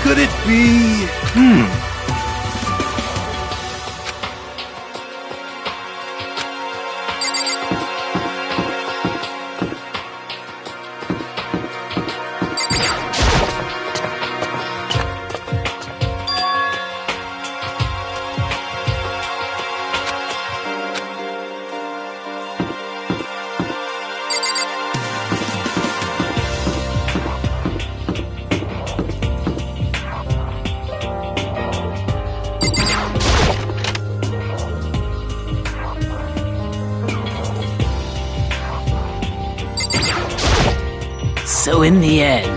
Could it be... So in the end...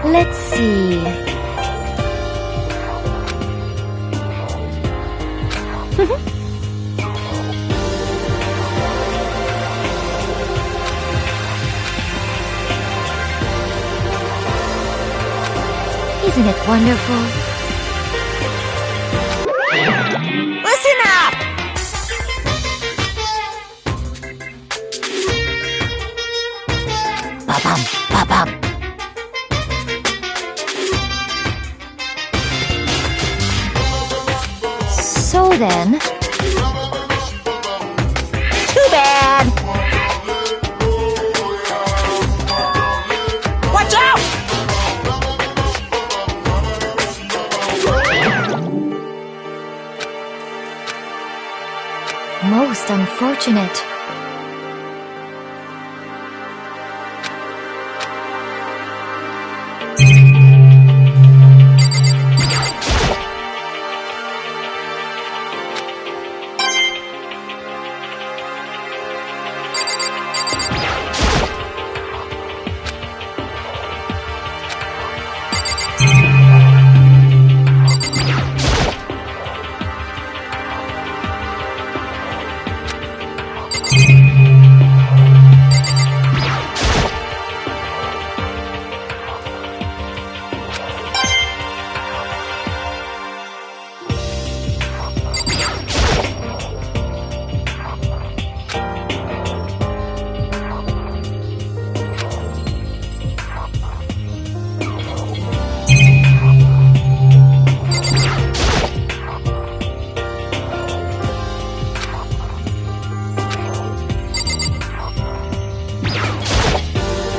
Let's see. Isn't it wonderful? Listen up! Ba-bum, ba-bum. So then... Too bad! Watch out! Most unfortunate.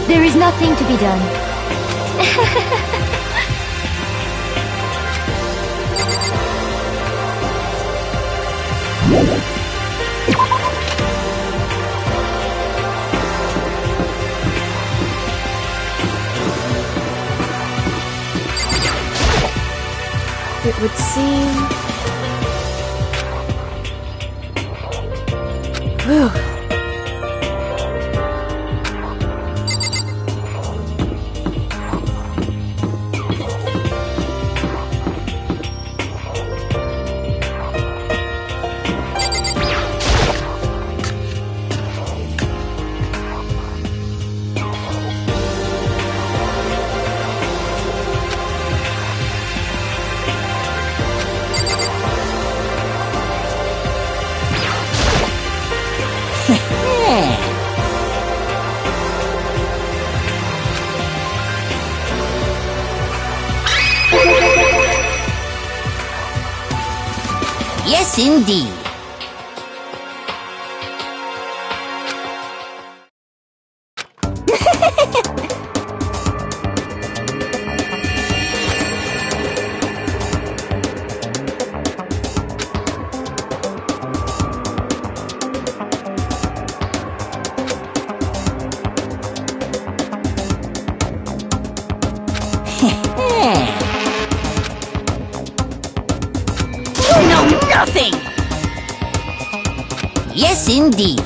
There is nothing to be done. It would seem... Whew. Yes, indeed. You know nothing! Yes, indeed.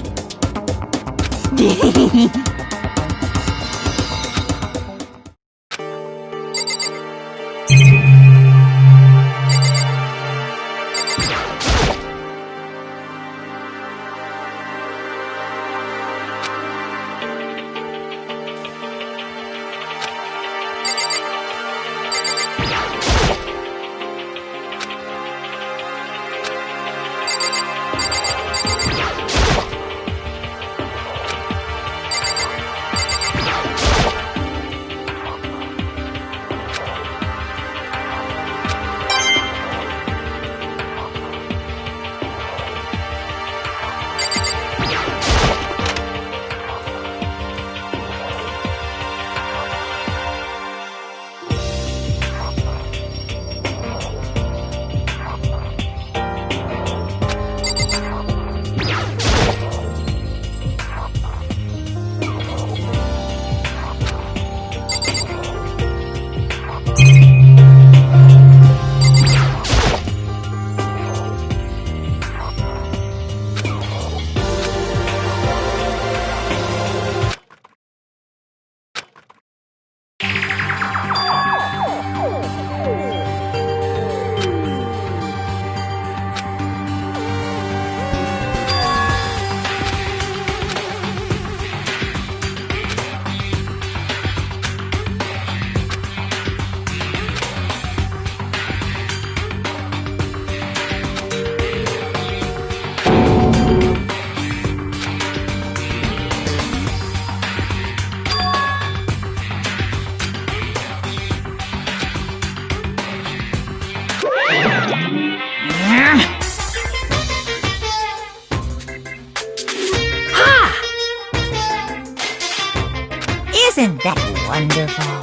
Isn't that wonderful?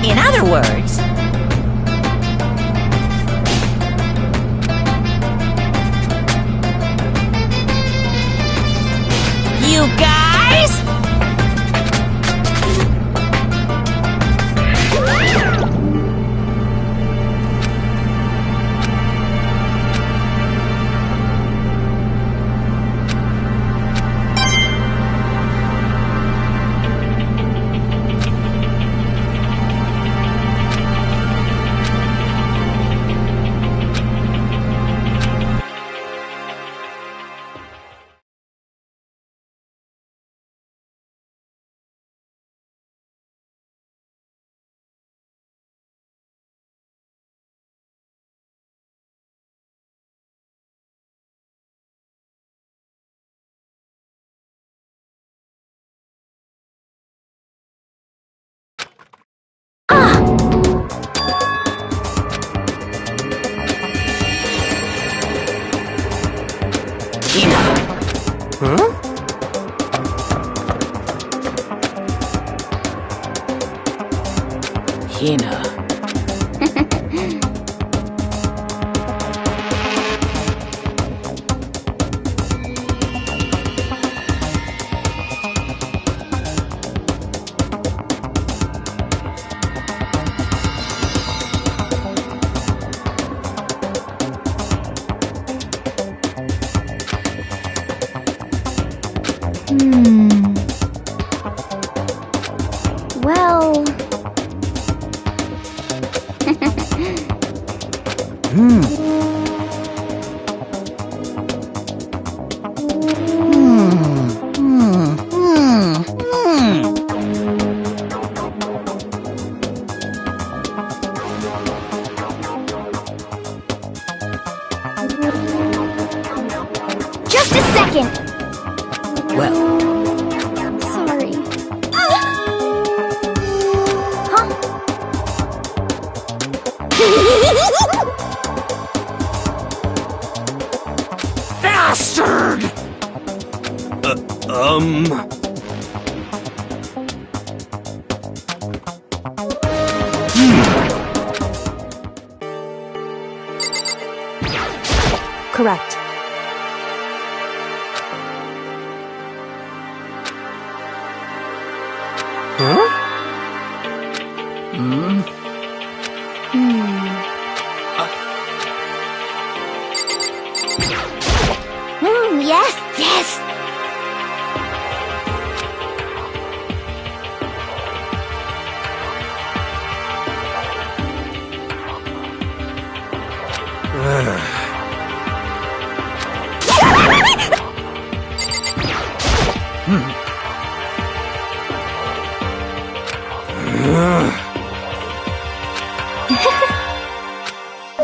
In other words, you guys? Huh? Hina. Well... Just a second! Well, Sorry. Huh? bastard! Correct. Huh? Yes, yes!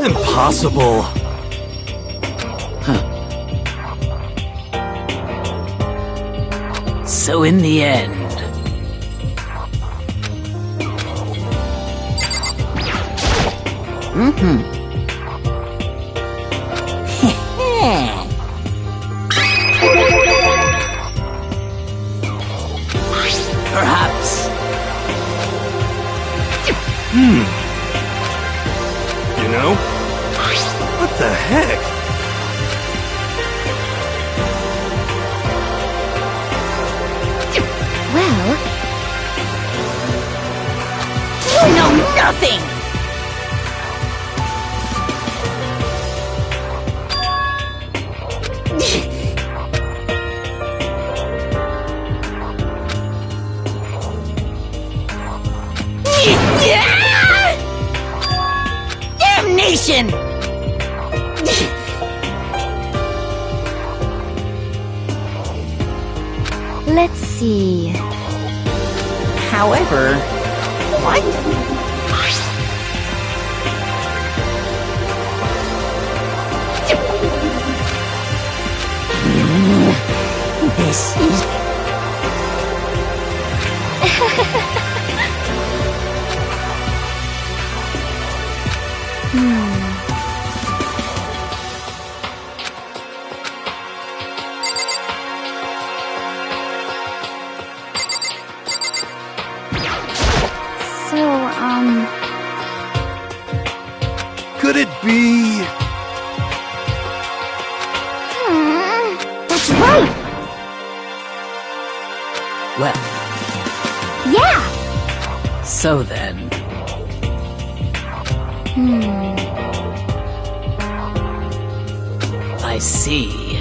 Impossible. So in the end... Perhaps. You know? What the heck? Well, You know nothing! Damnation! let's see. However, what? This is... Could it be... That's right! Well, Yeah! so then... I see.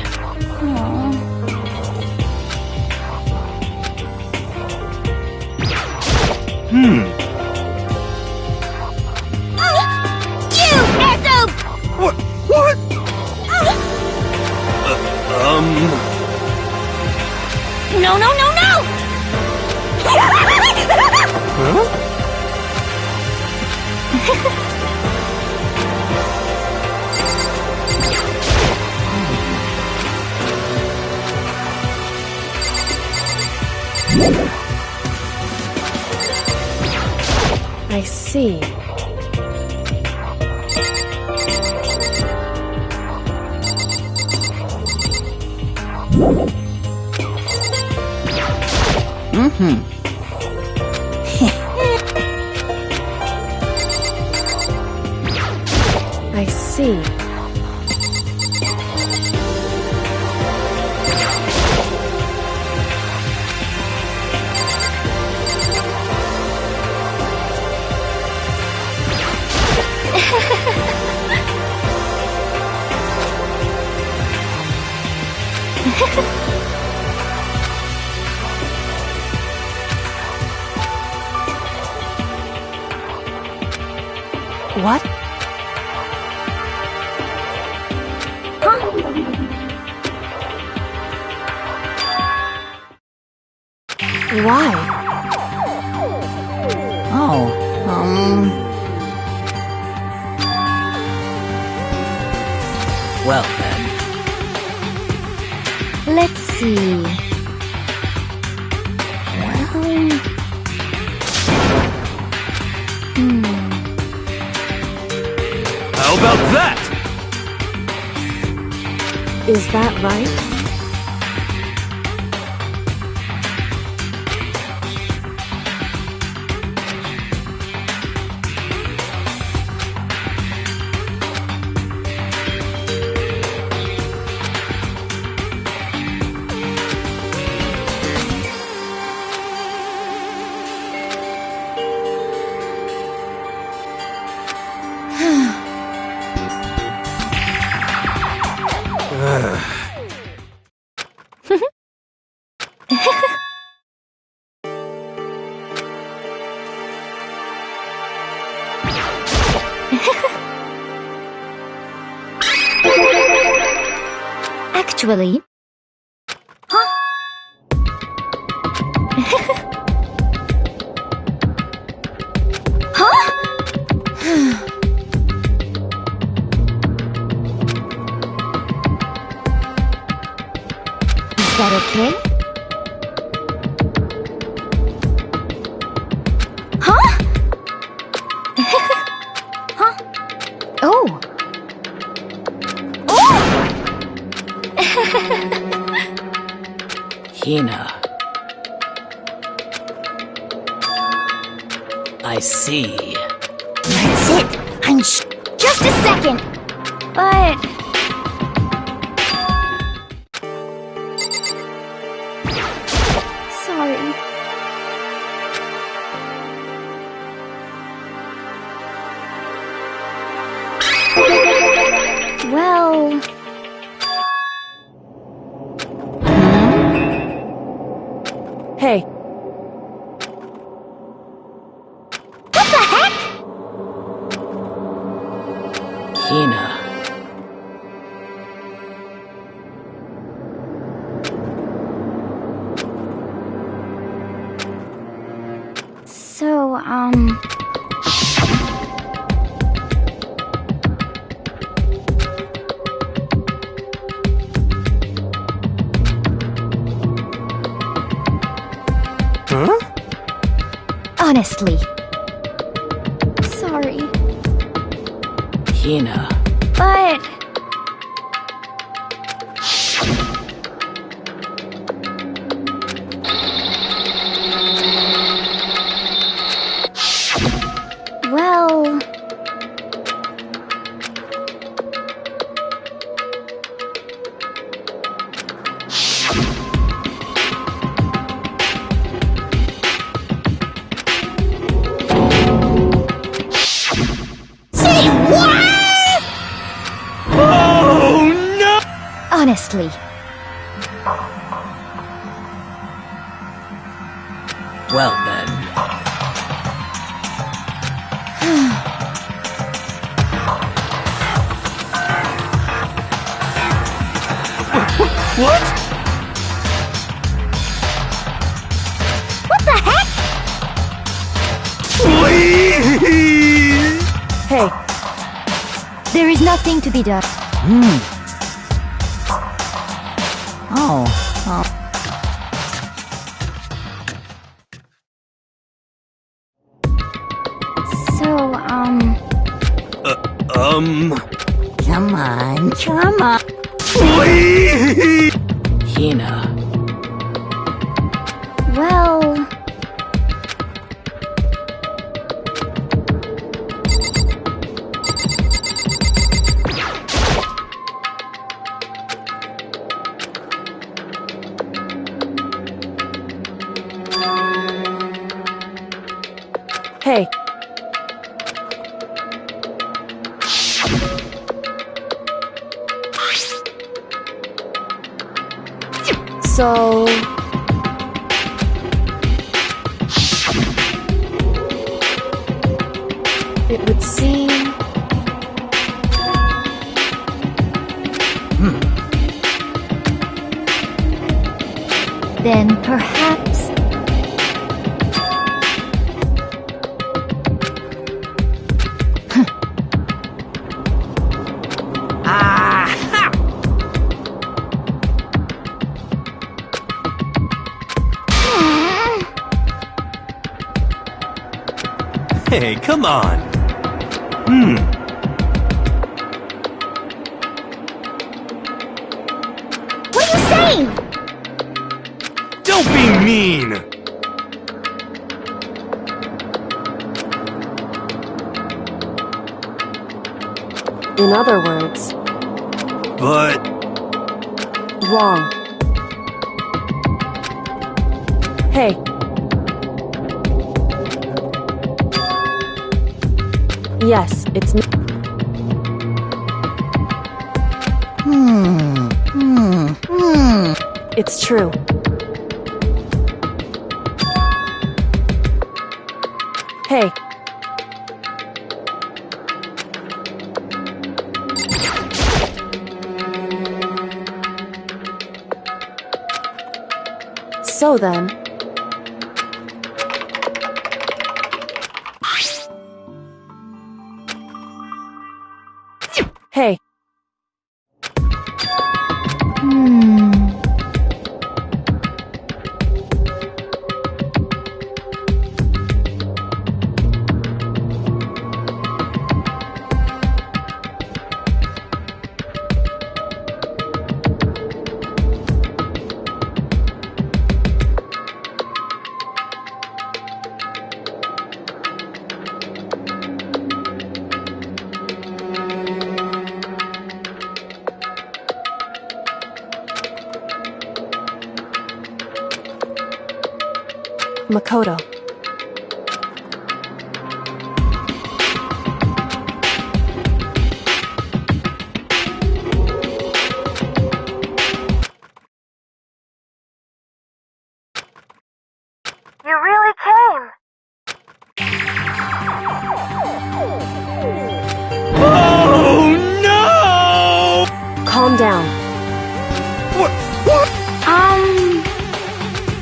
You asshole! What? What? No, no, no, no! Huh? I see. I see. What? Why? Oh, Well then, Let's see. How about that? Is that right? Actually... Huh? Huh? Is that okay? Huh? Huh? Oh! Hina. I see. that's it. I'm Just a second! But... Sorry. Well... Hey. What the heck? Hina. So, Huh? honestly. Sorry. Hina. But... Well... Say what? Oh no! Honestly. Well then. What? What the heck? Please! Hey. There is nothing to be done. Oh. So, Come on, come on. Please! Hina. well... Hey. So... it would seem... Then perhaps... Hey, come on. What are you saying? Don't be mean! In other words, But... wrong. Hey. Yes, it's me. It's true. Hey. So then... Hey. Makoto. You really came. Oh no! Calm down. What?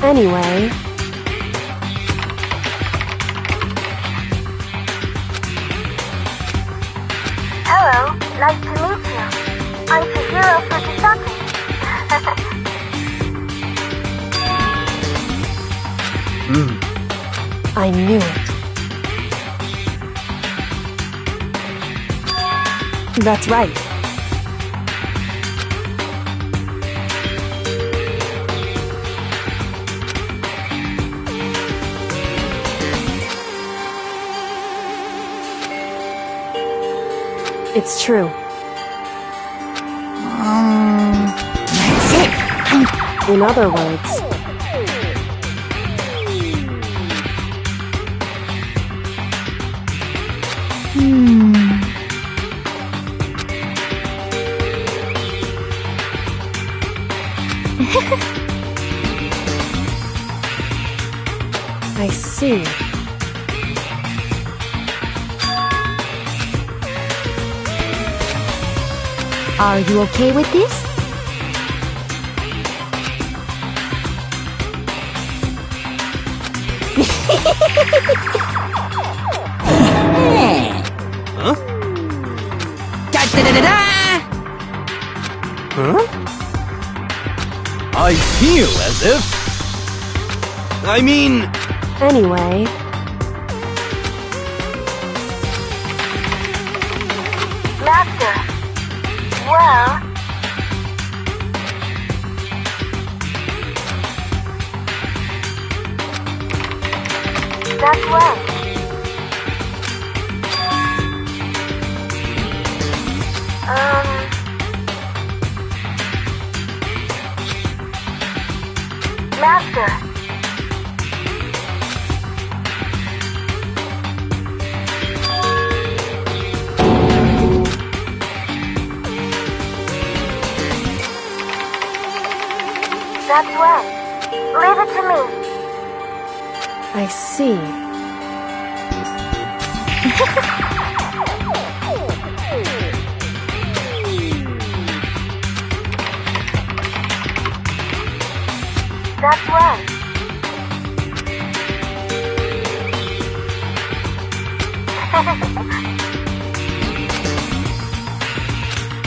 Anyway... Hello, nice to meet you. I'm Chihiro Fujisaki. I knew it. That's right. It's true. That's it. In other words, I see. Are you okay with this? Huh? Da-da-da-da-da! Huh? I feel as if... I mean... Anyway, Master. Well, that's right. Master. That's right. Leave it to me. I see. That's right.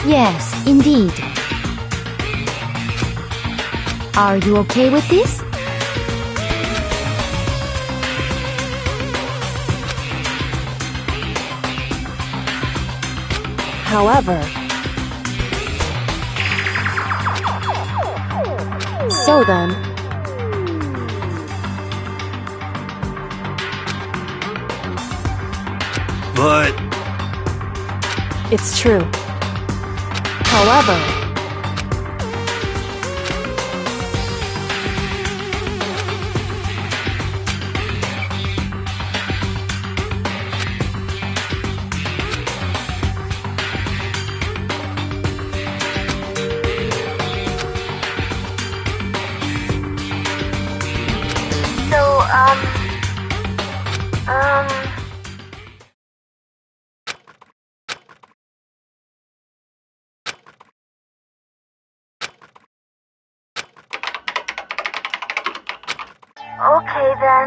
Yes, indeed. Are you okay with this? However, so then, But... it's true. However, So, okay then.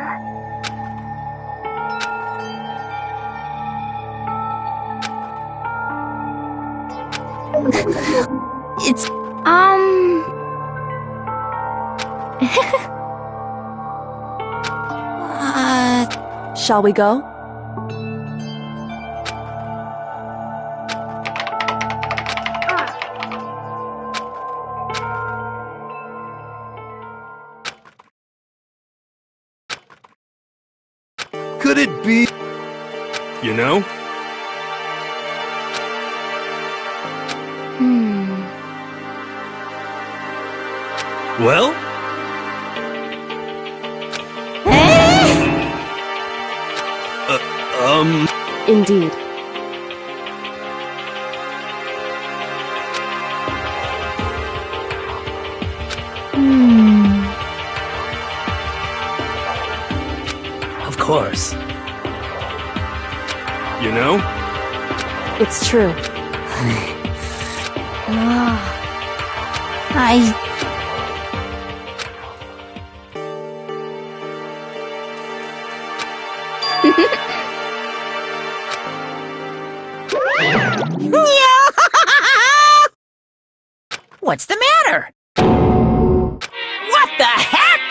It's shall we go? Could it be... You know? Well? Indeed. Of course. You know? It's true. I What's the matter? What the heck?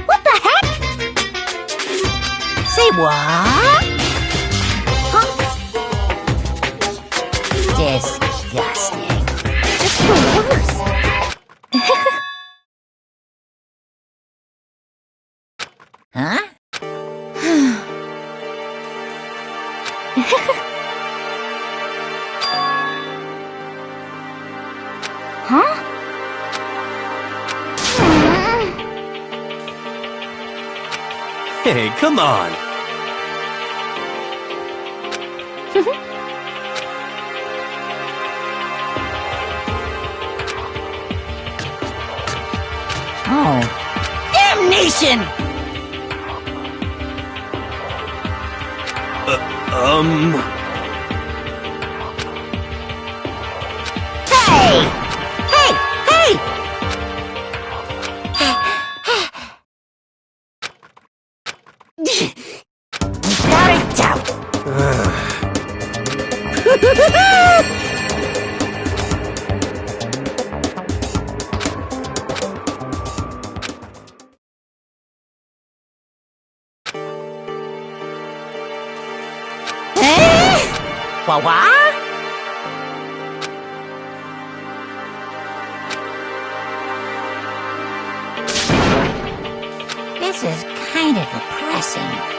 What the heck? Say what? Huh? Disgusting. It's the worst. Huh? Huh? Hey, come on. Oh. Damnation! Hey! Hey! Hey! Without a doubt. What? This is kind of depressing.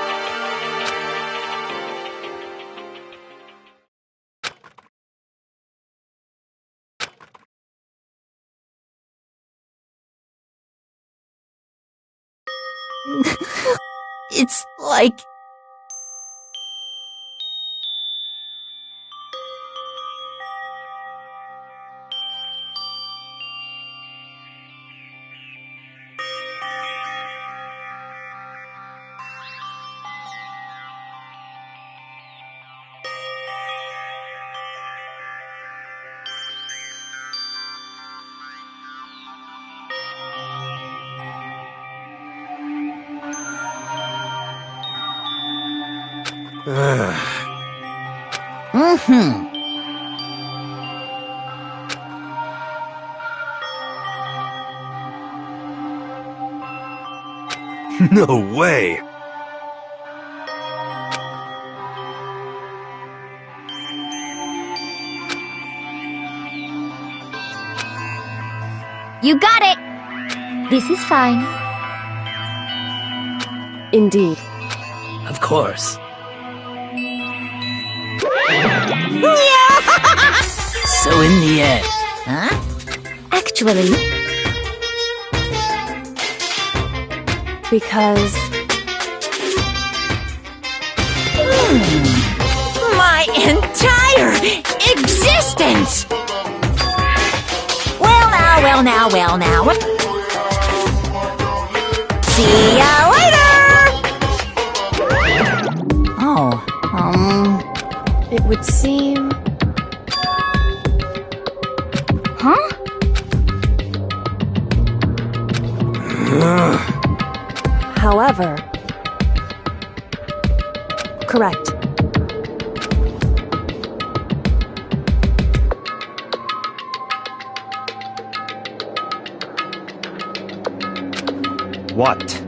It's like... No way. You got it! This is fine. Indeed. Of course. So in the end, Huh? Actually, because My entire existence! Well now. See ya later! Oh, it would seem. huh? However, correct. What?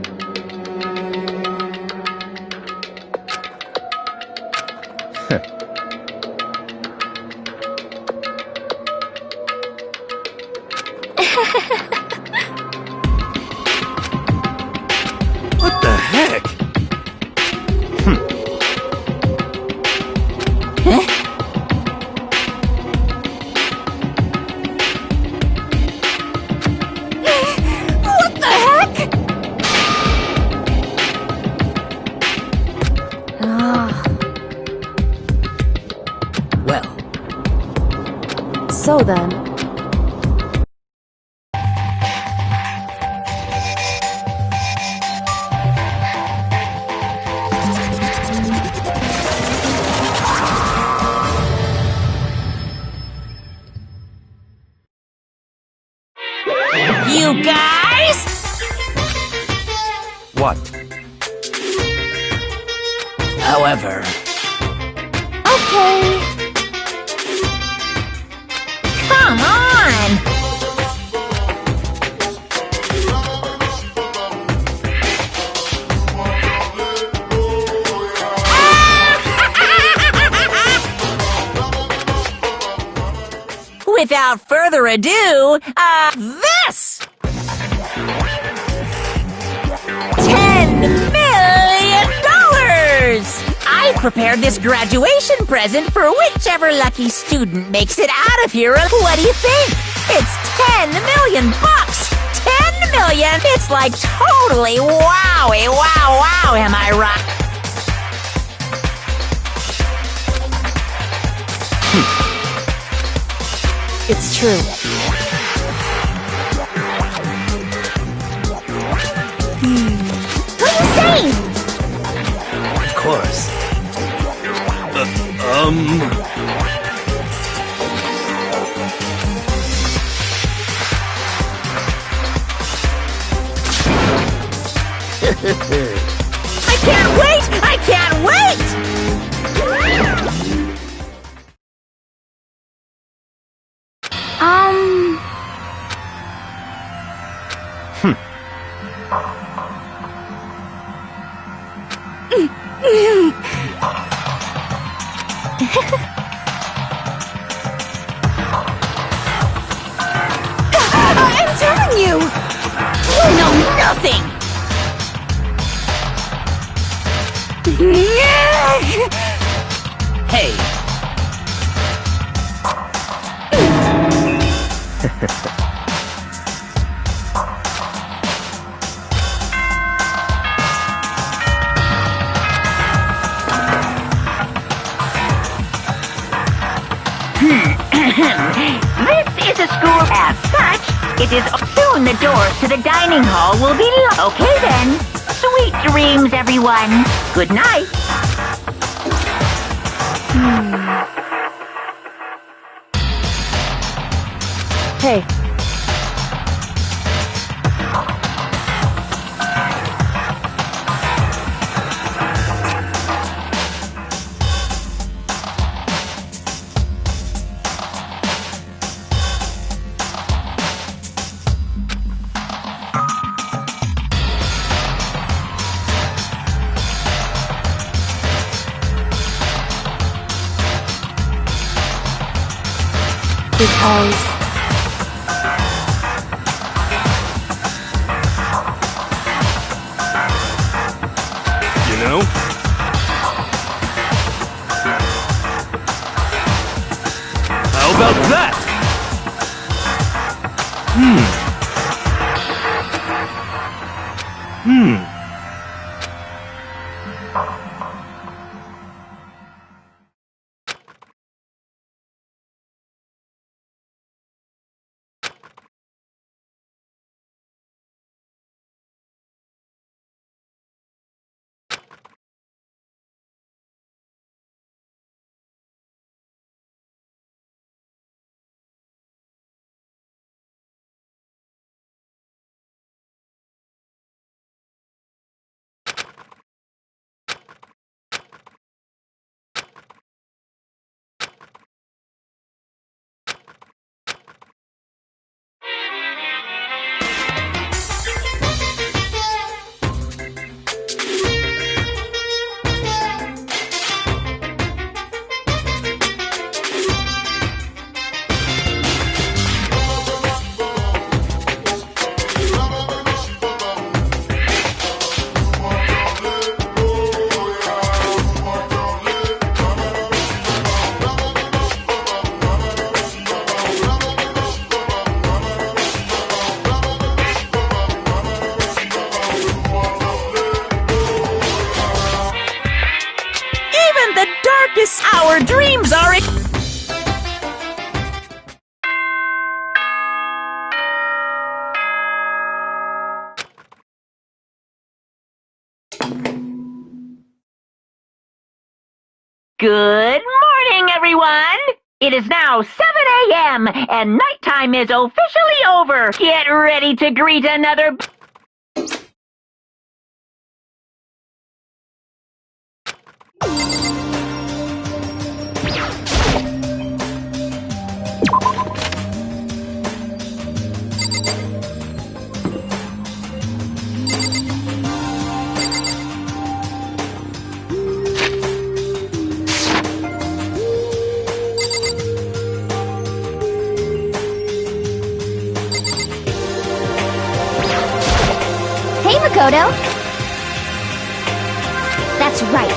What the heck? what the heck? well, So then, You guys? What? however, Okay. Come on! Without further ado, this! 10 minutes! I've prepared this graduation present for whichever lucky student makes it out of here. What do you think? It's 10 million bucks! 10 million! It's like totally wowie, wow, am I right? It's true. What are you saying? Of course. I can't wait! I can't wait! I'm telling you! You know nothing! Hey! This is a school as such. It is soon the doors to the dining hall will be locked. Okay then. Sweet dreams, everyone. Good night. Hey, because You know? How about that? Our dreams are Good morning, everyone! It is now 7 a.m. and nighttime is officially over. Get ready to greet another... Hey, Makoto. That's right.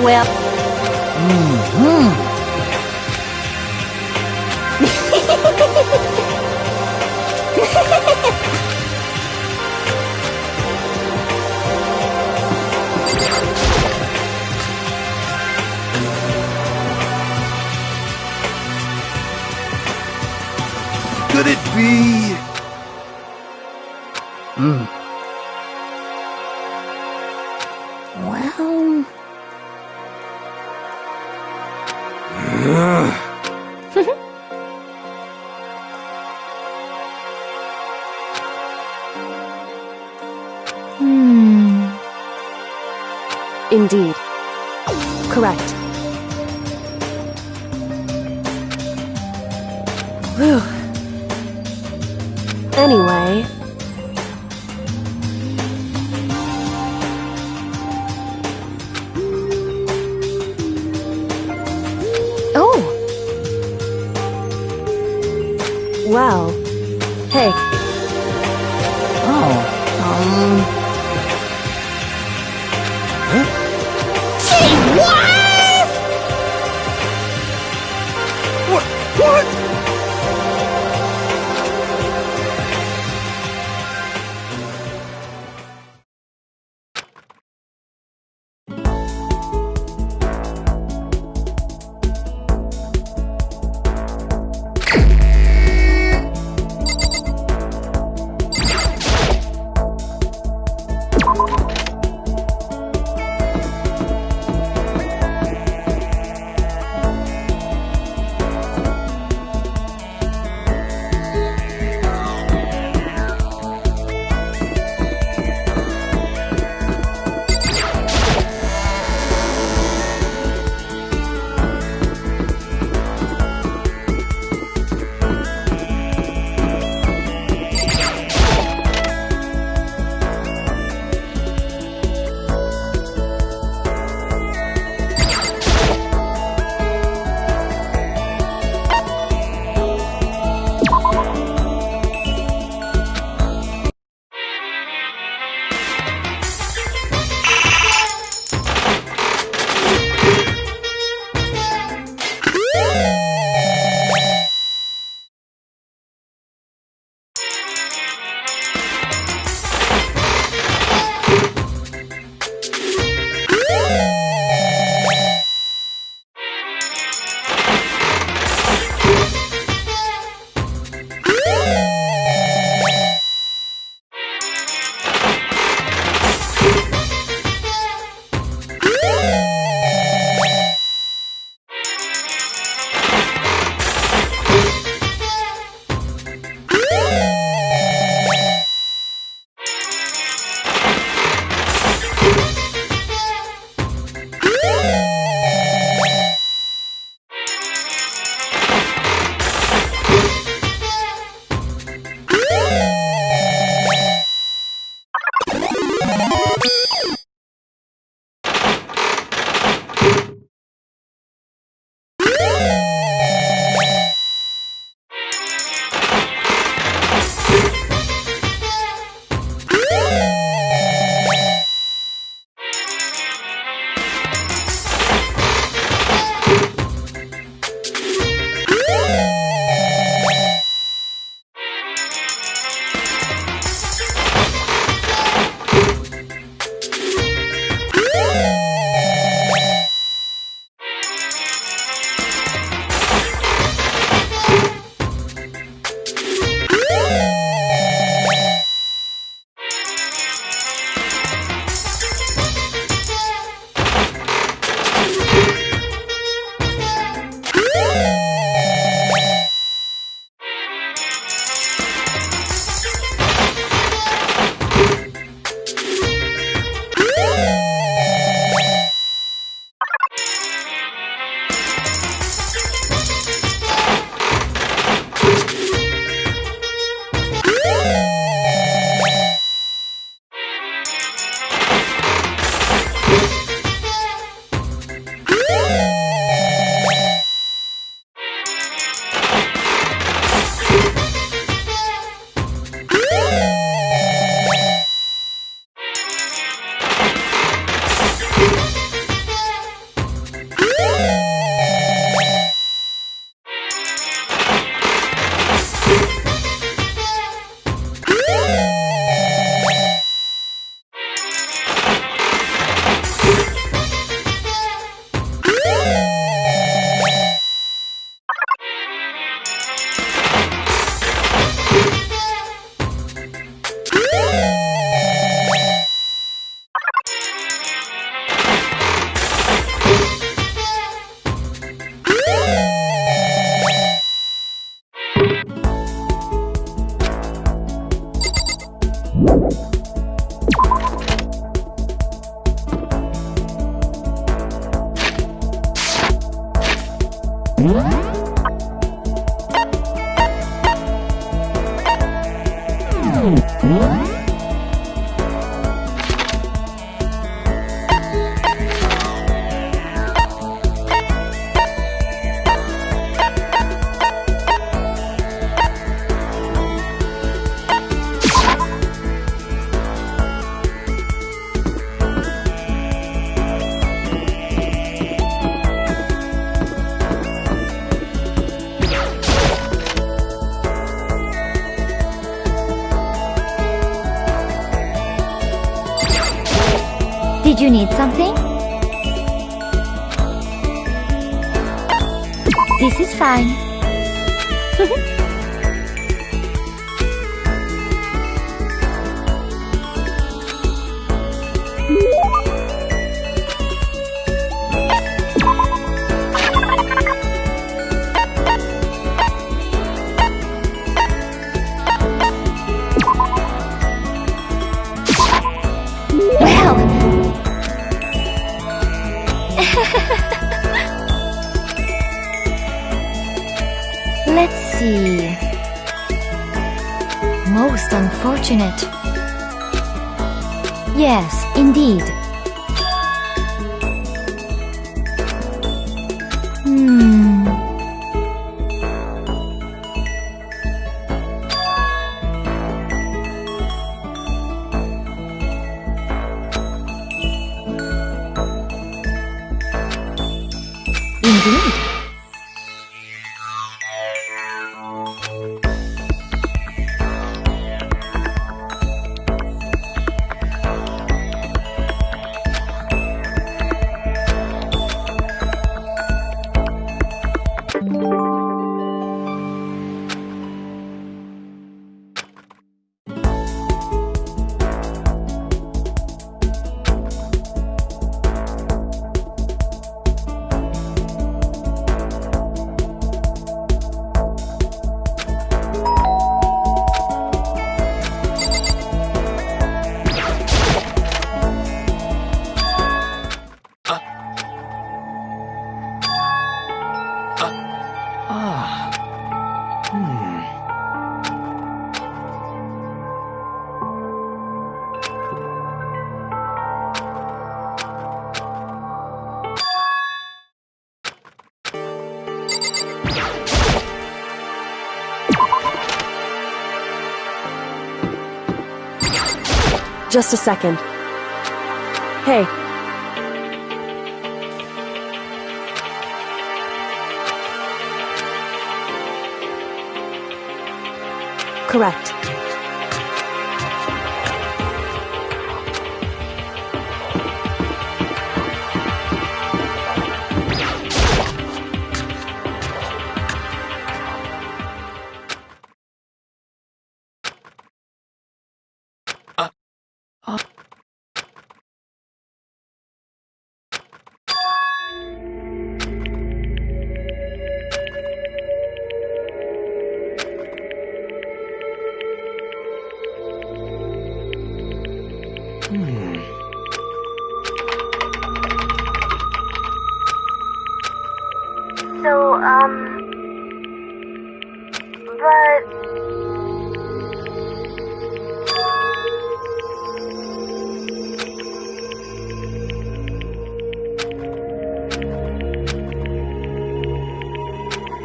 Well. Could it be? Well. Indeed. Correct. Whew. Anyway. Oh! Well. Hey. Say what? What? Did you need something? This is fine. Well, let's see. Most unfortunate. Yes, indeed. Indeed. Just a second. Hey. Correct. So, but...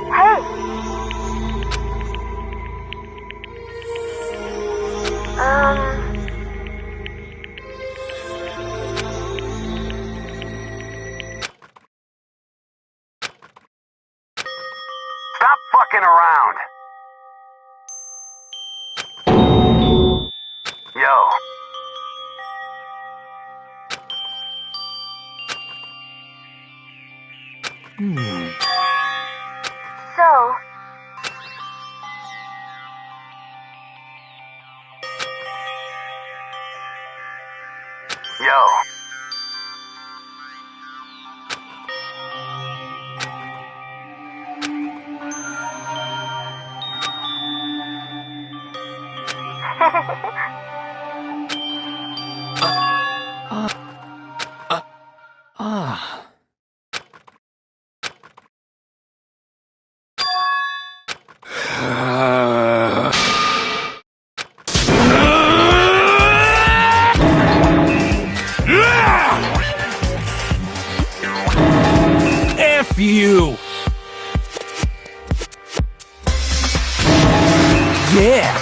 Hey! Stop fucking around! Yo. So... Yo. you! Yeah!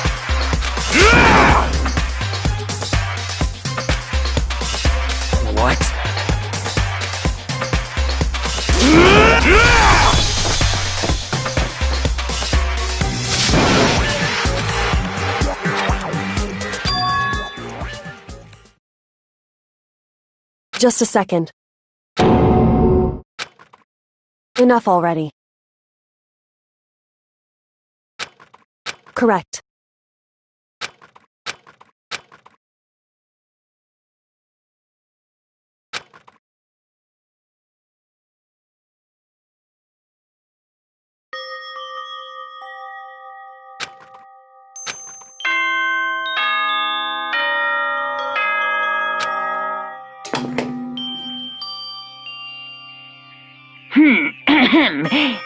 What? Just a second. Enough already. Correct.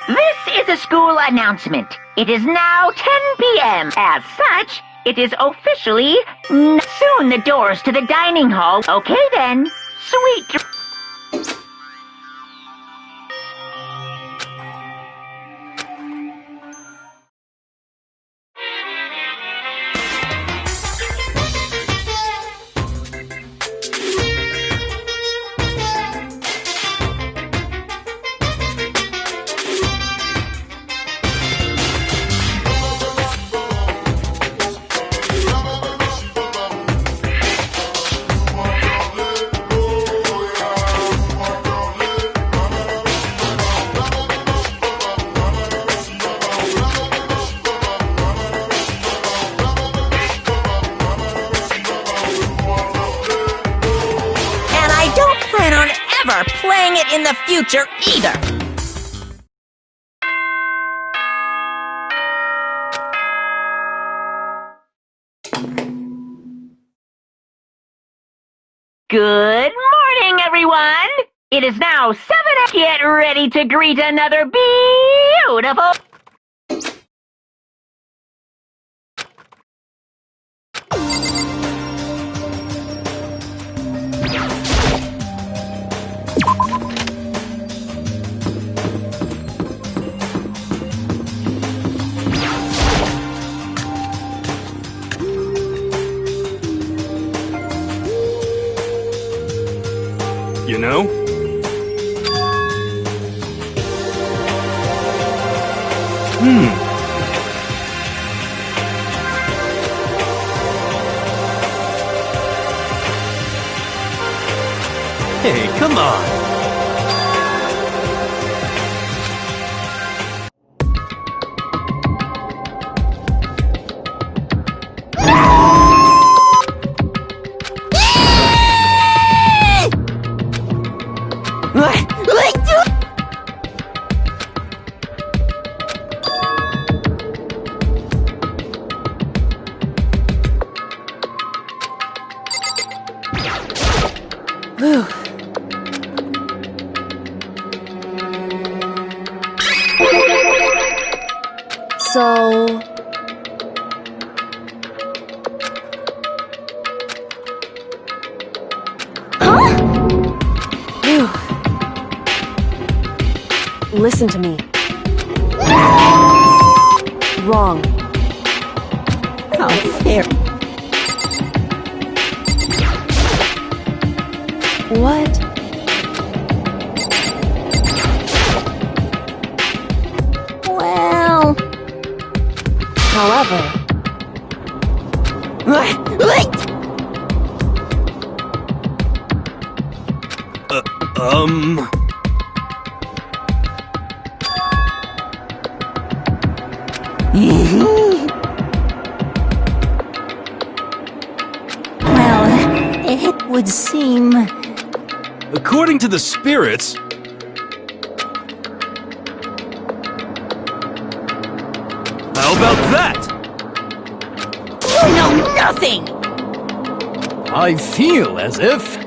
This is a school announcement. It is now 10 p.m. As such, it is officially soon the doors to the dining hall. Okay then, sweet plan on ever playing it in the future either. Good morning, everyone! It is now 7 a.m. Get ready to greet another beautiful... You know? Hey, come on! Whew. So... Huh? Phew. Listen to me. Wrong. How fair. What? Well... However... Well, it would seem... According to the spirits... How about that? You know nothing! I feel as if...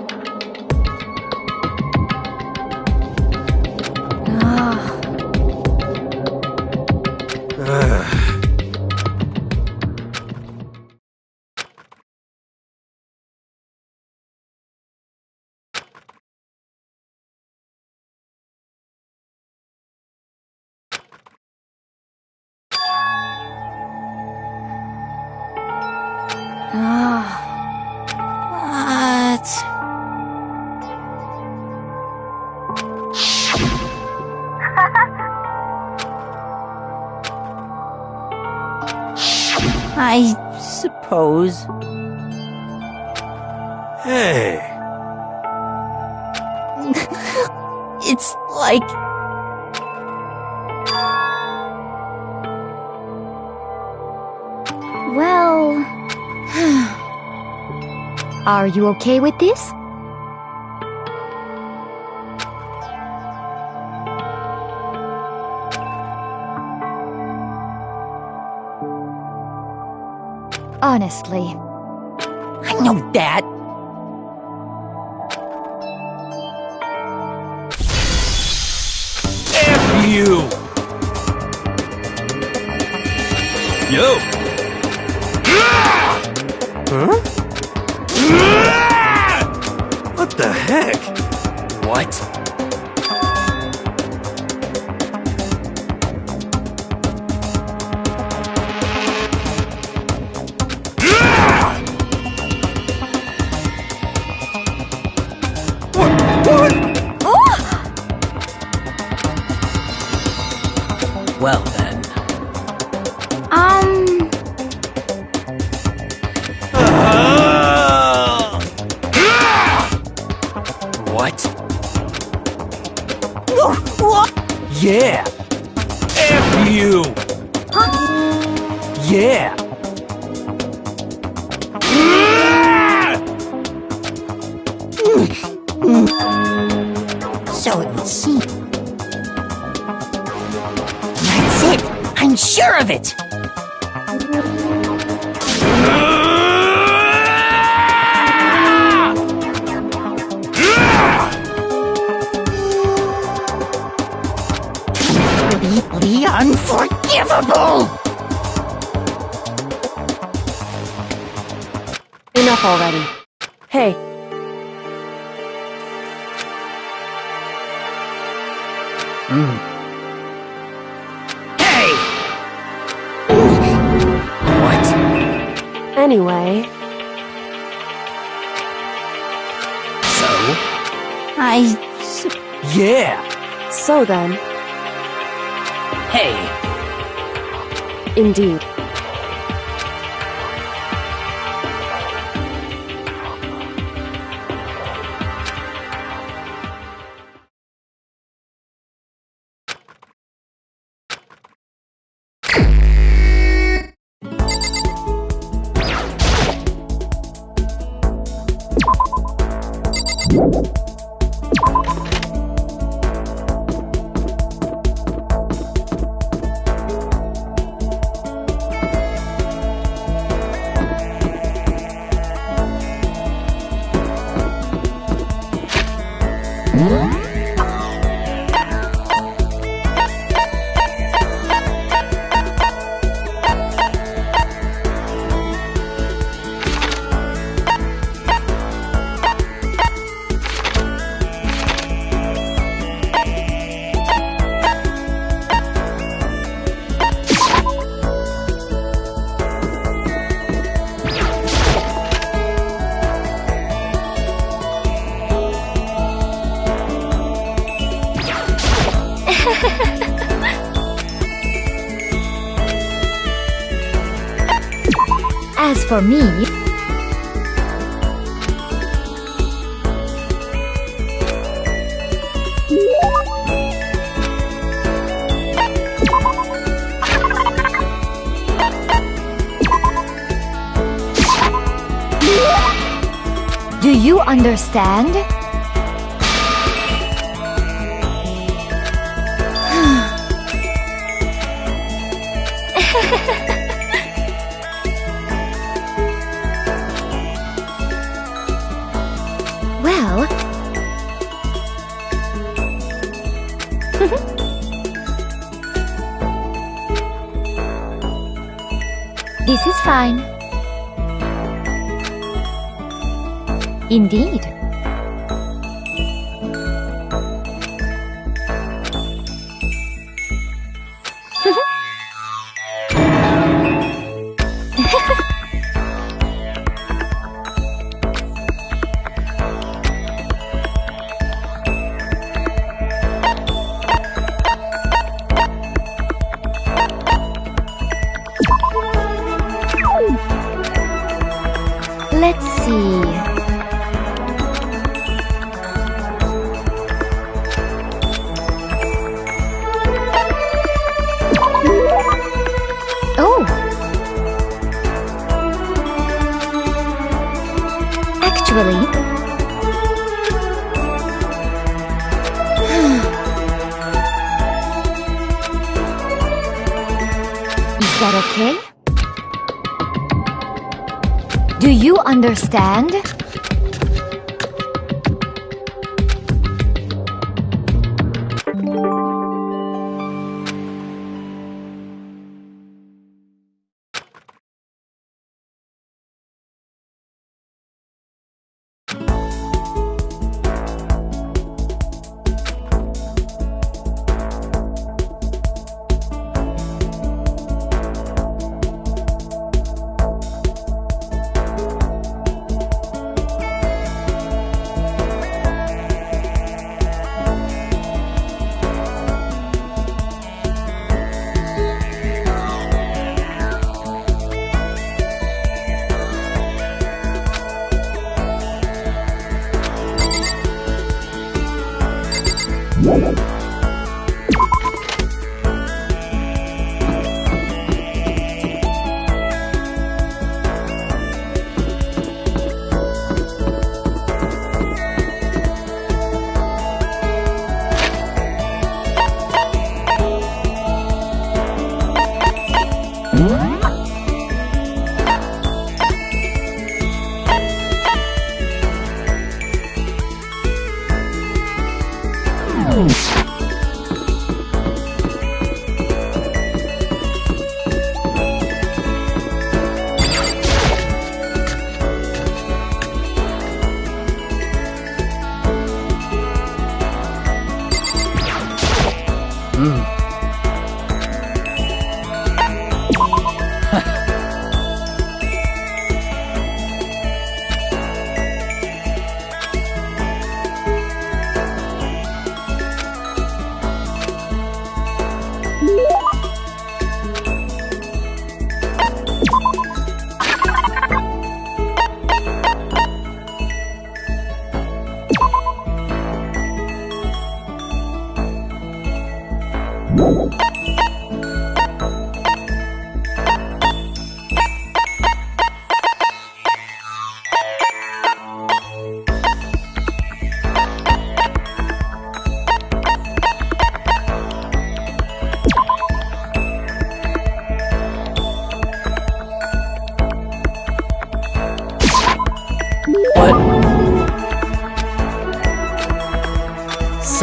I suppose. Hey. It's like... Well... Are you okay with this? Honestly. I know that. F you! Yo! Huh? What the heck? What? Well then. What? What? Yeah! F you! Yeah! So it would seem. That's it! I'm sure of it! Completely unforgivable! Enough already. Hey, Hey! What? anyway, So? Yeah! so then, Hey! indeed. As for me, do you understand? Well, this is fine. Indeed. see. Oh! Actually... Is that okay? Do you understand?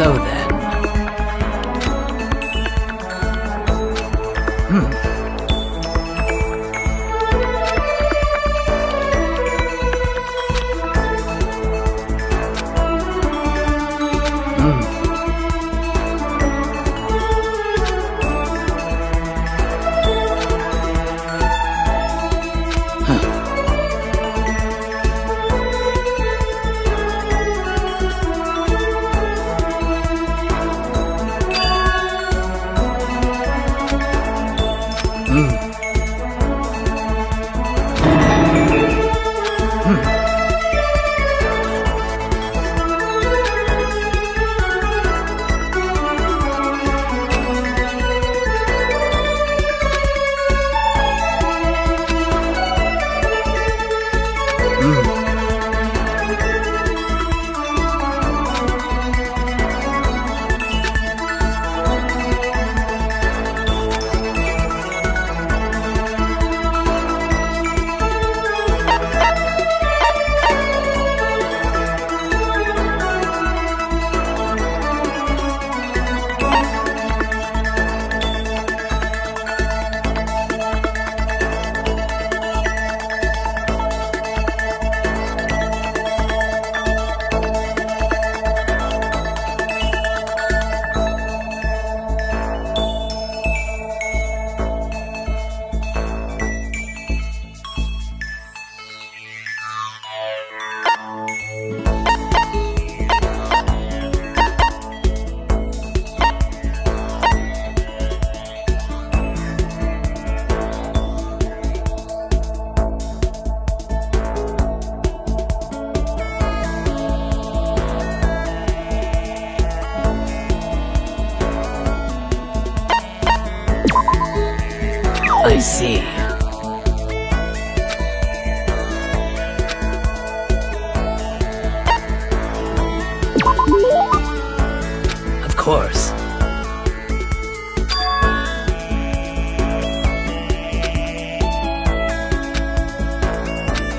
So then... see. Of course.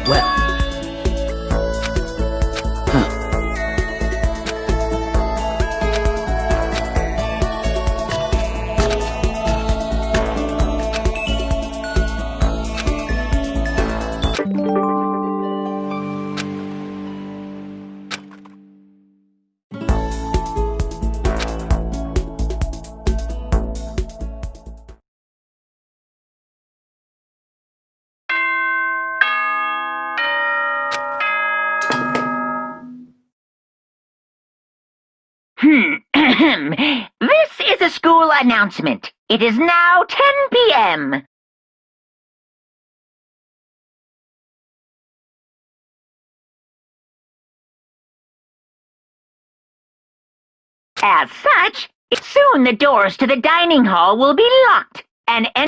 Well. This is a school announcement. It is now 10 p.m. As such, soon the doors to the dining hall will be locked.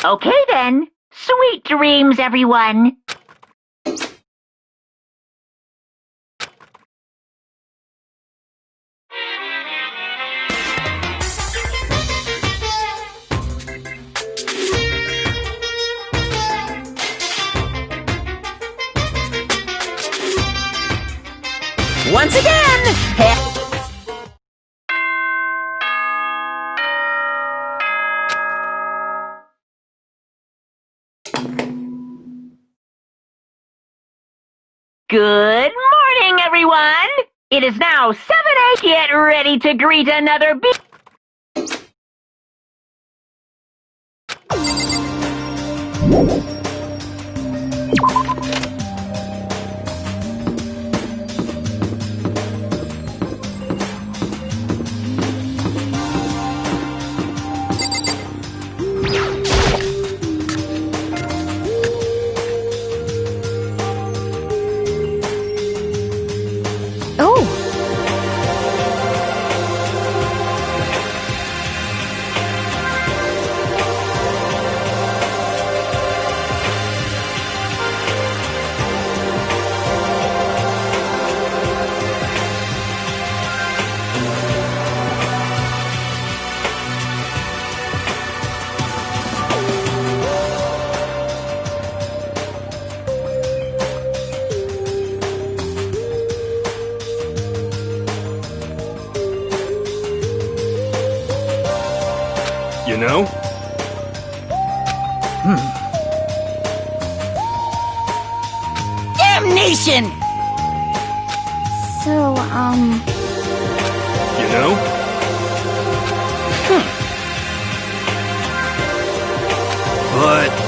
Okay then. Sweet dreams, everyone. Once again, Good morning, everyone! It is now 7:08. Get ready to greet another You know? damnation! So, You know? But...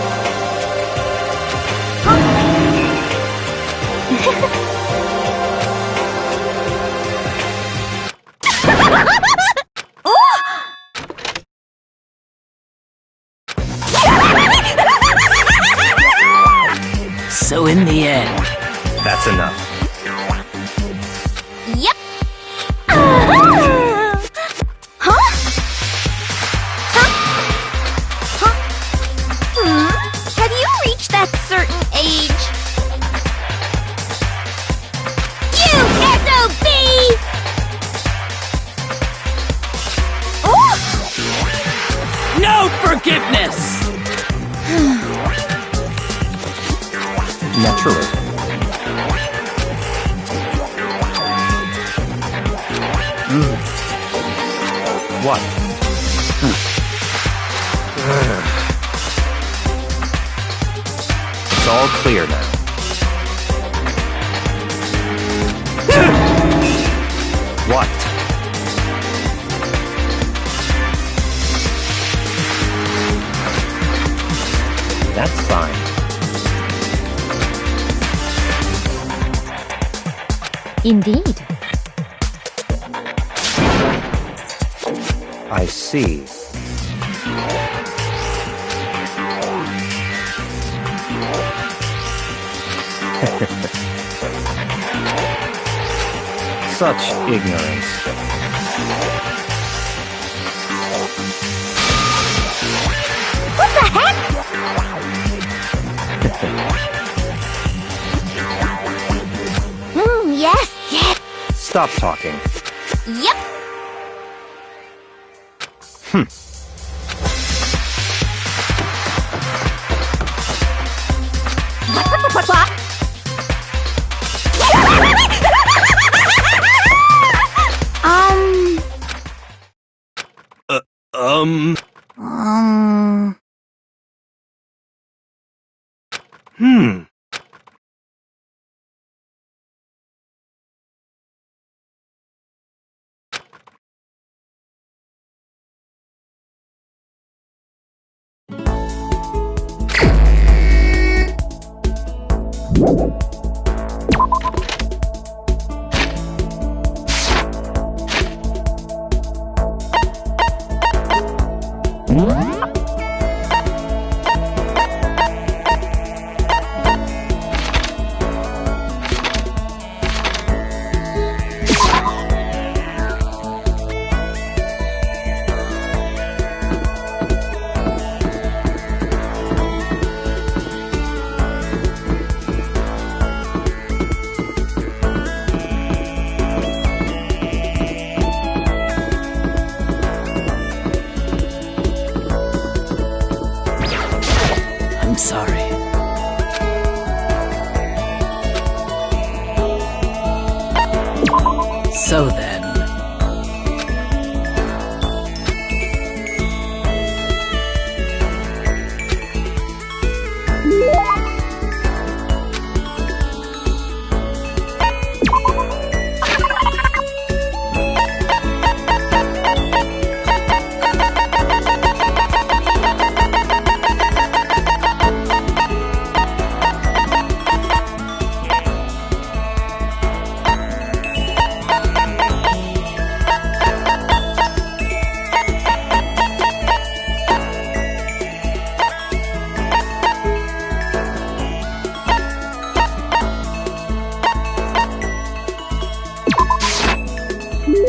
So in the end, That's enough. yep. Huh? Huh? Have you reached that certain age? You SOB! no forgiveness! Naturally. What? It's all clear now. What? That's fine. Indeed. I see. Such ignorance. What the heck? stop talking. Yep. What? I'm sorry. So then.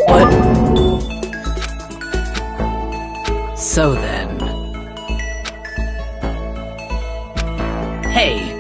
What? So then. Hey!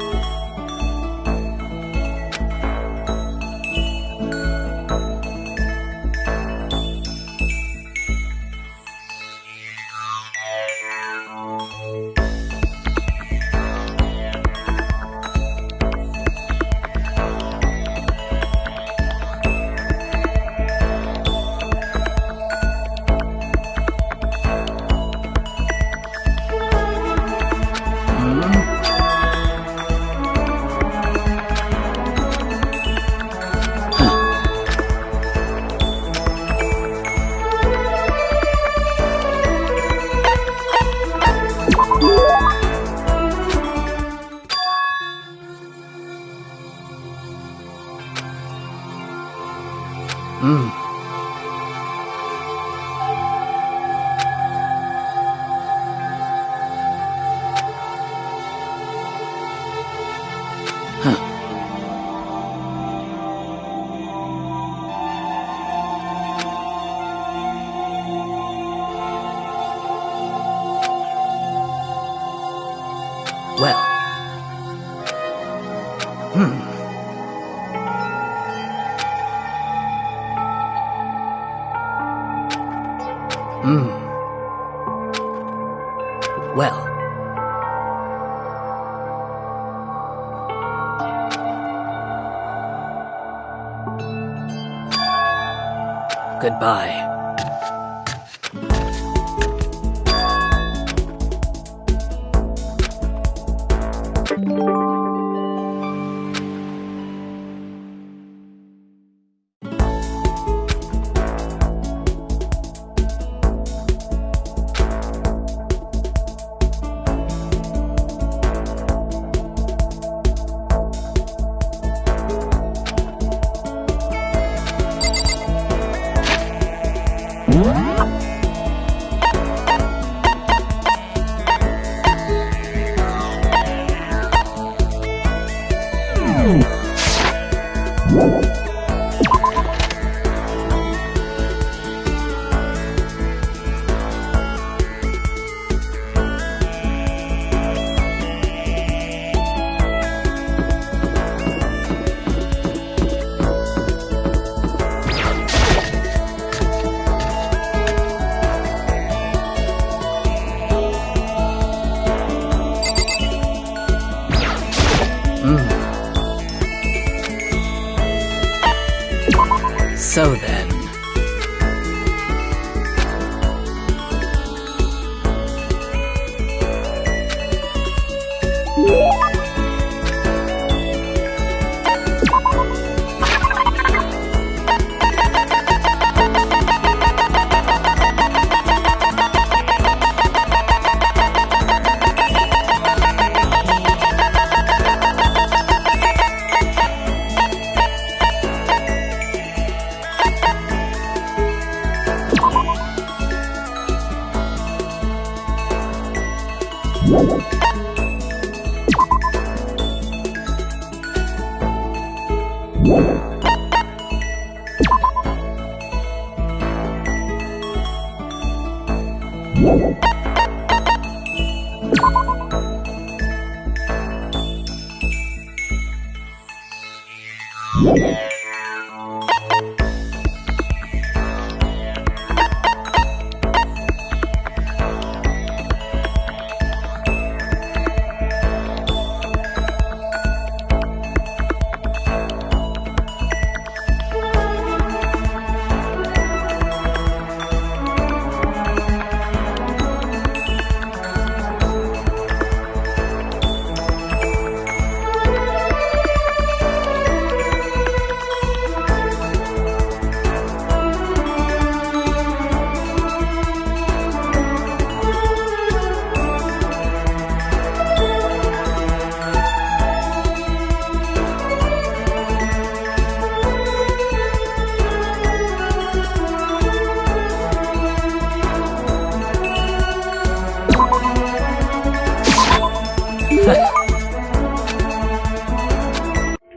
Well. Well. Goodbye. So then...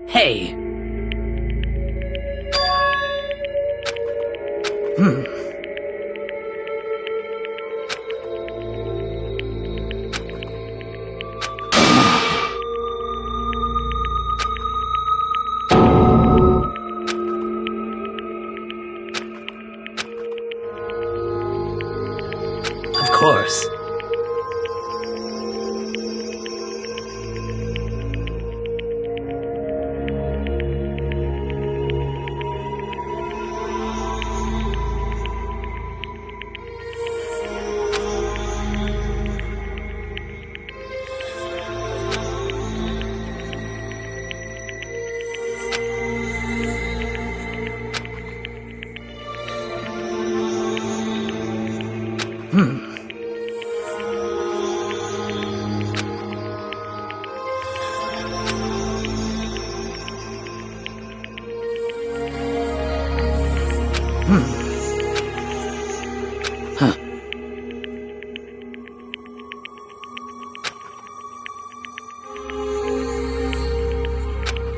Hey! Of course.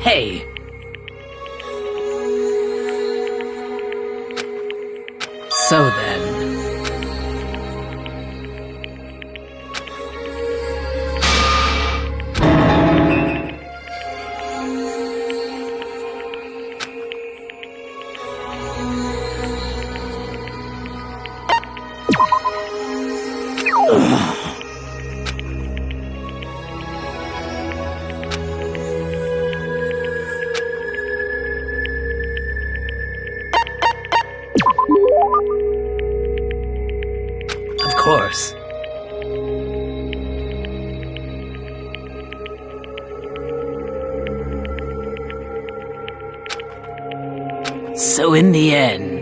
Hey! So then... Of course. So in the end...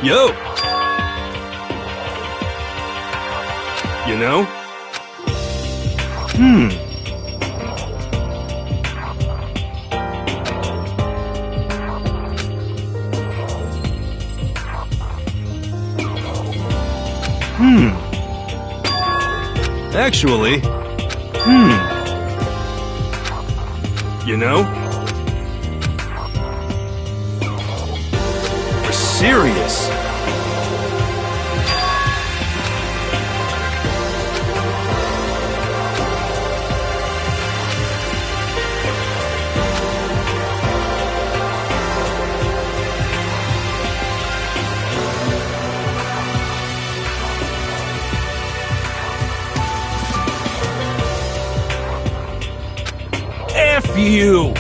Yo! You know? Actually, you know? We're serious. F you!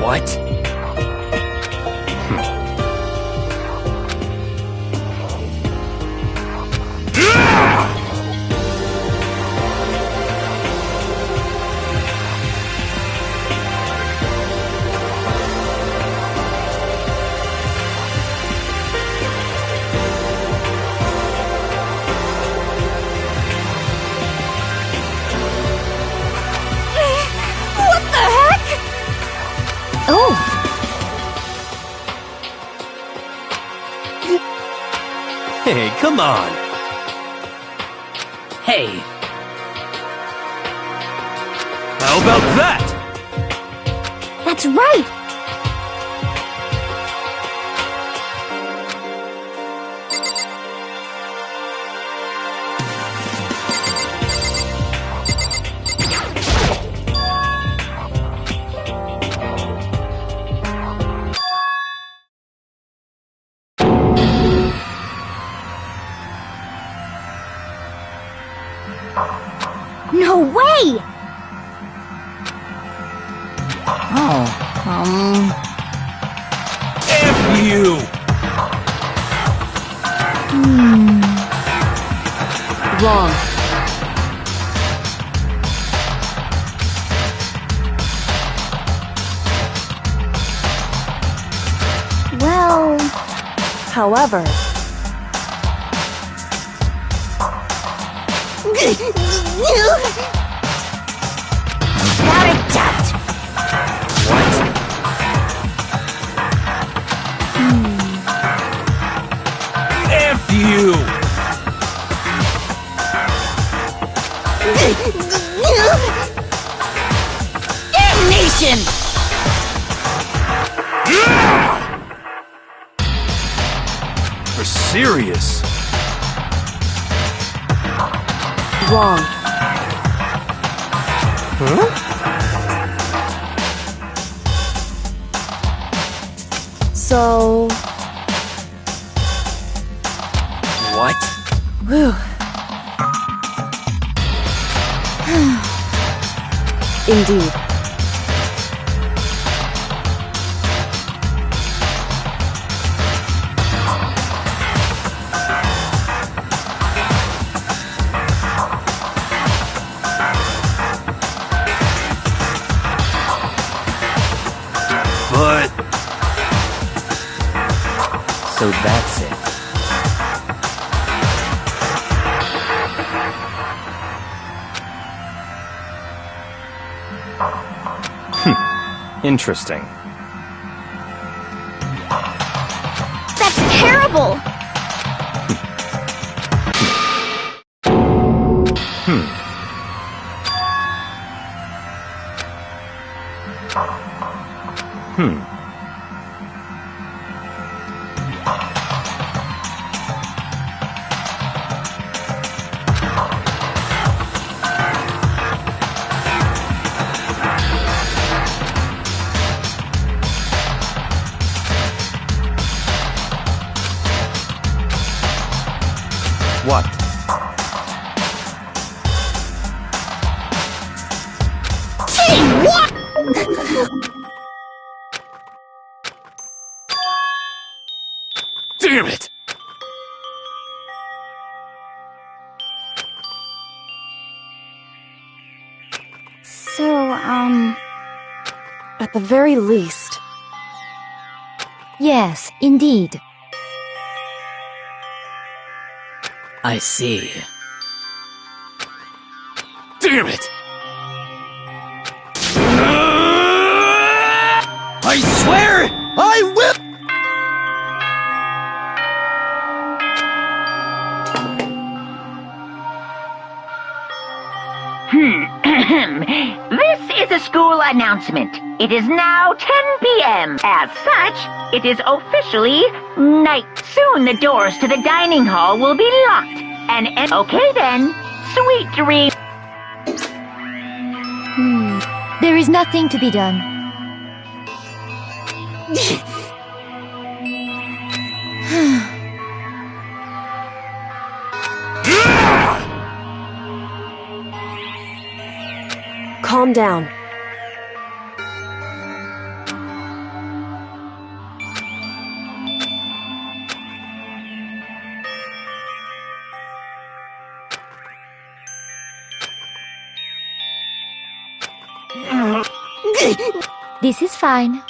What? What the heck? Oh, Hey, come on! Hey, How about that? that's right. No way! F you! Wrong. Well, However, Without a doubt. F you! Damnation! We're serious. wrong. So, what? whew. Indeed. But So that's it. interesting. that's terrible! What? Gee, what? Damn it! Hey, 「 what? 「 What? 」 「 「 」 「」 「」 「」 「」 「」 「」 「」 「」 「」 「」 「」 「」 「」 「」 「」 「」 「」 「」 「」 「」 「」 「」 「」 「」 「」 「」 「」 「」 "」 "」 "」 "」 "」 "」 "」 "」 "」 "」 "」 "」 "」 "」 "」 "」 "」 "」 "」 "」 "」 "」 "」 "」 "」 "」 "」 "」 "」 "」 "」 "」 "」 "」 "」 "」 "」 "」 "」 "| Hey, what? At the very least. Yes, indeed. I see. Damn it! I swear I will! This is a school announcement. It is now 10 p.m. As such, it is officially night. Soon the doors to the dining hall will be locked. And okay then, sweet dreams. There is nothing to be done. Calm down. This is fine.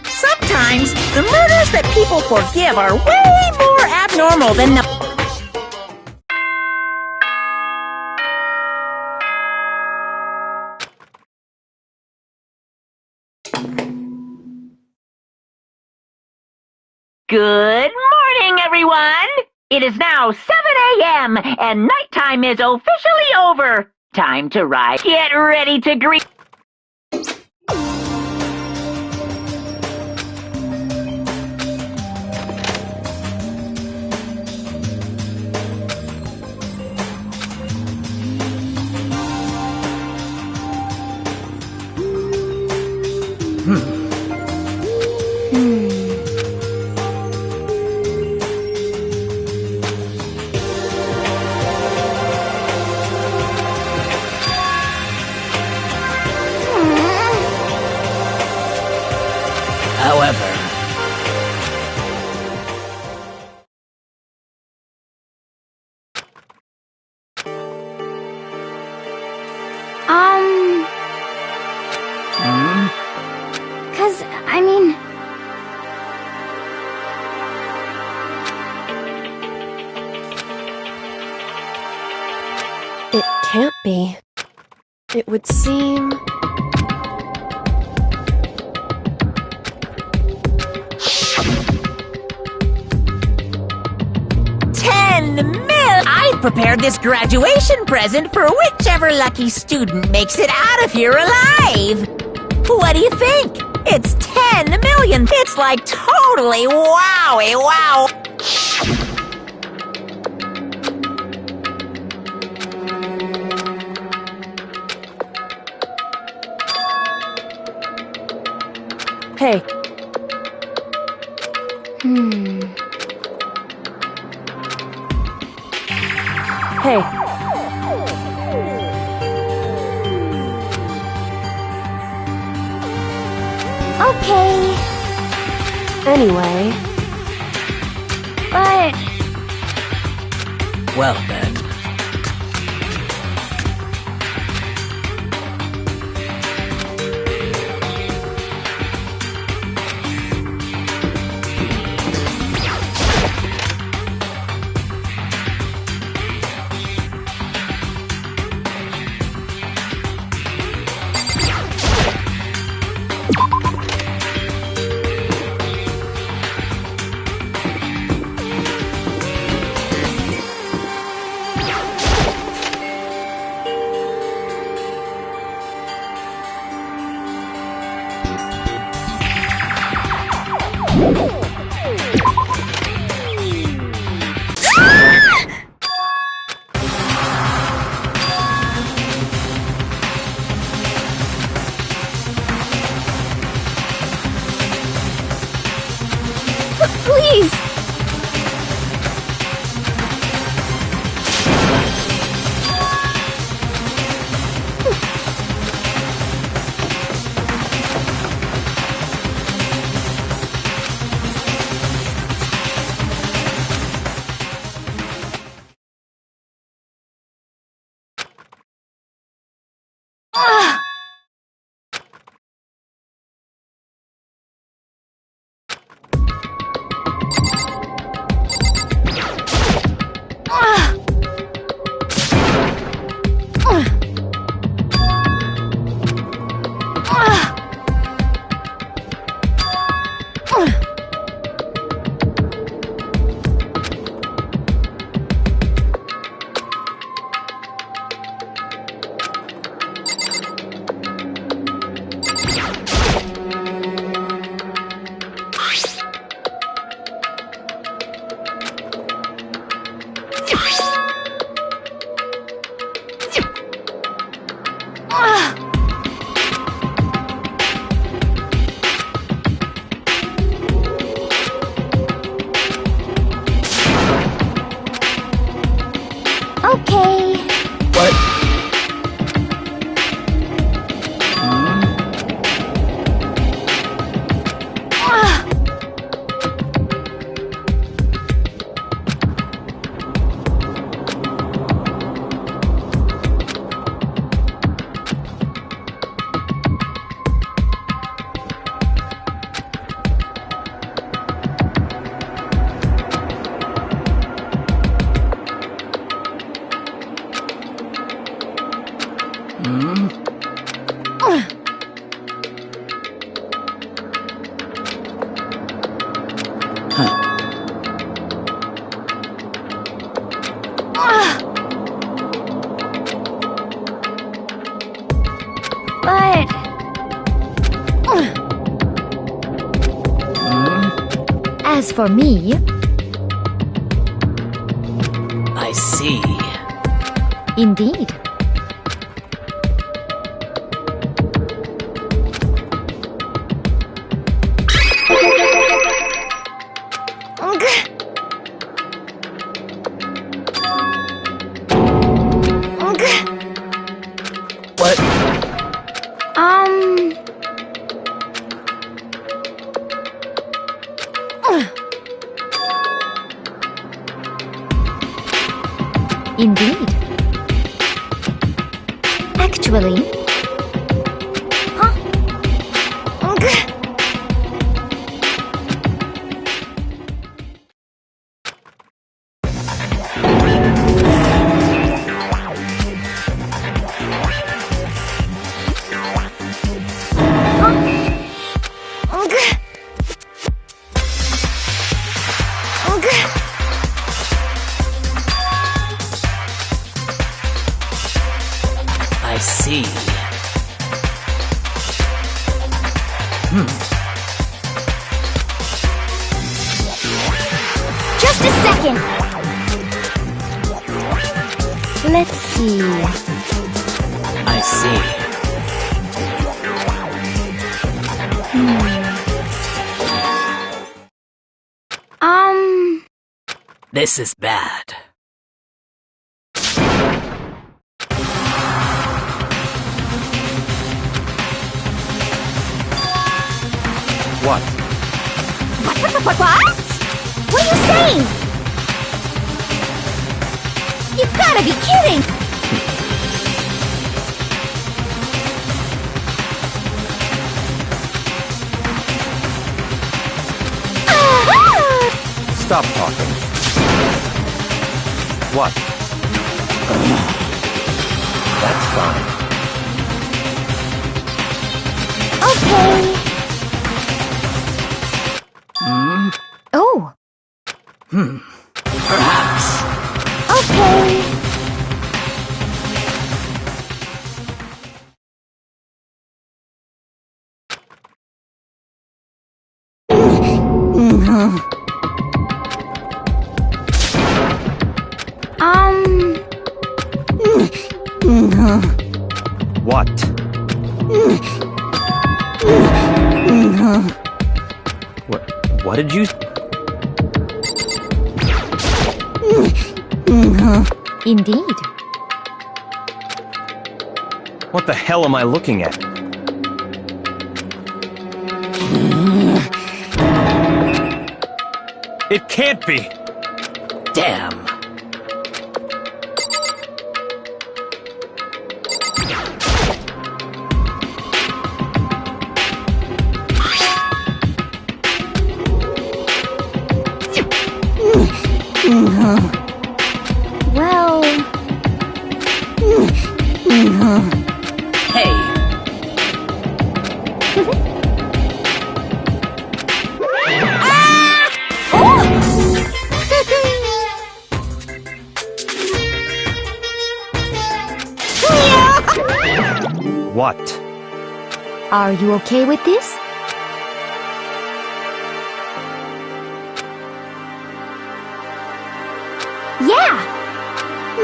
Sometimes, the murders that people forgive are way more abnormal than the... Good morning, everyone! It is now 7 a.m., and nighttime is officially over. Time to rise. Get ready to greet... However, I mean... It can't be. It would seem... I've prepared this graduation present for whichever lucky student makes it out of here alive. What do you think? It's 10 million. It's like totally wowie wow. Hey. Hey. Okay. Anyway. But... well then. Okay. What? But as for me, I see. indeed. What? Indeed. Actually. Huh? I see. Just a second. Let's see. I see. This is bad. What? What? What are you saying? You've gotta be kidding! Stop talking. What? That's fine. Okay. Oh, Perhaps. okay. What? What did you... Indeed. What the hell am I looking at? It can't be! Damn. Well, Hey. What? are you okay with this? Yeah. So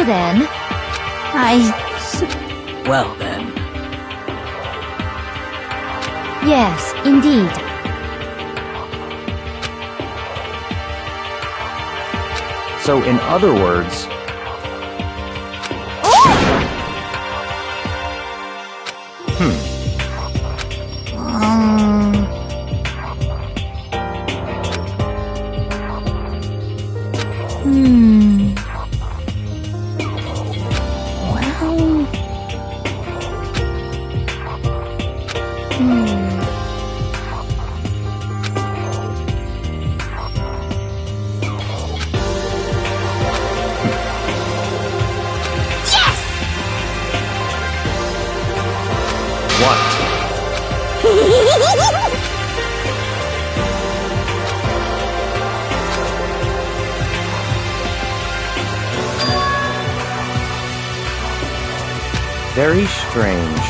then, Well then. yes, indeed. So in other words, very strange.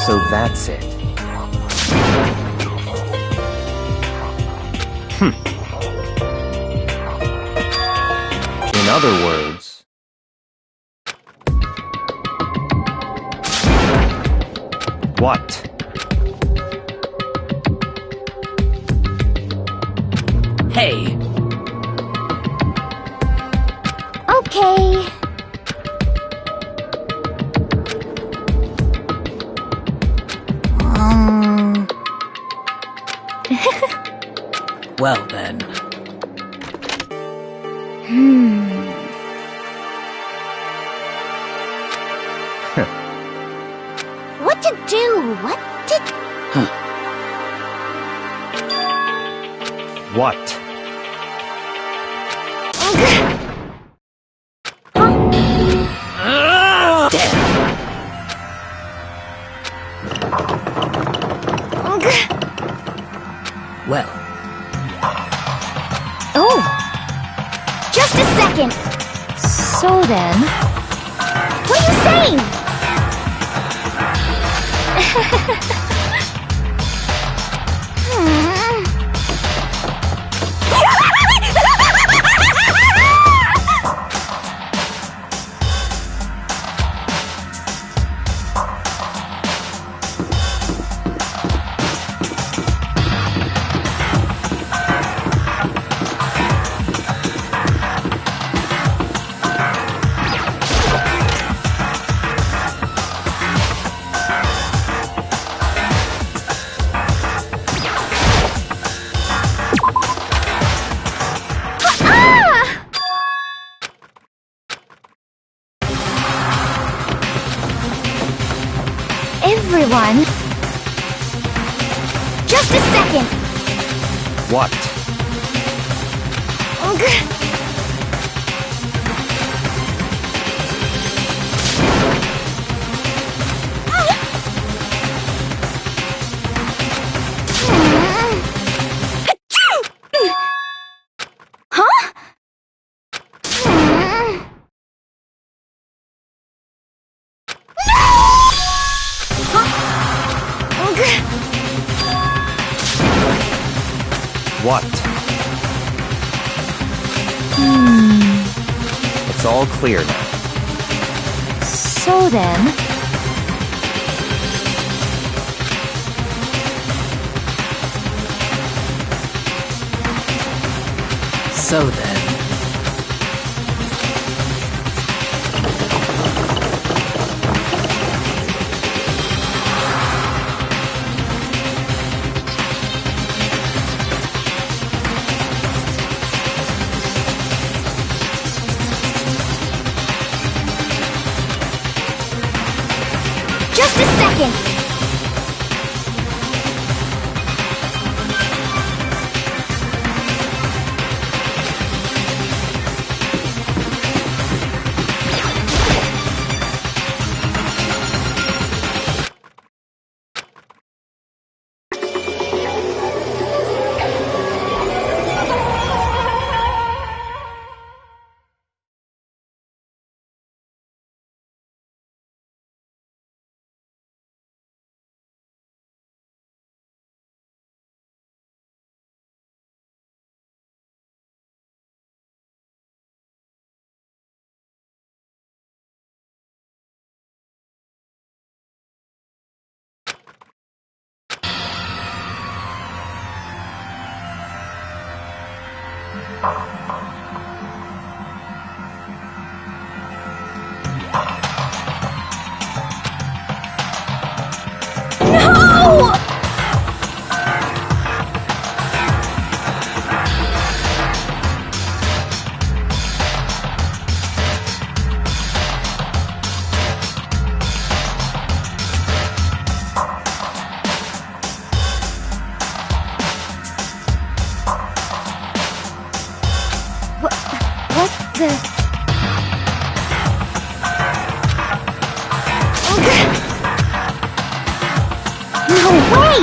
So that's it. In other words, what? Hey! Okay. Well then. What to do? What to... What? Well, Oh! Just a second! So then... What are you saying? Everyone... Just a second! What? Huh? What? It's all clear now. So then... so then. Just a second! No! What the? No way!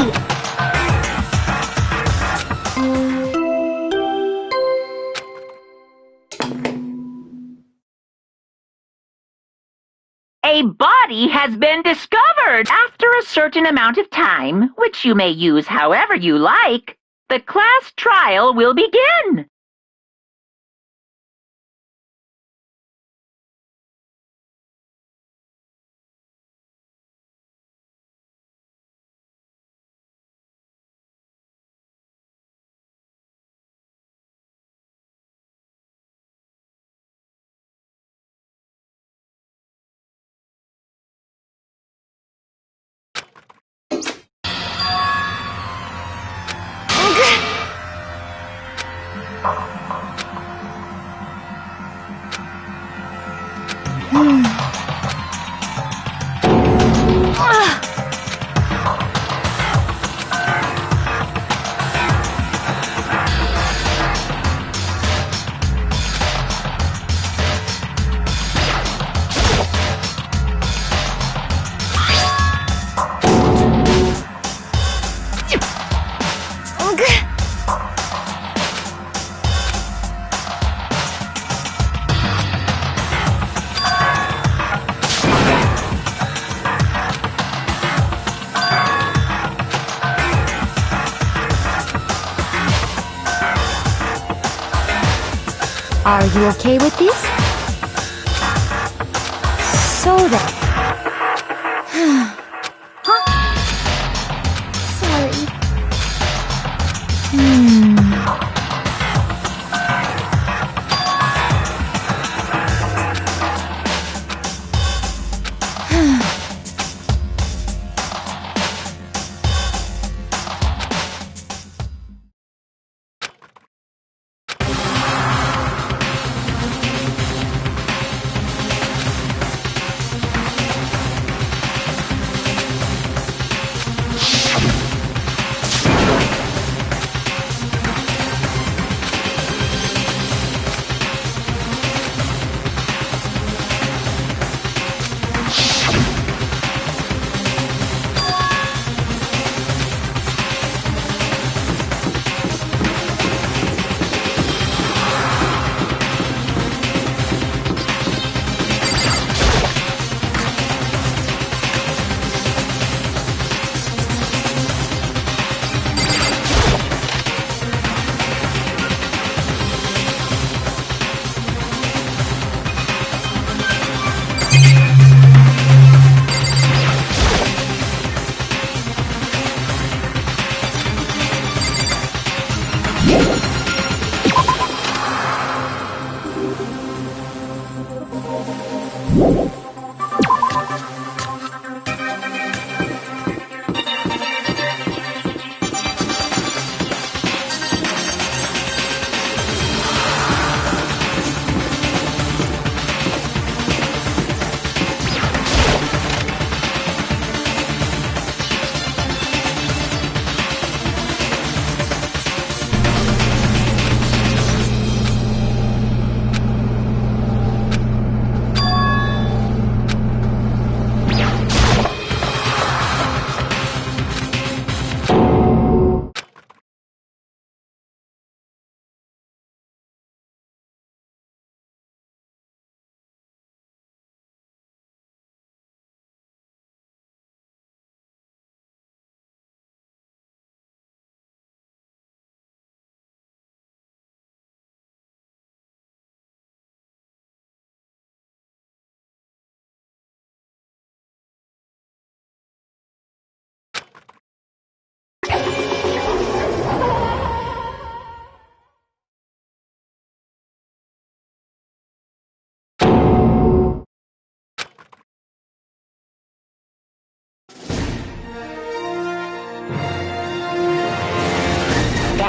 A body has been discovered. After a certain amount of time, which you may use however you like, the class trial will begin. Are you okay with this? So then. Huh? Sorry.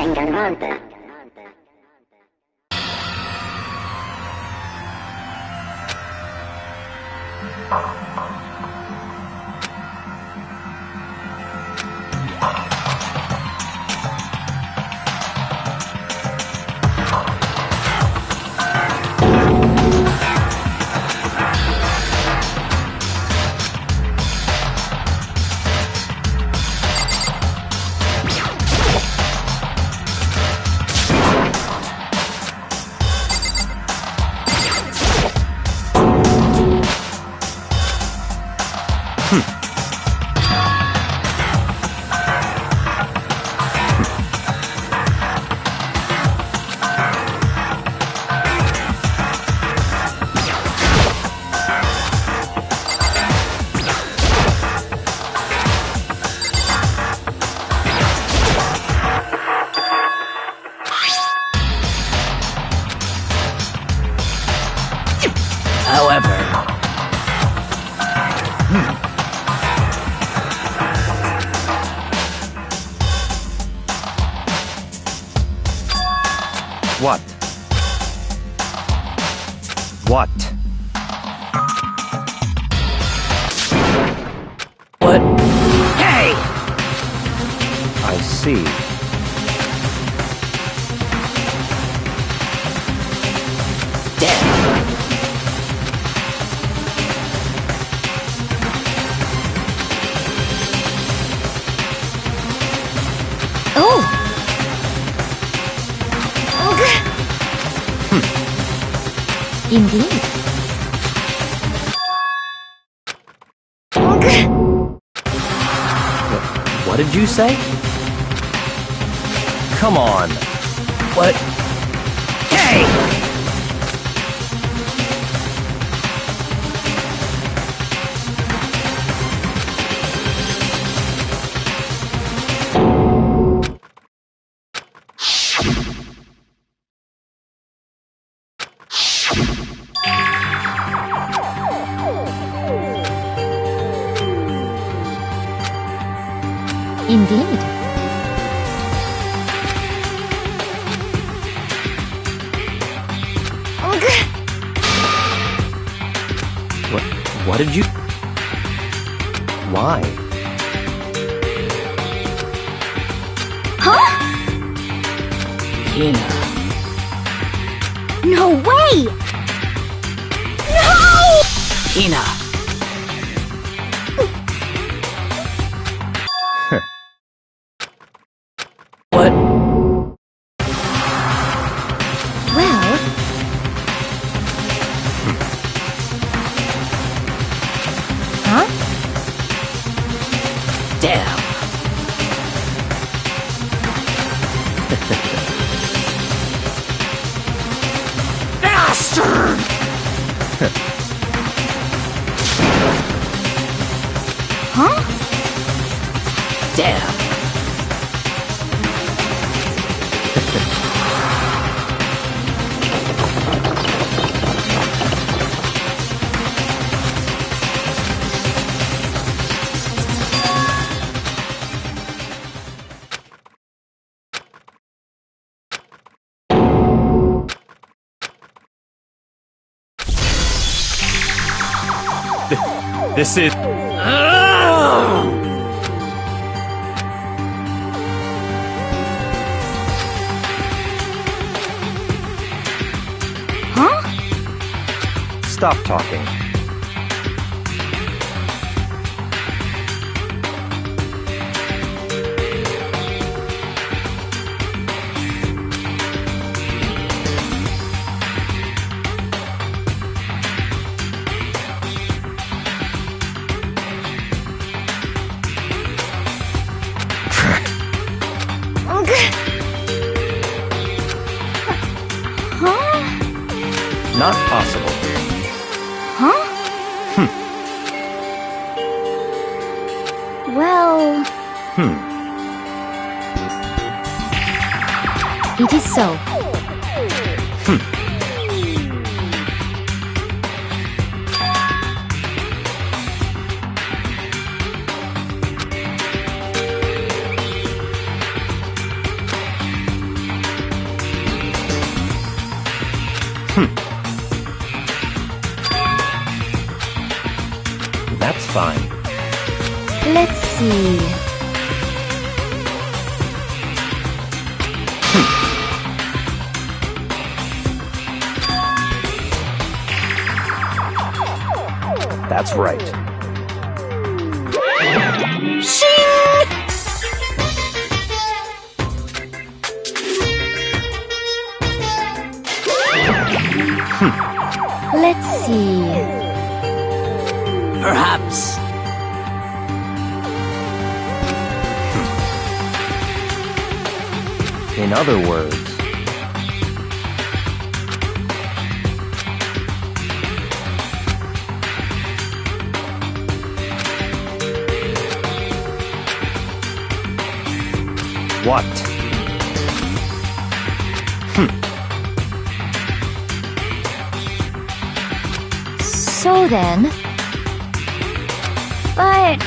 Danganrompa. However... What? What? What? Hey! I see. Damn! Oh! Indeed. What did you say? Come on. What? Hey! Indeed. What did you... Why? Huh? Hina. No way! No! Hina. What? Well... Huh? Damn. Bastard! Huh? Damn. This is... Huh? Stop talking. Huh? Not possible. Huh? Well... It is so. That's fine. Let's see. That's right. Let's see. Perhaps. In other words, what? So then... But...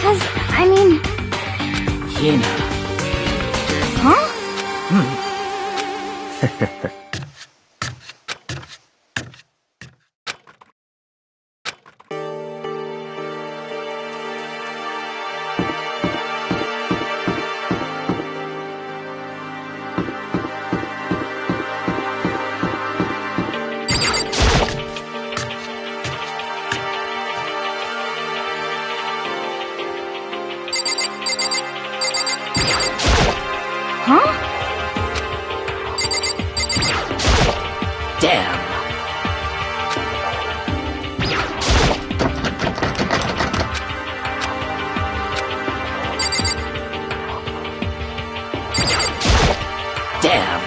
Cause, I mean... Hina. Huh? Huh? Damn. Damn.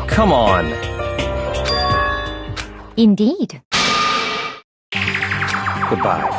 Come on. Indeed. Goodbye.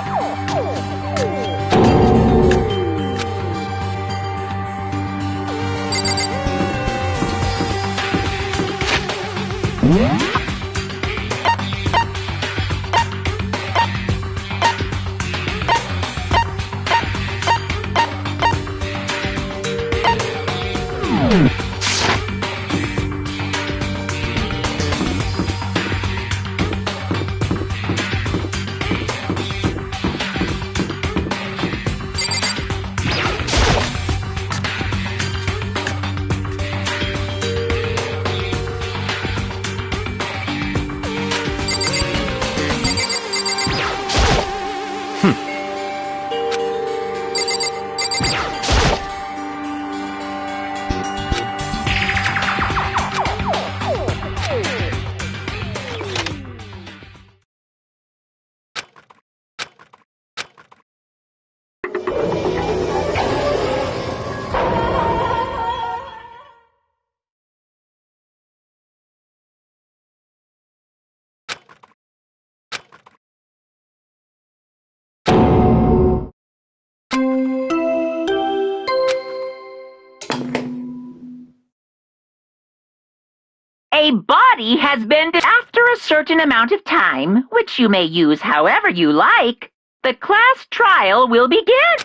A body has been after a certain amount of time, which you may use however you like. The class trial will begin.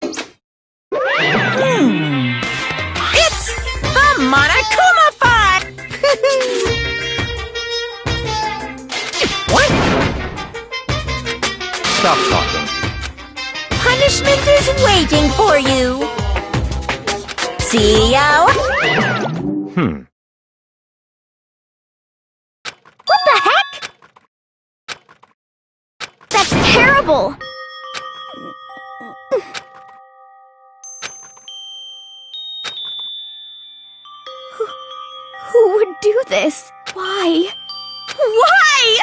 It's the Monokuma fight! What? Stop talking. Punishment is waiting for you. See ya. Hmm. What Who would do this? Why? Why?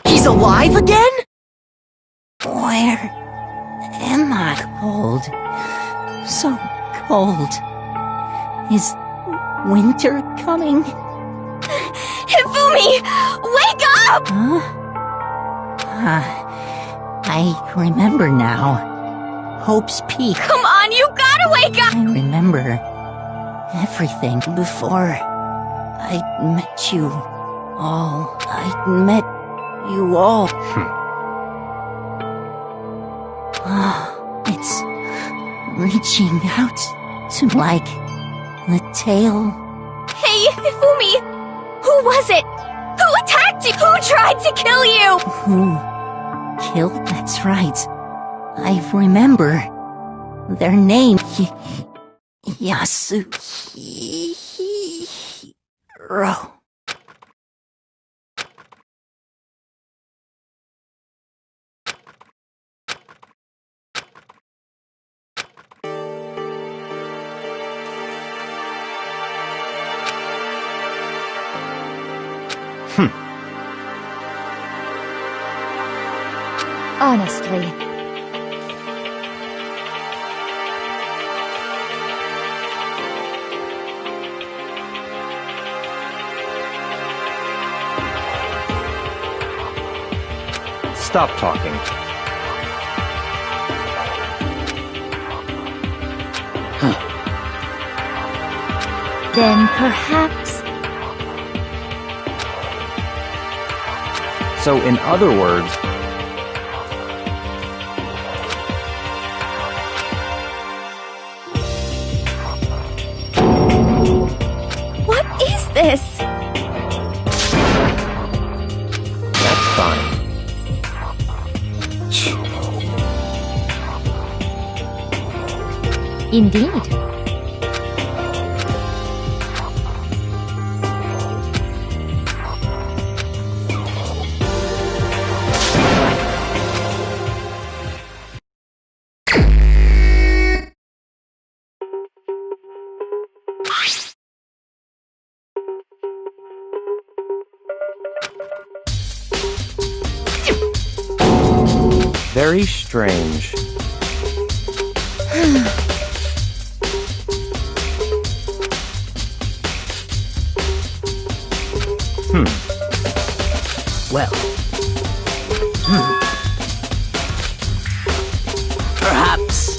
He's alive again? Where am I? Cold. So cold. Is winter coming? Hifumi! Wake up! Huh? I remember now. Hope's Peak. Come on, you gotta wake up! I remember everything before I met you all. I met you all. It's reaching out to like the tail. Hey, Hifumi! Who was it? Who attacked you? Who tried to kill you? Who killed? That's right. I remember their name. Yasuhiro. Honestly. Stop talking. Then perhaps... So, in other words, What is this? that's fine. Indeed. Very strange. Well. Perhaps.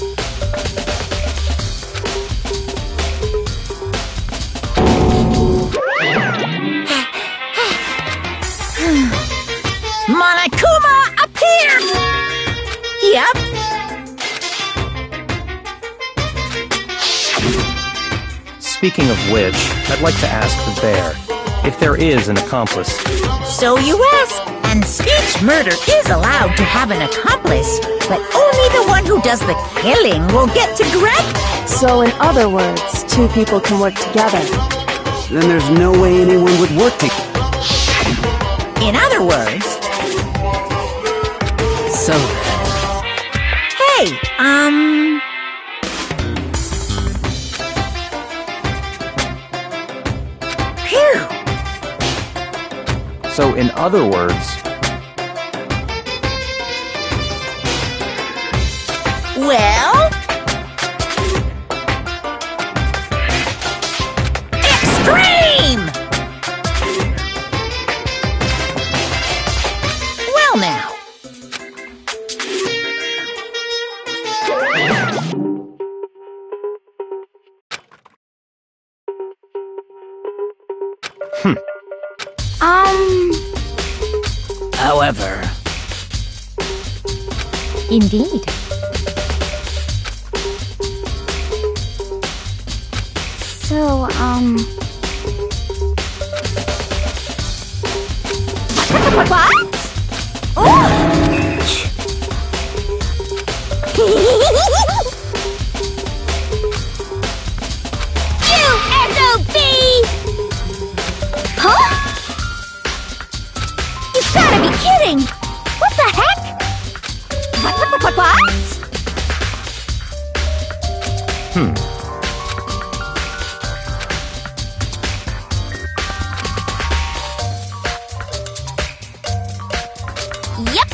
Monokuma appeared! Yep. Speaking of which, I'd like to ask the bear if there is an accomplice. So you ask. And speech murder is allowed to have an accomplice, but only the one who does the killing will get to grab. So in other words, two people can work together. Then there's no way anyone would work together. In other words... So then... Hey, Phew. So in other words... Well... Extreme! Well now. However... Indeed. So, What? Oh! You SOB! Huh? You've gotta be kidding! What the heck? What? Yep.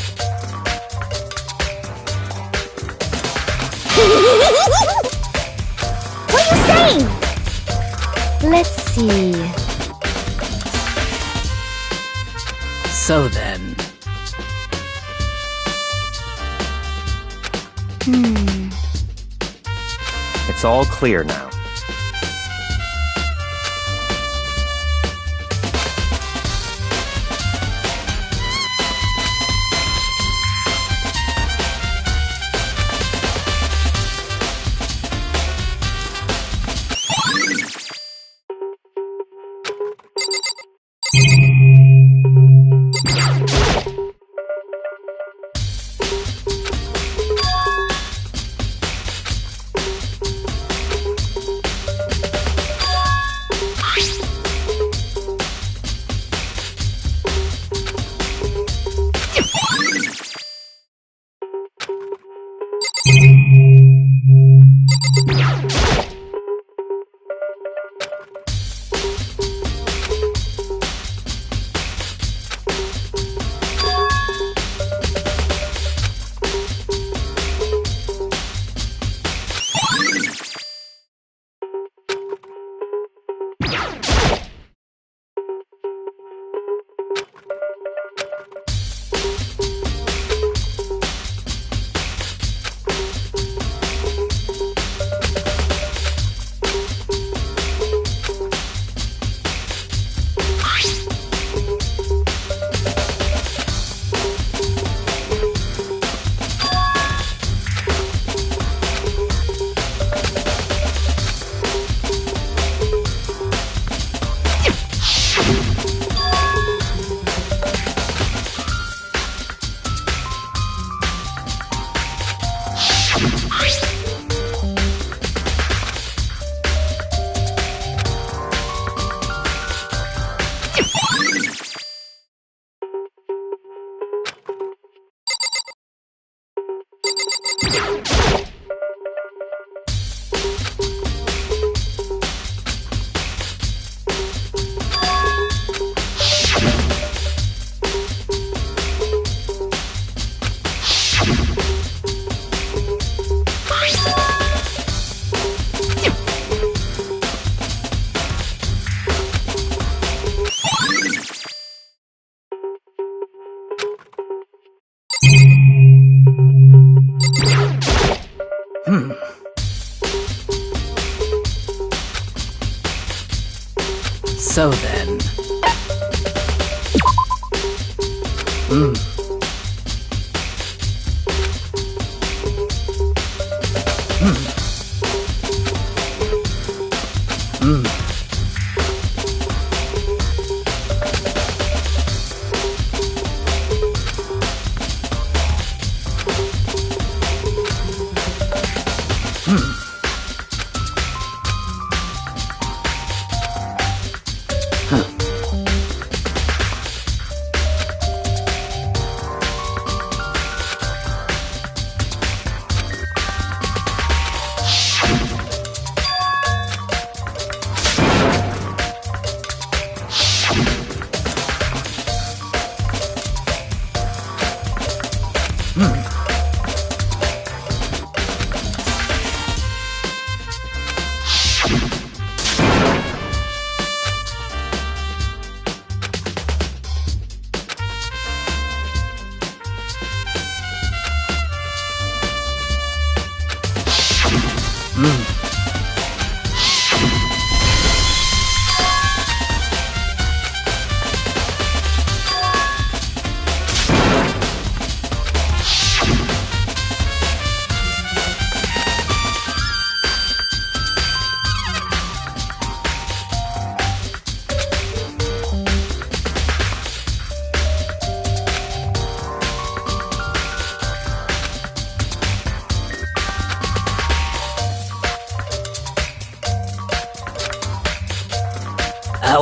What are you saying? Let's see. So then... It's all clear now. So then...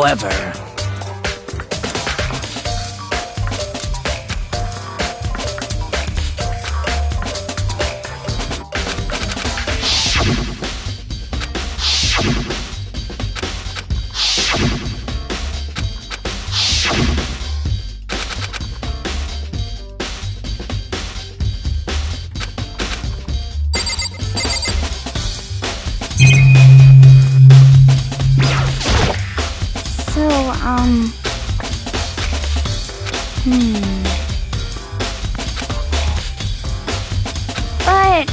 However, But...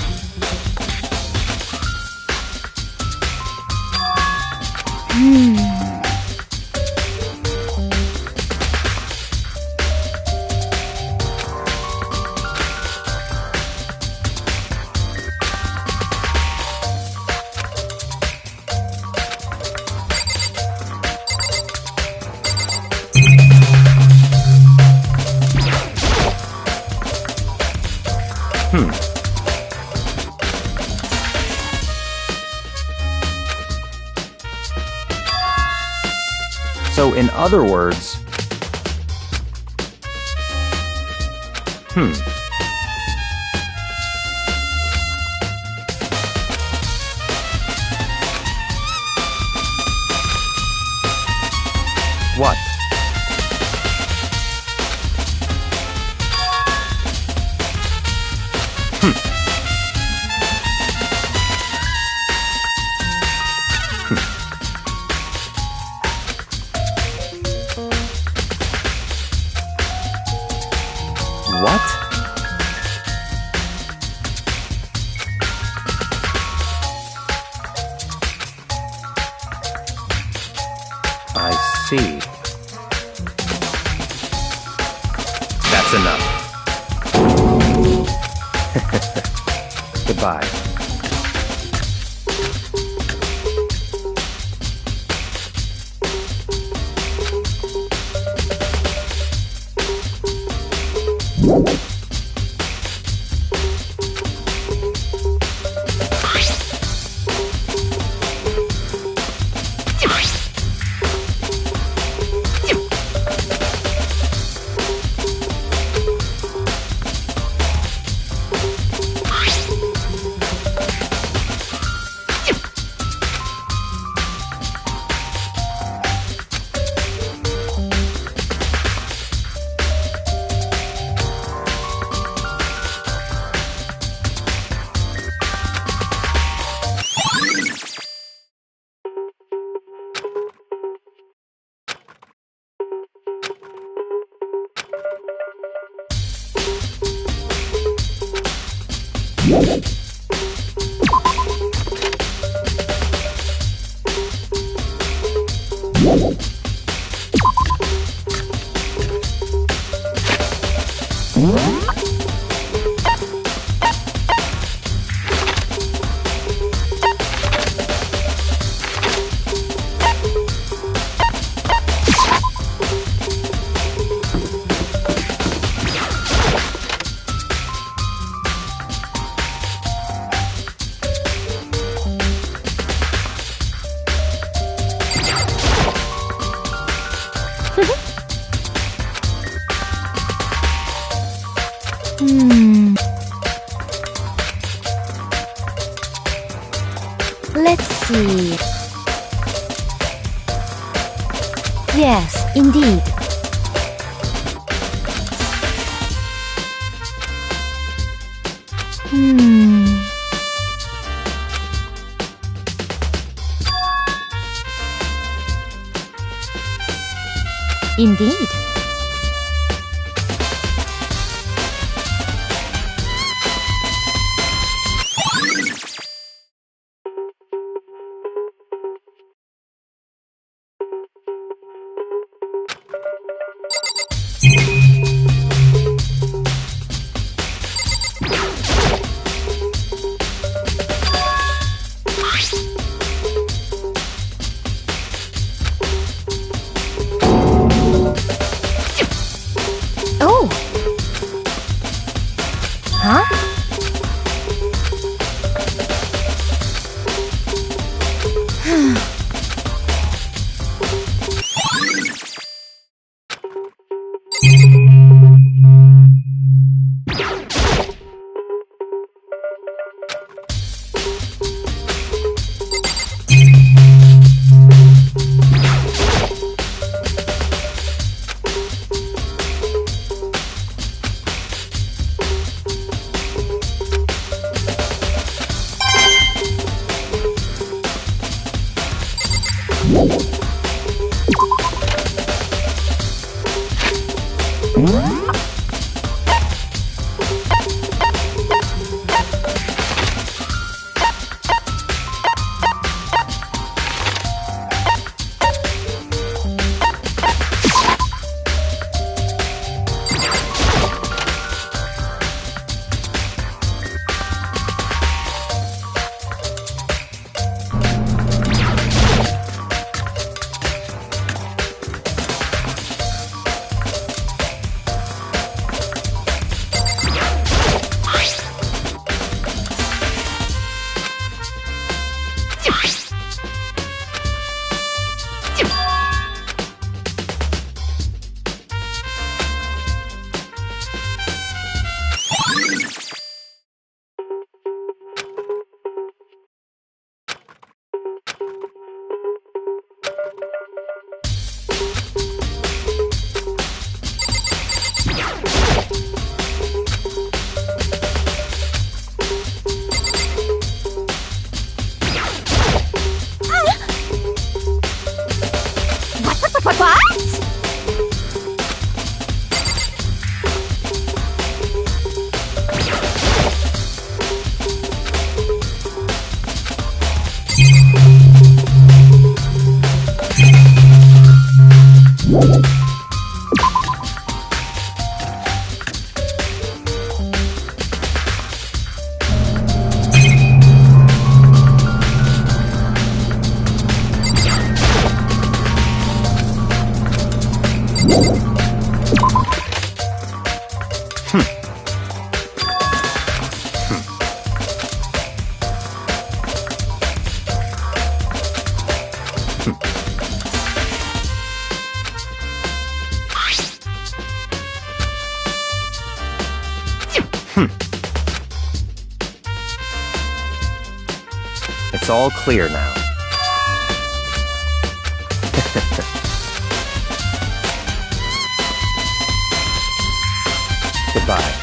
So, in other words... What? What? I see. That's enough. Goodbye. Let's see. Yes, indeed. Indeed. It's all clear now. Goodbye.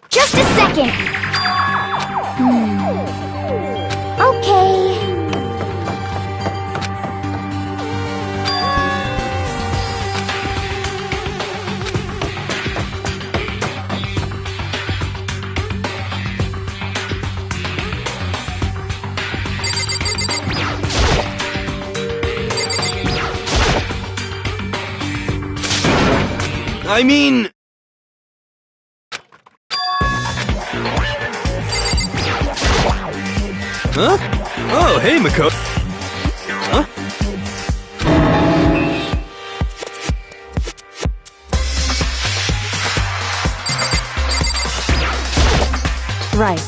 Just a second. Okay. I mean... Huh? Oh, hey, Mako. Huh? Right.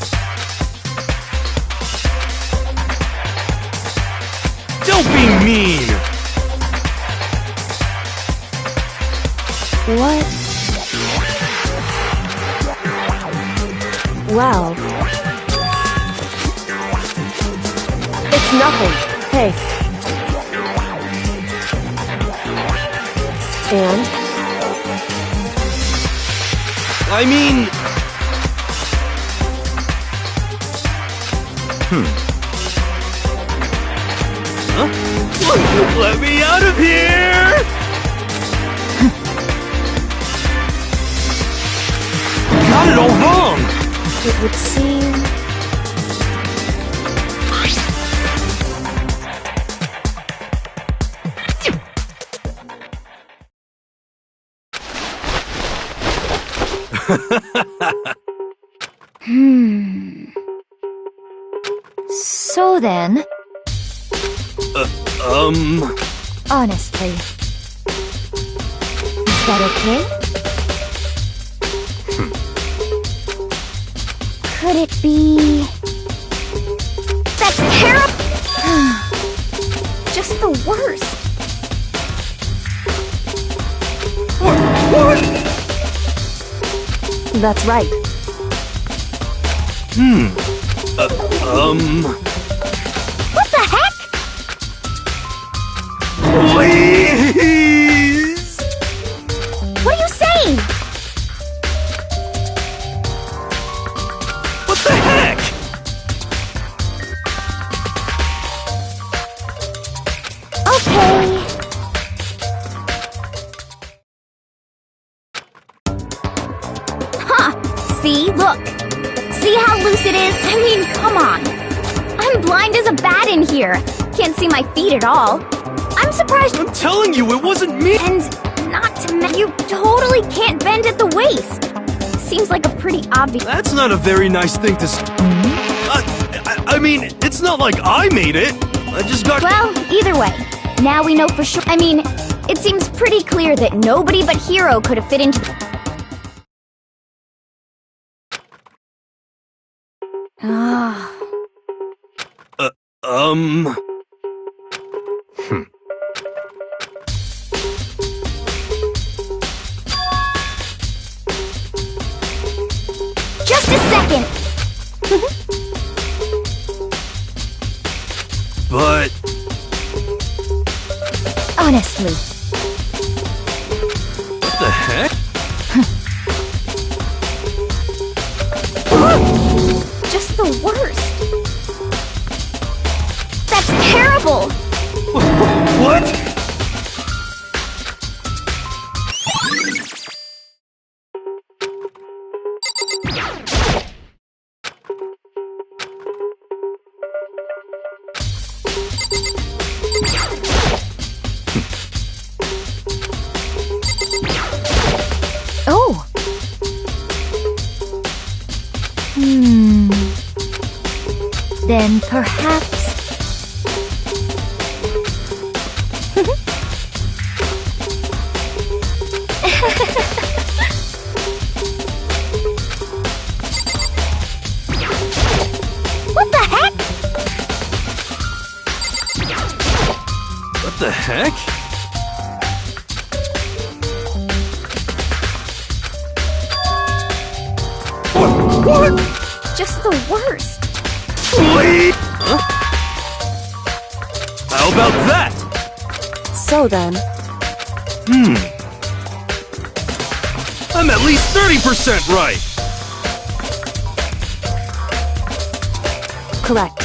Don't be mean! What? Wow. It's nothing. Hey. And? I mean... Huh? Let me out of here! got it all wrong! It would seem... So then... Honestly... Is that okay? Could it be... That's terrible! Just the worst. What? That's right. What the heck? Please! What are you saying? What the heck? Okay. Huh. See? Look. See how loose it is? I mean, come on. I'm blind as a bat in here. Can't see my feet at all. I'm surprised. I'm telling you, it wasn't me! And not to mention, you totally can't bend at the waist. Seems like a pretty obvious. That's not a very nice thing to s- I mean, it's not like I made it! I just got- Well, either way, now we know for sure. I mean, it seems pretty clear that nobody but Hero could have fit into the... Ah. Just a second! But... Honestly. What the heck? Just the worst. That's terrible! What? Oh. Then perhaps... What the heck? What the heck? What? Just the worst. Wait! Huh? How about that? So then... I'm at least 30% right! Correct.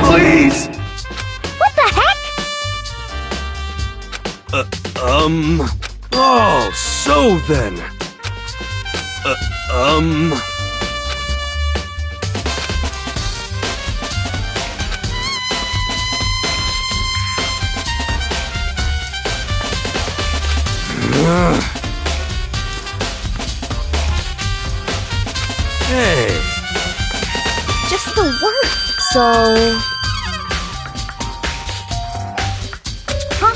Please! What the heck? Oh, so then. Hey. Just the worst. So... Huh?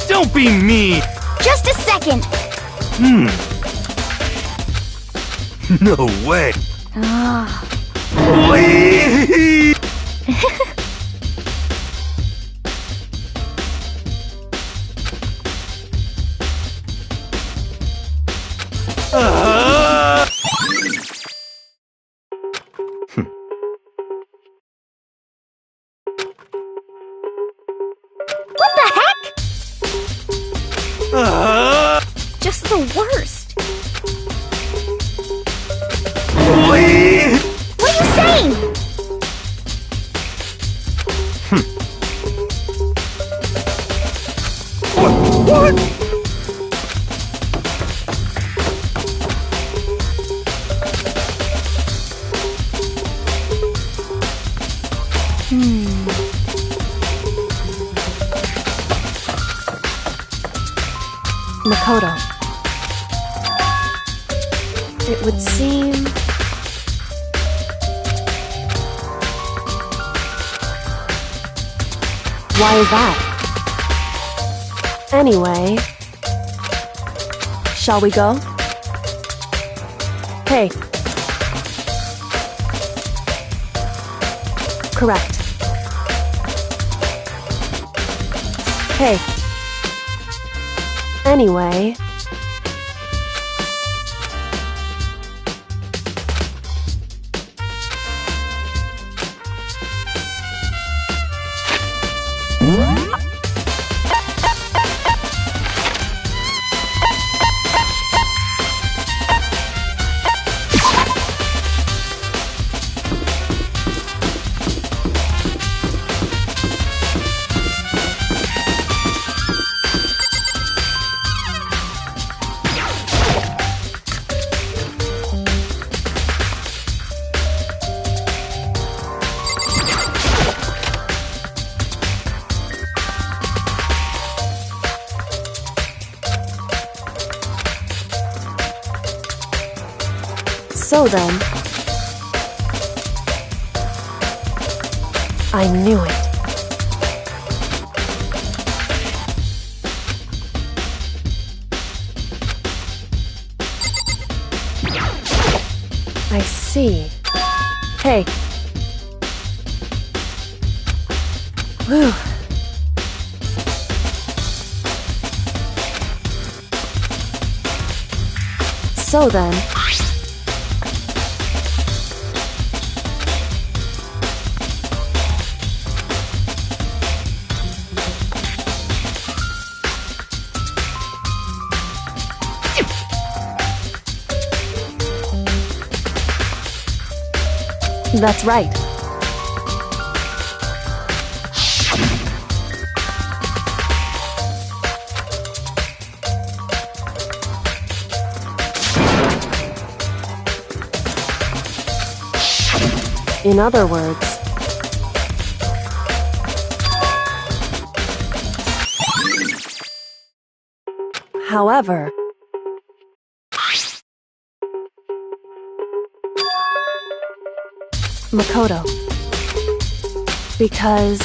Don't be mean! Just a second. No way! Please! What the heck? Wait! What are you saying? What? Makoto. It would seem... Why is that? Anyway... Shall we go? Hey. Correct. Hey. Anyway... So then... I knew it. I see. Hey. Whew. So then... That's right. In other words... However... Makoto. Because...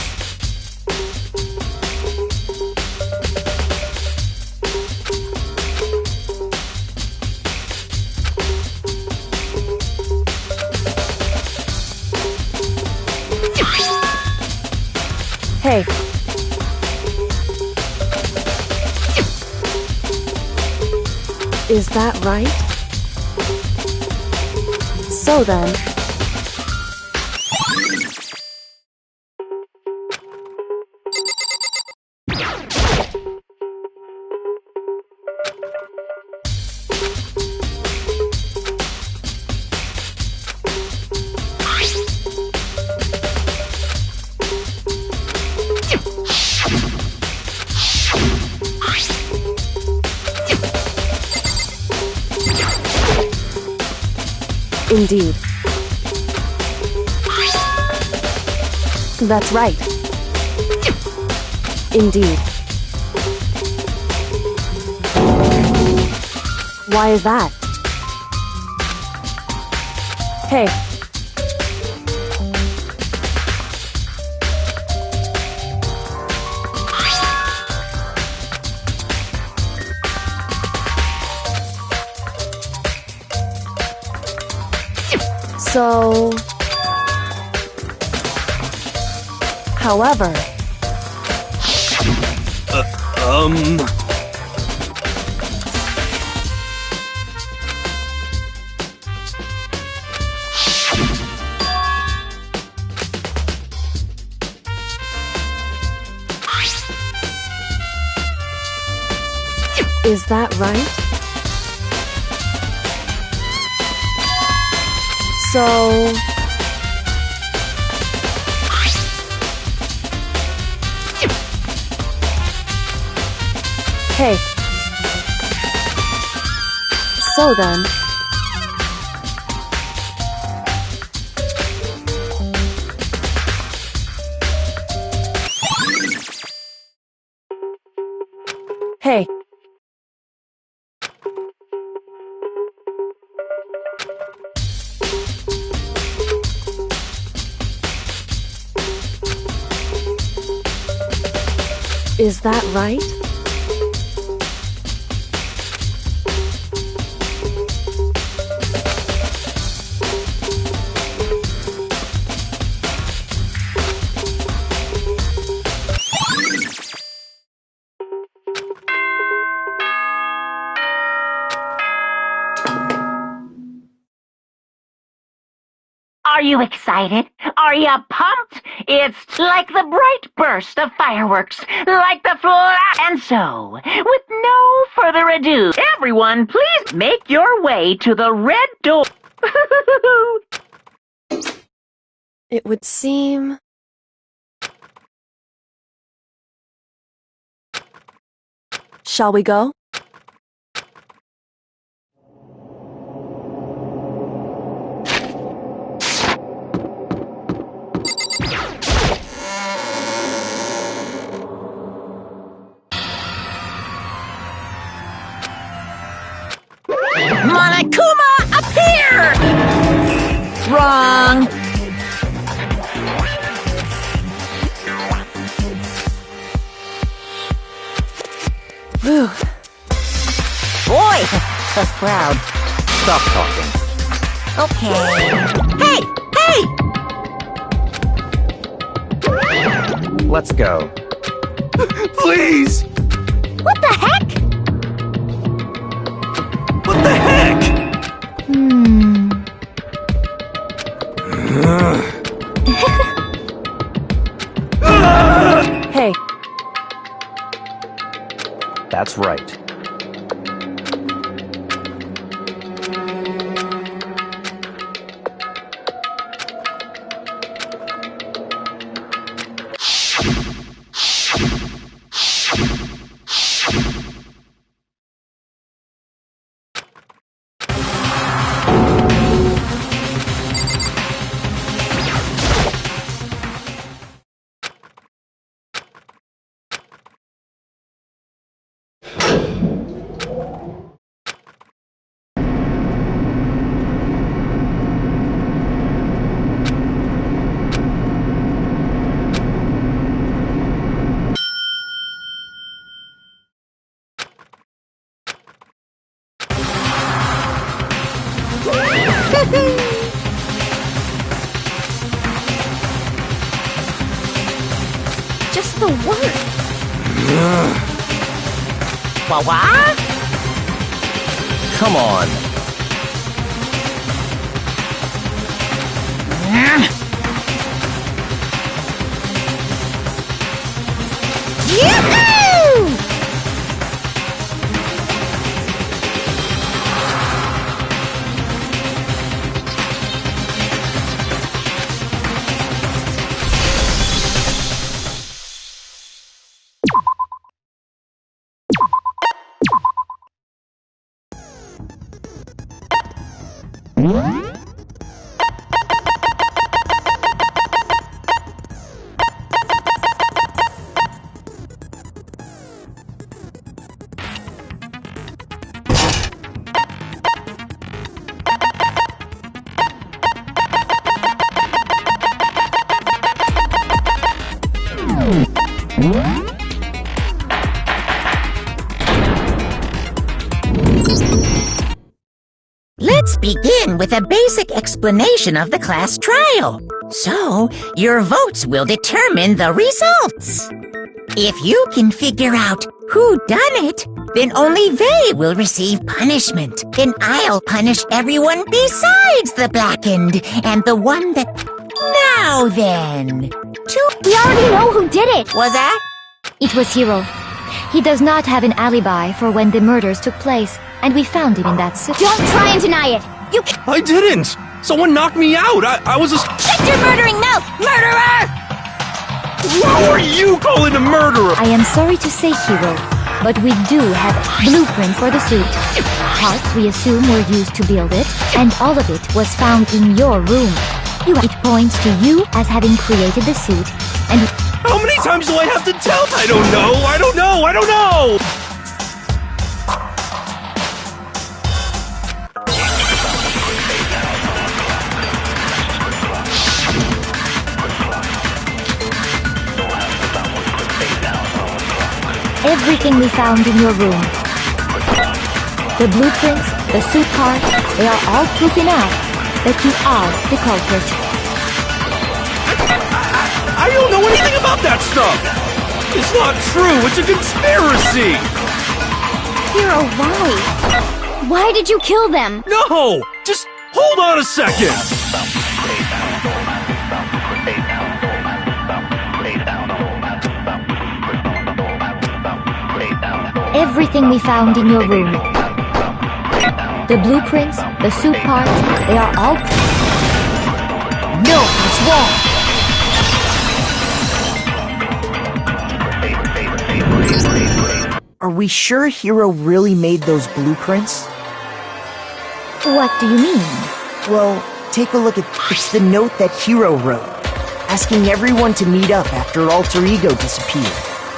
Hey. Is that right? So then... Indeed. That's right. Indeed. Why is that? Hey. So... However... Is that right? So... Hey. So then... Hey. Is that right? Are you excited? Are you pumped? It's like the bright burst of fireworks, like the and so, with no further ado, everyone please make your way to the red door. It would seem... Shall we go? Monokuma, appear! Wrong. Whew. Boy, so proud. Stop talking. Okay. Hey! Let's go. Please! What the heck? What the heck? Hey. That's right. Just the word. What? Come on. Yoo-hoo! Let's begin with a basic explanation of the class trial. So, your votes will determine the results. If you can figure out who done it, then only they will receive punishment. Then I'll punish everyone besides the blackened and the one that... Now then, We already know who did it. was that? It was Hiro. He does not have an alibi for when the murders took place, and we found him in that suit. Don't try and deny it. You I didn't! Someone knocked me out. I was a... Shut your murdering mouth, murderer! Who are you calling a murderer? I am sorry to say, Hero, but we do have blueprints for the suit. Parts we assume were used to build it, and all of it was found in your room. It points to you as having created the suit, and... How many times do I have to tell? I don't know. I don't know. I don't know. everything we found in your room. The blueprints, the suit parts, they are all proof enough that you are the culprit. I don't know anything about that stuff! It's not true! It's a conspiracy! Hero, why? Why did you kill them? No! Just hold on a second! Everything we found in your room. The blueprints, the suit parts, they are all... No, it's wrong! Are we sure Hiro really made those blueprints? What do you mean? Well, take a look at... It's the note that Hiro wrote, asking everyone to meet up after Alter Ego disappeared.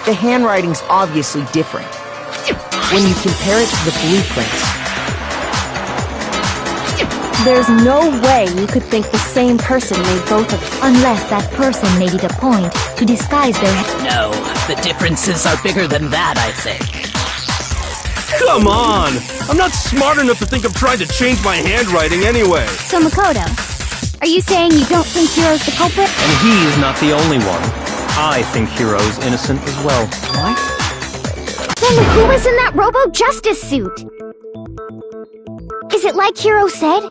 The handwriting's obviously different when you compare it to the blueprints. There's no way you could think the same person made both of them. Unless that person made it a point to disguise their... No, the differences are bigger than that, I think. Come on! I'm not smart enough to think of trying to change my handwriting anyway. So Makoto, are you saying you don't think Hiro's the culprit? And he's not the only one. I think Hiro's innocent as well. What? Then who was in that Robo-Justice suit? Is it like Hiro said?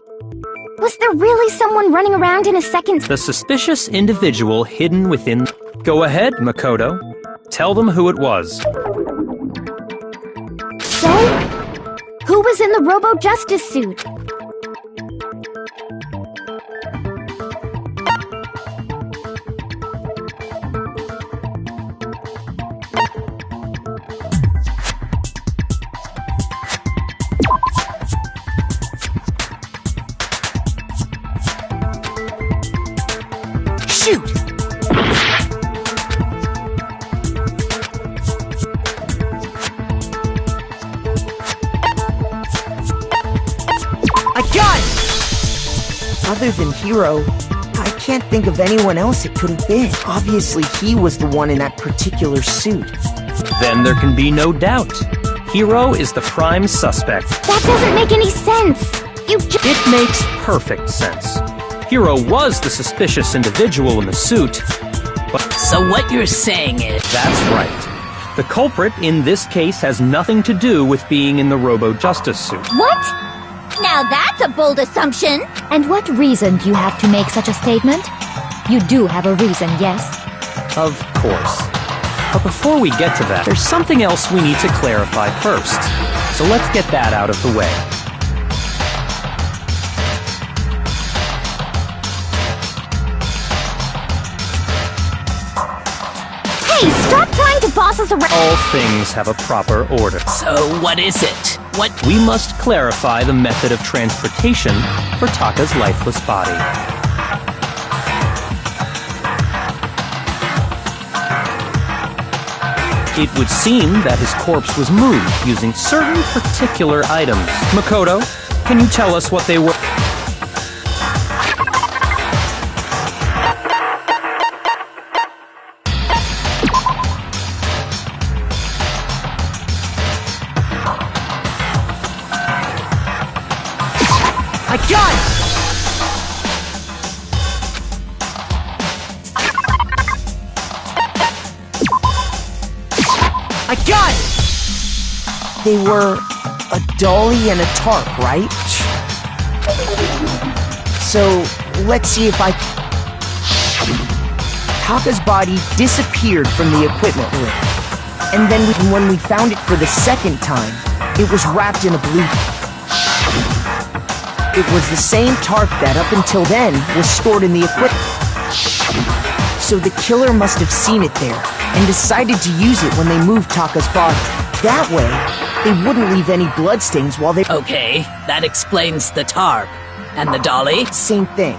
Was there really someone running around in a second? The suspicious individual hidden within... Go ahead, Makoto. Tell them who it was. So? Who was in the Robo-Justice suit? Shoot! I got it! Other than Hiro, I can't think of anyone else it could have been. Obviously, he was the one in that particular suit. Then there can be no doubt. Hiro is the prime suspect. That doesn't make any sense! It makes perfect sense. Hiro was the suspicious individual in the suit, but... So what you're saying is... That's right. The culprit in this case has nothing to do with being in the Robo-Justice suit. What? Now that's a bold assumption! And what reason do you have to make such a statement? You do have a reason, yes? Of course. But before we get to that, there's something else we need to clarify first. So let's get that out of the way. Hey, stop trying to boss us around! All things have a proper order. So what is it? What... We must clarify the method of transportation for Taka's lifeless body. It would seem that his corpse was moved using certain particular items. Makoto, can you tell us what they were? I got it! I got it! They were a dolly and a tarp, right? So, let's see if I... Taka's body disappeared from the equipment room. And then when we found it for the second time, it was wrapped in a blue... It was the same tarp that up until then was stored in the equipment. So the killer must have seen it there and decided to use it when they moved Taka's body. That way, they wouldn't leave any bloodstains while they... Okay, that explains the tarp. And the dolly? Same thing.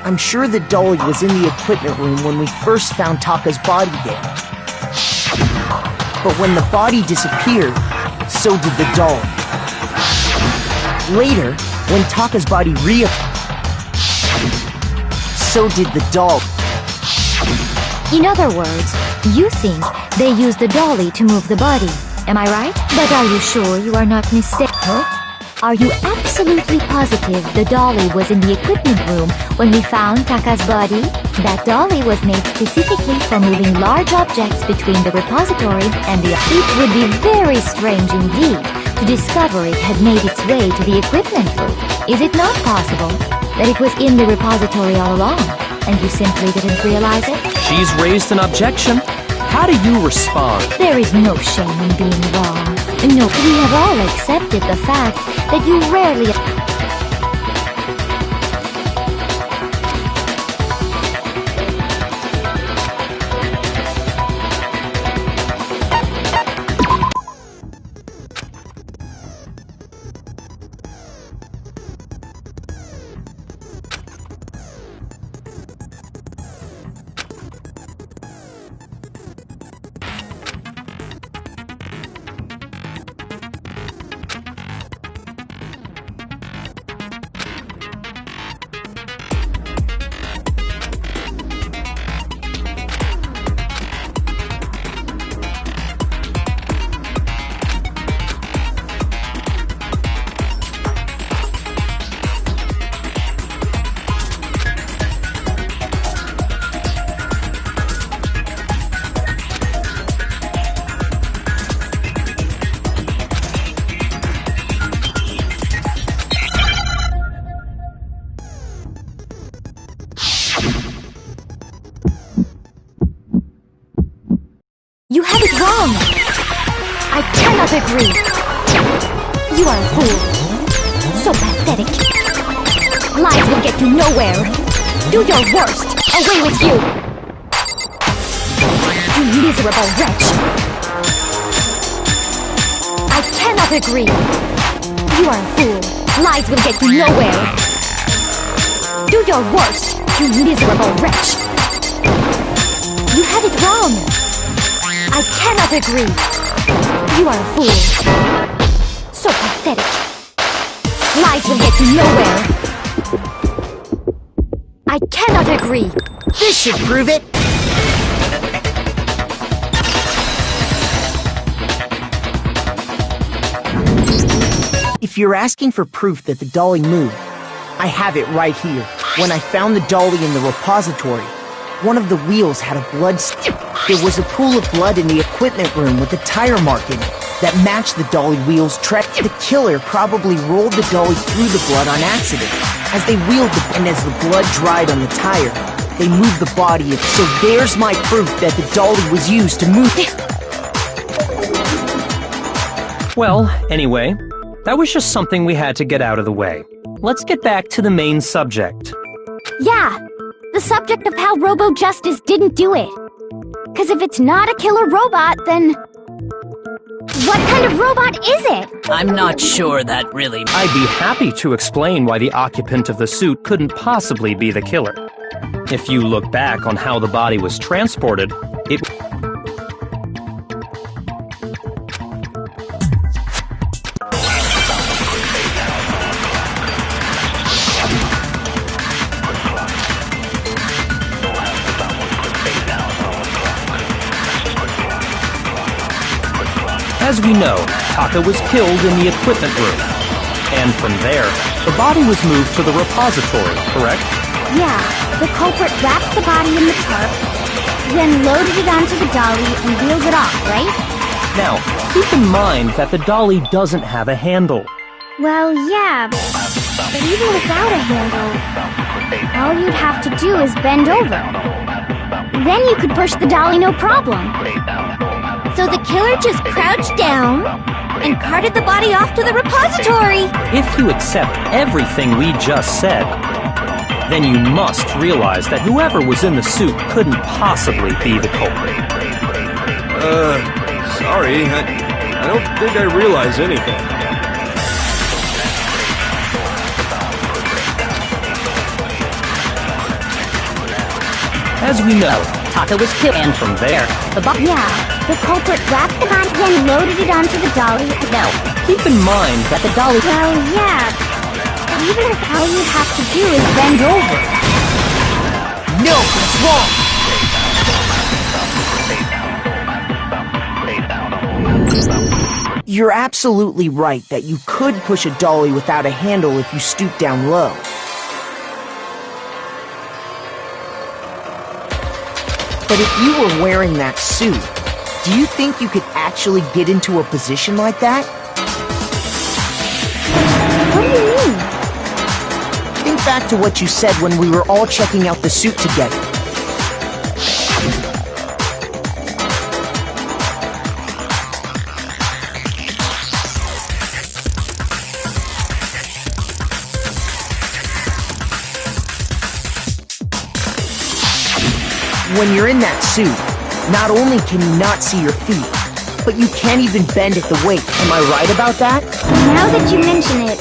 I'm sure the dolly was in the equipment room when we first found Taka's body there. But when the body disappeared, so did the dolly. Later, when Taka's body reappeared, so did the doll. In other words, you think they used the dolly to move the body. Am I right? But are you sure you are not mistaken? Huh? Are you absolutely positive the dolly was in the equipment room when we found Taka's body? That dolly was made specifically for moving large objects between the repository and the... It would be very strange indeed to discover it had made its way to the equipment room. Is it not possible that it was in the repository all along, and you simply didn't realize it? She's raised an objection. How do you respond? There is no shame in being wrong. No, we have all accepted the fact that you rarely... You have it wrong! I cannot agree! You are a fool! So pathetic! Lies will get you nowhere! Do your worst! Away with you! You miserable wretch! I cannot agree! You are a fool! Lies will get you nowhere! Do your worst, you miserable wretch! You have it wrong! I cannot agree! You are a fool! So pathetic! Lies will get you nowhere! I cannot agree! This should prove it! If you're asking for proof that the dolly moved, I have it right here. When I found the dolly in the repository, one of the wheels had a blood stain. There was a pool of blood in the equipment room with a tire mark in it that matched the dolly wheel's tread. The killer probably rolled the dolly through the blood on accident. As they wheeled and as the blood dried on the tire, they moved the body. So there's my proof that the dolly was used to move it. Well, anyway, that was just something we had to get out of the way. Let's get back to the main subject. Yeah, the subject of how Robo-Justice didn't do it. Because if it's not a killer robot, then... what kind of robot is it? I'm not sure that really... I'd be happy to explain why the occupant of the suit couldn't possibly be the killer. If you look back on how the body was transported, it... As we know, Taka was killed in the equipment room. And from there, the body was moved to the repository, correct? Yeah, the culprit wrapped the body in the tarp, then loaded it onto the dolly and wheeled it off, right? Now, keep in mind that the dolly doesn't have a handle. Well, yeah, but even without a handle, all you'd have to do is bend over. Then you could push the dolly no problem. So the killer just crouched down, and carted the body off to the repository. If you accept everything we just said, then you must realize that whoever was in the suit couldn't possibly be the culprit. Sorry, I don't think I realize anything. As we know, Taka was killed, and from there, Yeah, the culprit wrapped the body and loaded it onto the dolly. Now, keep in mind that the dolly... Well, yeah. But even if all you'd have to do is bend over. No, that's wrong! You're absolutely right that you could push a dolly without a handle if you stoop down low. But if you were wearing that suit, do you think you could actually get into a position like that? What do you mean? Think back to what you said when we were all checking out the suit together. When you're in that suit, not only can you not see your feet, but you can't even bend at the waist. Am I right about that? Now that you mention it,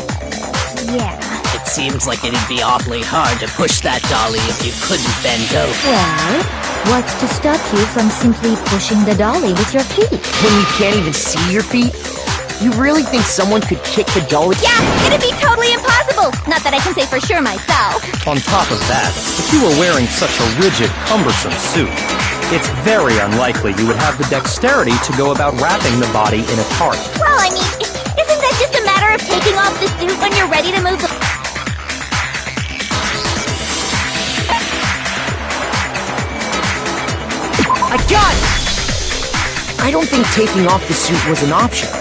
yeah. It seems like it'd be awfully hard to push that dolly if you couldn't bend over. Well, what's to stop you from simply pushing the dolly with your feet? When you can't even see your feet? You really think someone could kick the dolly? Yeah, it'd be totally impossible. Not that I can say for sure myself. On top of that, if you were wearing such a rigid, cumbersome suit, it's very unlikely you would have the dexterity to go about wrapping the body in a tarp. Well, I mean, isn't that just a matter of taking off the suit when you're ready to move the... I got it! I don't think taking off the suit was an option.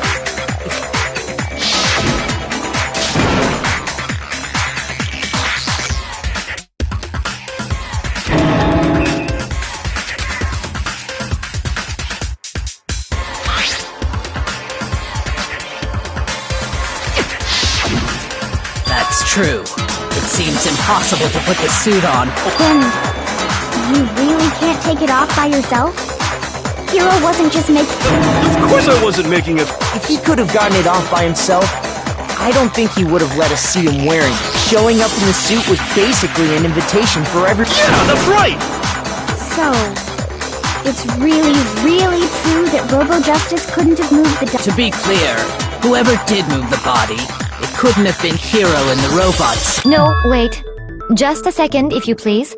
True. It seems impossible to put the suit on. Then, you really can't take it off by yourself? Hiro wasn't just making... Of course I wasn't making it. If he could have gotten it off by himself, I don't think he would have let us see him wearing it. Showing up in the suit was basically an invitation for everyone. Yeah, that's right! So, it's really, really true that Robo-Justice couldn't have moved the... To be clear, whoever did move the body, it couldn't have been Hiro and the robots. No, wait. Just a second, if you please.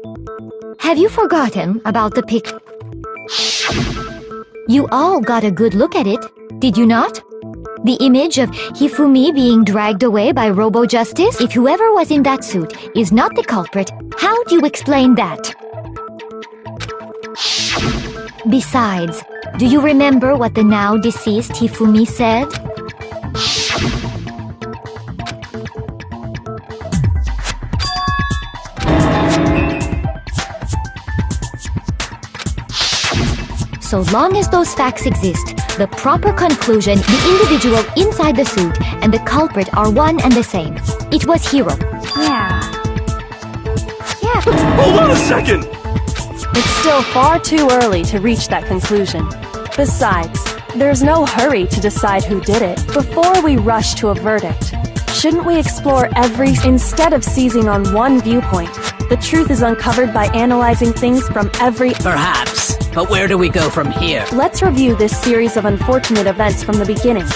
Have you forgotten about the pic? You all got a good look at it, did you not? The image of Hifumi being dragged away by Robo-Justice? If whoever was in that suit is not the culprit, how do you explain that? Besides, do you remember what the now deceased Hifumi said? So long as those facts exist, the proper conclusion, the individual inside the suit and the culprit are one and the same. It was Hiro. Yeah. Hold on a second! It's still far too early to reach that conclusion. Besides, there's no hurry to decide who did it before we rush to a verdict. Shouldn't we explore instead of seizing on one viewpoint? The truth is uncovered by analyzing things from every... Perhaps. But where do we go from here? Let's review this series of unfortunate events from the beginning.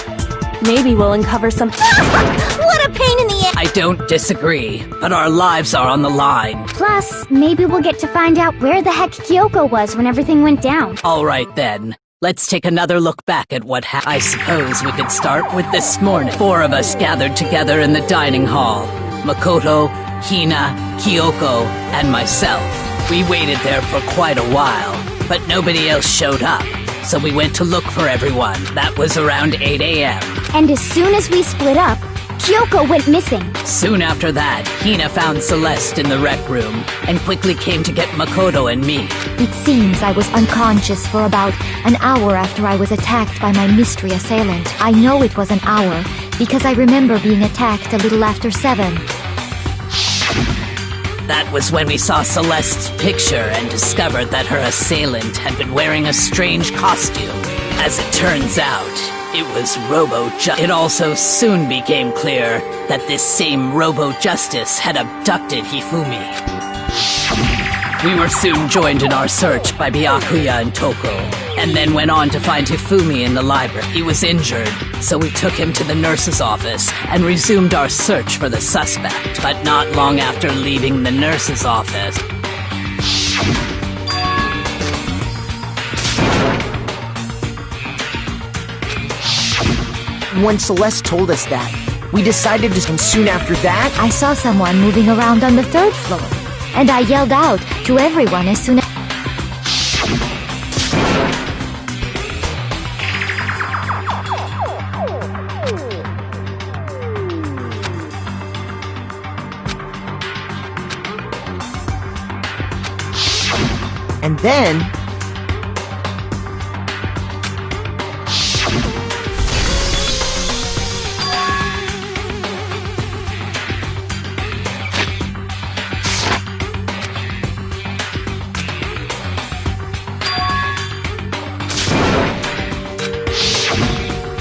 Maybe we'll uncover some... What a pain in the ass! I don't disagree, but our lives are on the line. Plus, maybe we'll get to find out where the heck Kyoko was when everything went down. All right then. Let's take another look back at what happened. I suppose we could start with this morning. 4 of us gathered together in the dining hall. Makoto, Hina, Kyoko, and myself. We waited there for quite a while, but nobody else showed up. So we went to look for everyone. That was around 8 a.m. And as soon as we split up, Kyoko went missing. Soon after that, Hina found Celeste in the rec room and quickly came to get Makoto and me. It seems I was unconscious for about an hour after I was attacked by my mystery assailant. I know it was an hour because I remember being attacked a little after 7. That was when we saw Celeste's picture and discovered that her assailant had been wearing a strange costume. As it turns out, it was Robo-Justice. It also soon became clear that this same Robo-Justice had abducted Hifumi. We were soon joined in our search by Byakuya and Toko, and then went on to find Hifumi in the library. He was injured, so we took him to the nurse's office and resumed our search for the suspect. But not long after leaving the nurse's office, When Celeste told us that, we decided to, and soon after that, I saw someone moving around on the 3rd floor, and I yelled out to everyone as soon as... and then,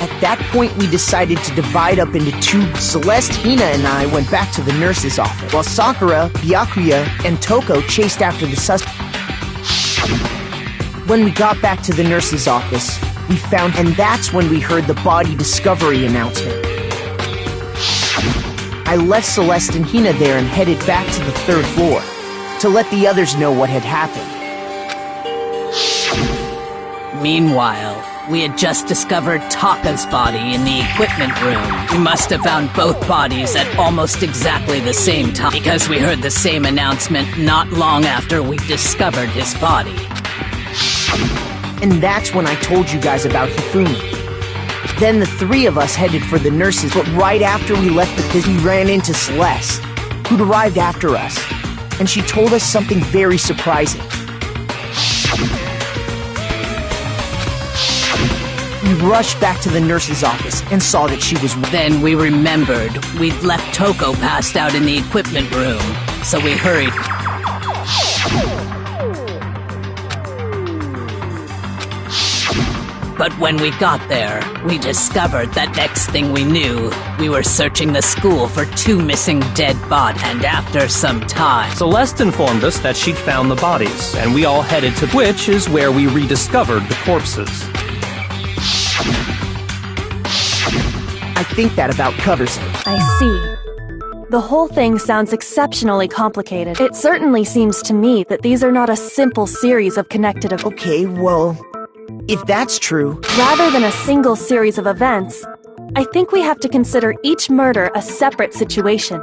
at that point, we decided to divide up into 2. Celeste, Hina, and I went back to the nurse's office, while Sakura, Byakuya, and Toko chased after the suspect. When we got back to the nurse's office, we found, and that's when we heard the body discovery announcement. I left Celeste and Hina there and headed back to the 3rd floor to let the others know what had happened. meanwhile, we had just discovered Taka's body in the equipment room. We must have found both bodies at almost exactly the same time, because we heard the same announcement not long after we discovered his body. And that's when I told you guys about Hifumi. Then the 3 of us headed for the nurses, but right after we left the biz, we ran into Celeste, who'd arrived after us, and she told us something very surprising. We rushed back to the nurse's office and saw that she was... Then we remembered we'd left Toko passed out in the equipment room, so we hurried. But when we got there, we discovered that next thing we knew, we were searching the school for 2 missing dead bodies. And after some time, Celeste informed us that she'd found the bodies, and we all headed to which is where we rediscovered the corpses. I think that about covers it. I see. The whole thing sounds exceptionally complicated. It certainly seems to me that these are not a simple series of connected events. Okay, well, if that's true... Rather than a single series of events, I think we have to consider each murder a separate situation.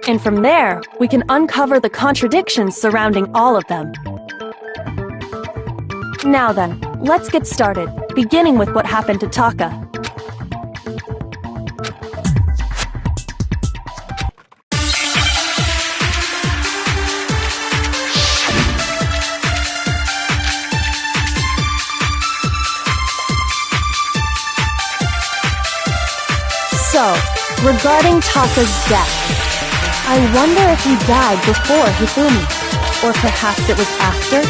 And from there, we can uncover the contradictions surrounding all of them. Now then, let's get started, beginning with what happened to Taka. So, regarding Taka's death, I wonder if he died before Hifumi, or perhaps it was after?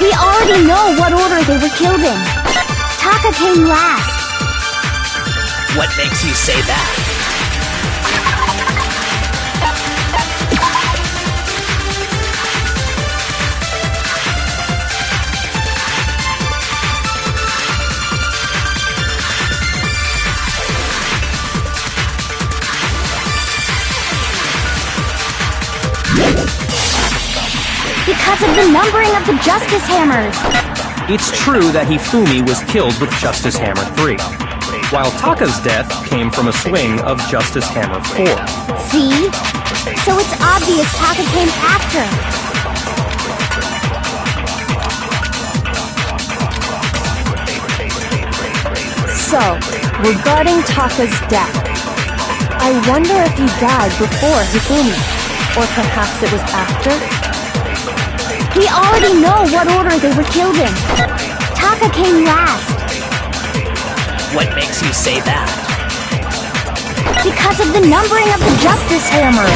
We already know what order they were killed in. Taka came last. what makes you say that? Because of the numbering of the Justice Hammers! It's true that Hifumi was killed with Justice Hammer 3, while Taka's death came from a swing of Justice Hammer 4. See? So it's obvious Taka came after. So, regarding Taka's death, I wonder if he died before Hifumi, or perhaps it was after? We already know what order they were killed in. Taka came last. What makes you say that? Because of the numbering of the Justice Hammers.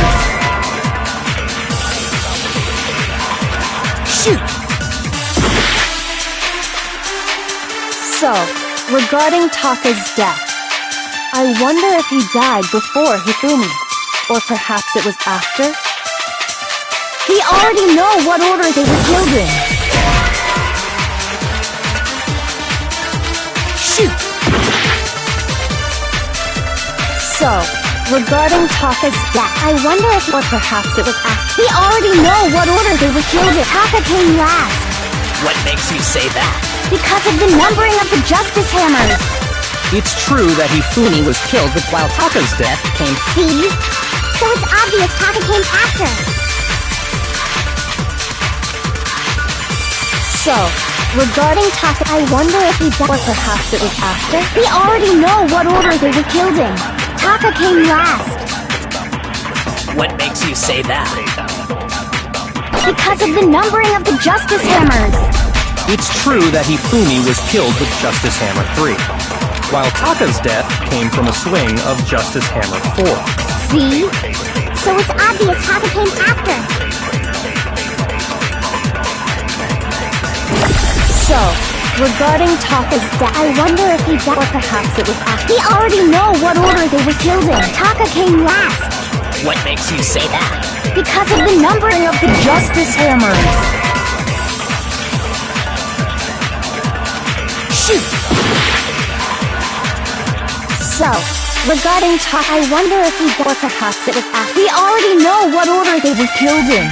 Shoot! So, regarding Taka's death, I wonder if he died before Hifumi, or perhaps it was after? We already know what order they were killed in. Shoot! So, regarding Taka's death, I wonder if, or perhaps it was after. we already know what order they were killed in. Taka came last. What makes you say that? Because of the numbering of the Justice Hammers. It's true that Hifumi was killed, but while Taka's death came... See? So it's obvious Taka came after. So, regarding Taka, I wonder if he died, or perhaps it was after. We already know what order they were killed in. Taka came last. What makes you say that? Because of the numbering of the Justice Hammers. It's true that Hifumi was killed with Justice Hammer 3, while Taka's death came from a swing of Justice Hammer 4. See? So it's obvious Taka came after. So, regarding Taka's death, I wonder if he died, or perhaps it was after. We already know what order they were killed in. Taka came last. What makes you say that? Because of the numbering of the Justice Hammers. Shoot! So, regarding Taka, I wonder if he died, or perhaps it was after. We already know what order they were killed in.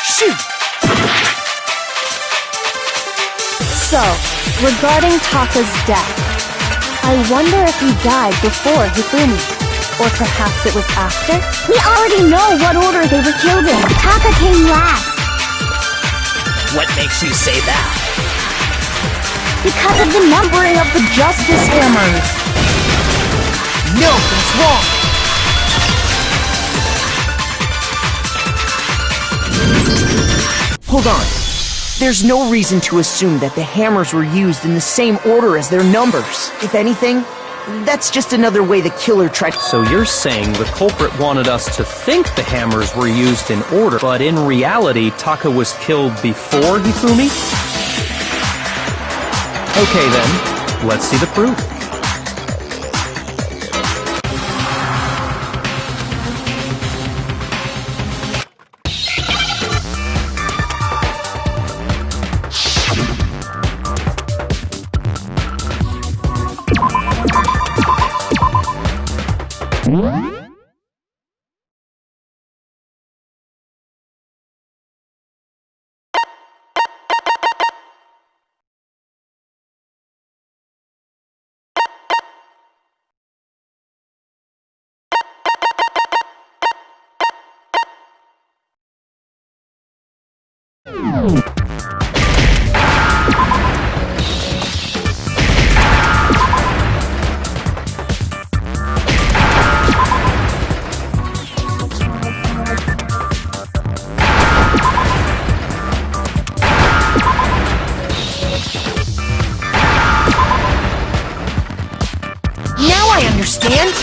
Shoot! So, regarding Taka's death, I wonder if he died before Hifumi, or perhaps it was after? We already know what order they were killed in. Taka came last. What makes you say that? Because of the numbering of the Justice Hammers. No, that's wrong! Hold on. There's no reason to assume that the hammers were used in the same order as their numbers. If anything, that's just another way the killer tried. So you're saying the culprit wanted us to think the hammers were used in order, but in reality, Taka was killed before Hifumi? Okay then, let's see the proof. Now I understand!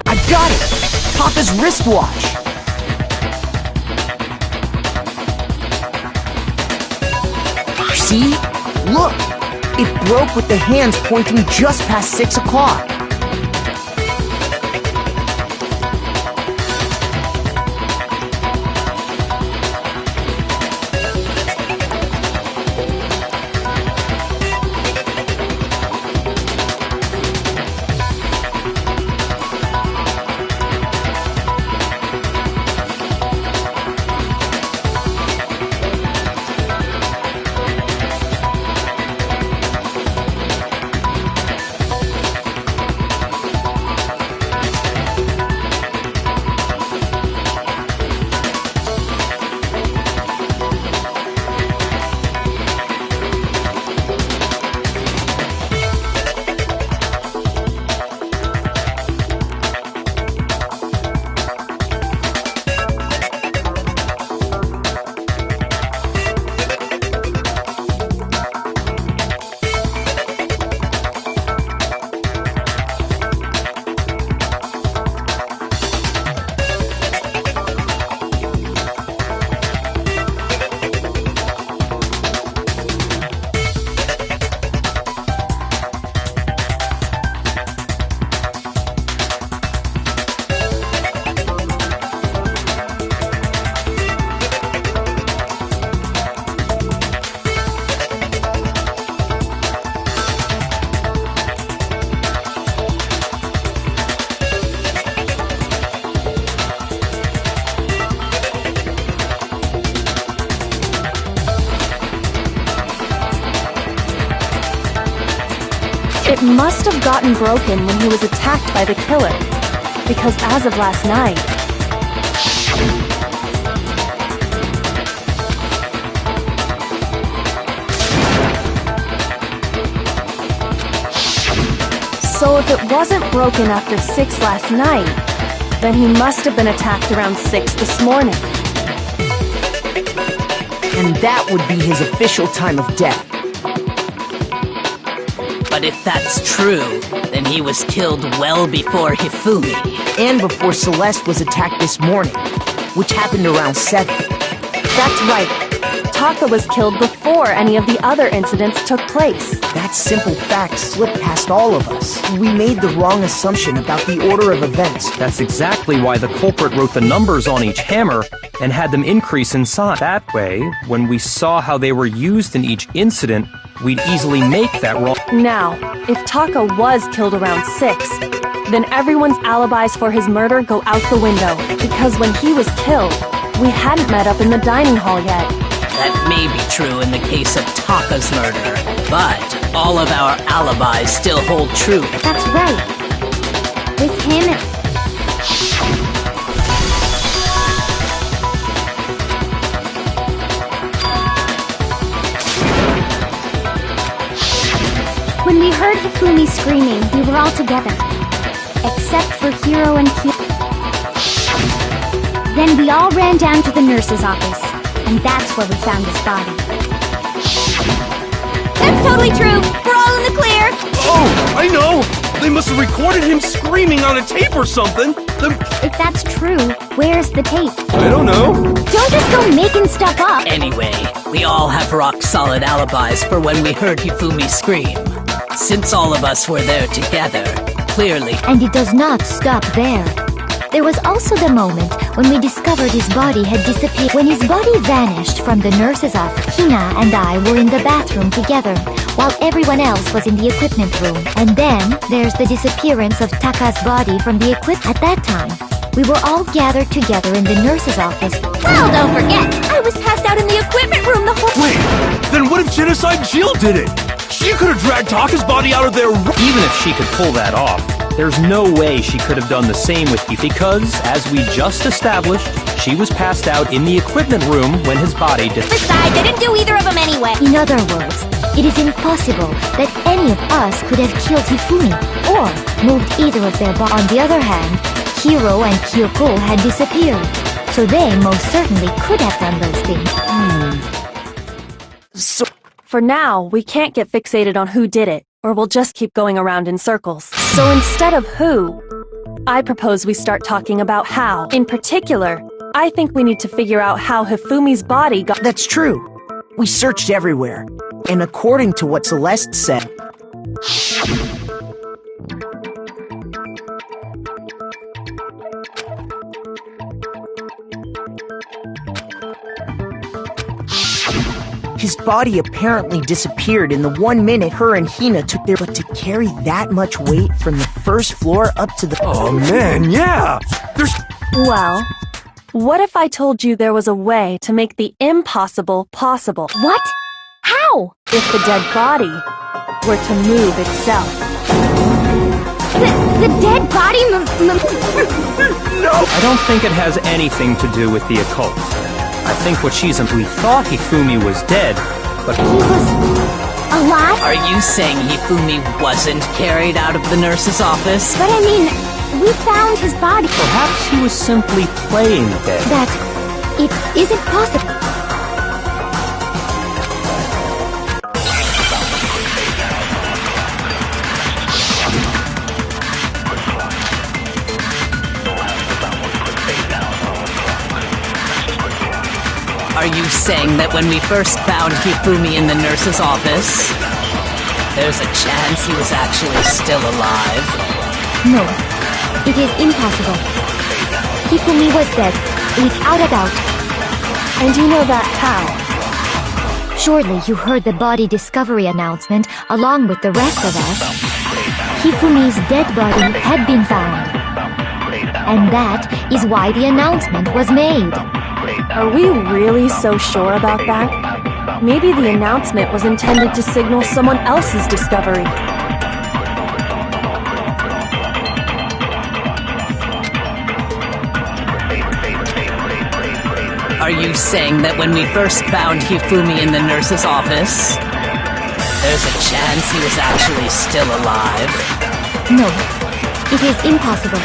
I got it! Papa's wristwatch! See? Look! It broke with the hands pointing just past 6 o'clock. It must have gotten broken when he was attacked by the killer. Because as of last night... So if it wasn't broken after 6 last night, then he must have been attacked around 6 this morning. And that would be his official time of death. But if that's true, then he was killed well before Hifumi. And before Celeste was attacked this morning, which happened around 7. That's right. Taka was killed before any of the other incidents took place. That simple fact slipped past all of us. We made the wrong assumption about the order of events. That's exactly why the culprit wrote the numbers on each hammer and had them increase in size. That way, when we saw how they were used in each incident, we'd easily make that wrong. Now, if Taka was killed around 6, then everyone's alibis for his murder go out the window. Because when he was killed, we hadn't met up in the dining hall yet. That may be true in the case of Taka's murder, but all of our alibis still hold true. That's right. With him... When we heard Hifumi screaming, we were all together. Except for Hiro and Kyo. Then we all ran down to the nurse's office. And that's where we found his body. That's totally true! We're all in the clear! Oh, I know! They must have recorded him screaming on a tape or something! If that's true, where's the tape? I don't know! Don't just go making stuff up! Anyway, we all have rock-solid alibis for when we heard Hifumi scream. Since all of us were there together, clearly... And it does not stop there. There was also the moment when we discovered his body had disappeared. When his body vanished from the nurse's office, Hina and I were in the bathroom together, while everyone else was in the equipment room. And then, there's the disappearance of Taka's body from the equipment. At that time, we were all gathered together in the nurse's office. Well, don't forget, I was passed out in the equipment room the whole... Wait, then what if Genocide Jill did it? She could have dragged Taka's body out of there. Even if she could pull that off, there's no way she could have done the same with you because, as we just established, she was passed out in the equipment room when his body Besides, I didn't do either of them anyway. In other words, it is impossible that any of us could have killed Hifumi or moved either of their bodies. On the other hand, Hiro and Kyoko had disappeared, so they most certainly could have done those things. So, For now, we can't get fixated on who did it, or we'll just keep going around in circles. So instead of who, I propose we start talking about how. In particular, I think we need to figure out how Hifumi's body got... that's true. We searched everywhere. And according to what Celeste said... His body apparently disappeared in the 1 minute her and Hina took their... But to carry that much weight from the first floor up to the... Oh man, yeah! There's... Well, what if I told you there was a way to make the impossible possible? What? How? If the dead body were to move itself. The dead body No! I don't think it has anything to do with the occult. I think what we thought Hifumi was dead, but... He was... alive? Are you saying Hifumi wasn't carried out of the nurse's office? But I mean, we found his body. Perhaps he was simply playing dead. That it isn't possible. Are you saying that when we first found Hifumi in the nurse's office, there's a chance he was actually still alive? No, it is impossible. Hifumi was dead, without a doubt. And you know that how? Surely you heard the body discovery announcement along with the rest of us. Hifumi's dead body had been found. And that is why the announcement was made. Are we really so sure about that? Maybe the announcement was intended to signal someone else's discovery. Are you saying that when we first found Hifumi in the nurse's office, there's a chance he was actually still alive? No, it is impossible.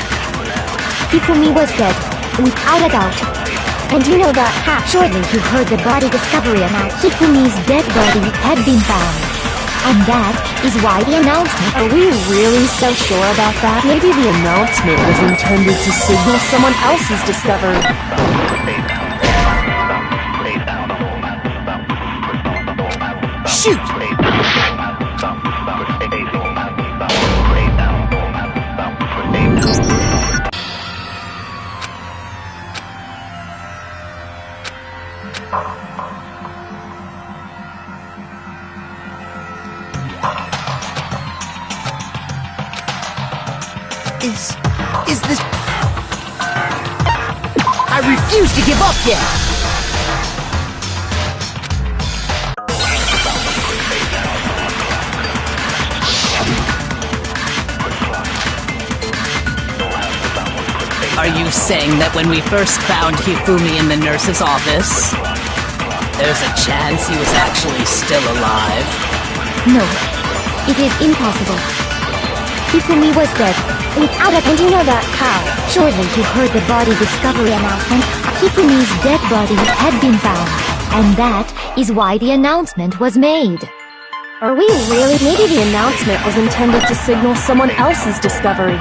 Hifumi was dead, without a doubt. And you know that surely you heard the body discovery announced. Hifumi's dead body had been found. And that is why the announcement... Are we really so sure about that? Maybe the announcement was intended to signal someone else's discovery. Shoot! Is this... I refuse to give up yet! Are you saying that when we first found Hifumi in the nurse's office, there's a chance he was actually still alive? No, it is impossible. Hifumi was dead, without a... And you know that how? Surely you heard the body discovery announcement. Hifumi's dead body had been found. And that is why the announcement was made. Are we really? Maybe the announcement was intended to signal someone else's discovery.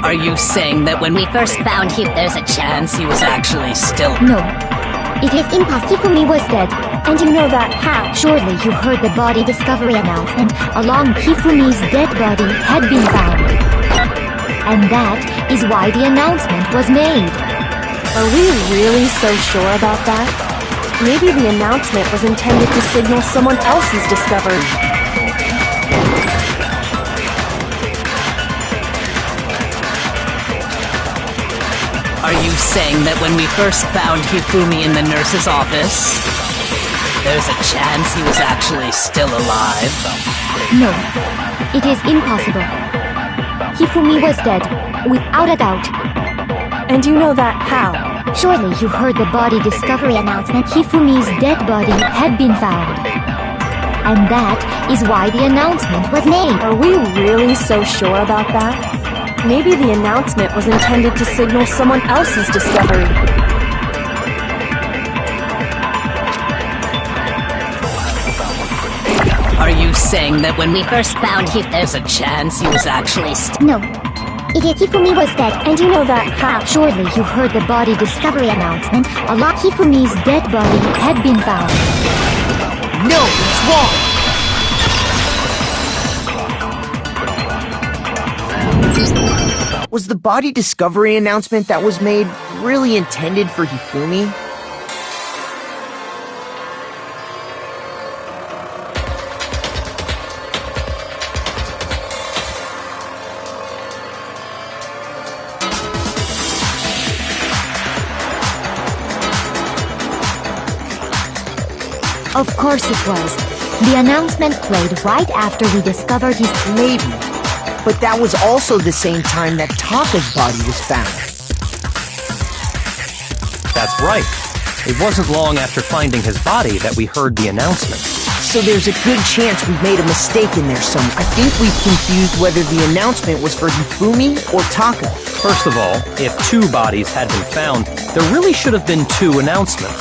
Are you saying that when we first found him, there's a chance he was actually still... No, it is impossible. Hifumi was dead. And you know that how? Surely you heard the body discovery announcement. Along Hifumi's dead body had been found. And that is why the announcement was made. Are we really so sure about that? Maybe the announcement was intended to signal someone else's discovery. Are you saying that when we first found Hifumi in the nurse's office, there's a chance he was actually still alive? No, it is impossible. Hifumi was dead, without a doubt. And you know that how? Surely you heard the body discovery announcement. Hifumi's dead body had been found. And that is why the announcement was made. Are we really so sure about that? Maybe the announcement was intended to signal someone else's discovery. Are you saying that when we first found him, there's a chance he was actually No. It is Hifumi was dead, and you know that how? Surely you heard the body discovery announcement. Along Hifumi's dead body had been found. No, it's wrong! Was the body discovery announcement that was made really intended for Hifumi? Of course it was. The announcement played right after we discovered his... Maybe. But that was also the same time that Taka's body was found. That's right. It wasn't long after finding his body that we heard the announcement. So there's a good chance we've made a mistake in there somewhere. I think we've confused whether the announcement was for Hifumi or Taka. First of all, if 2 bodies had been found, there really should have been 2 announcements.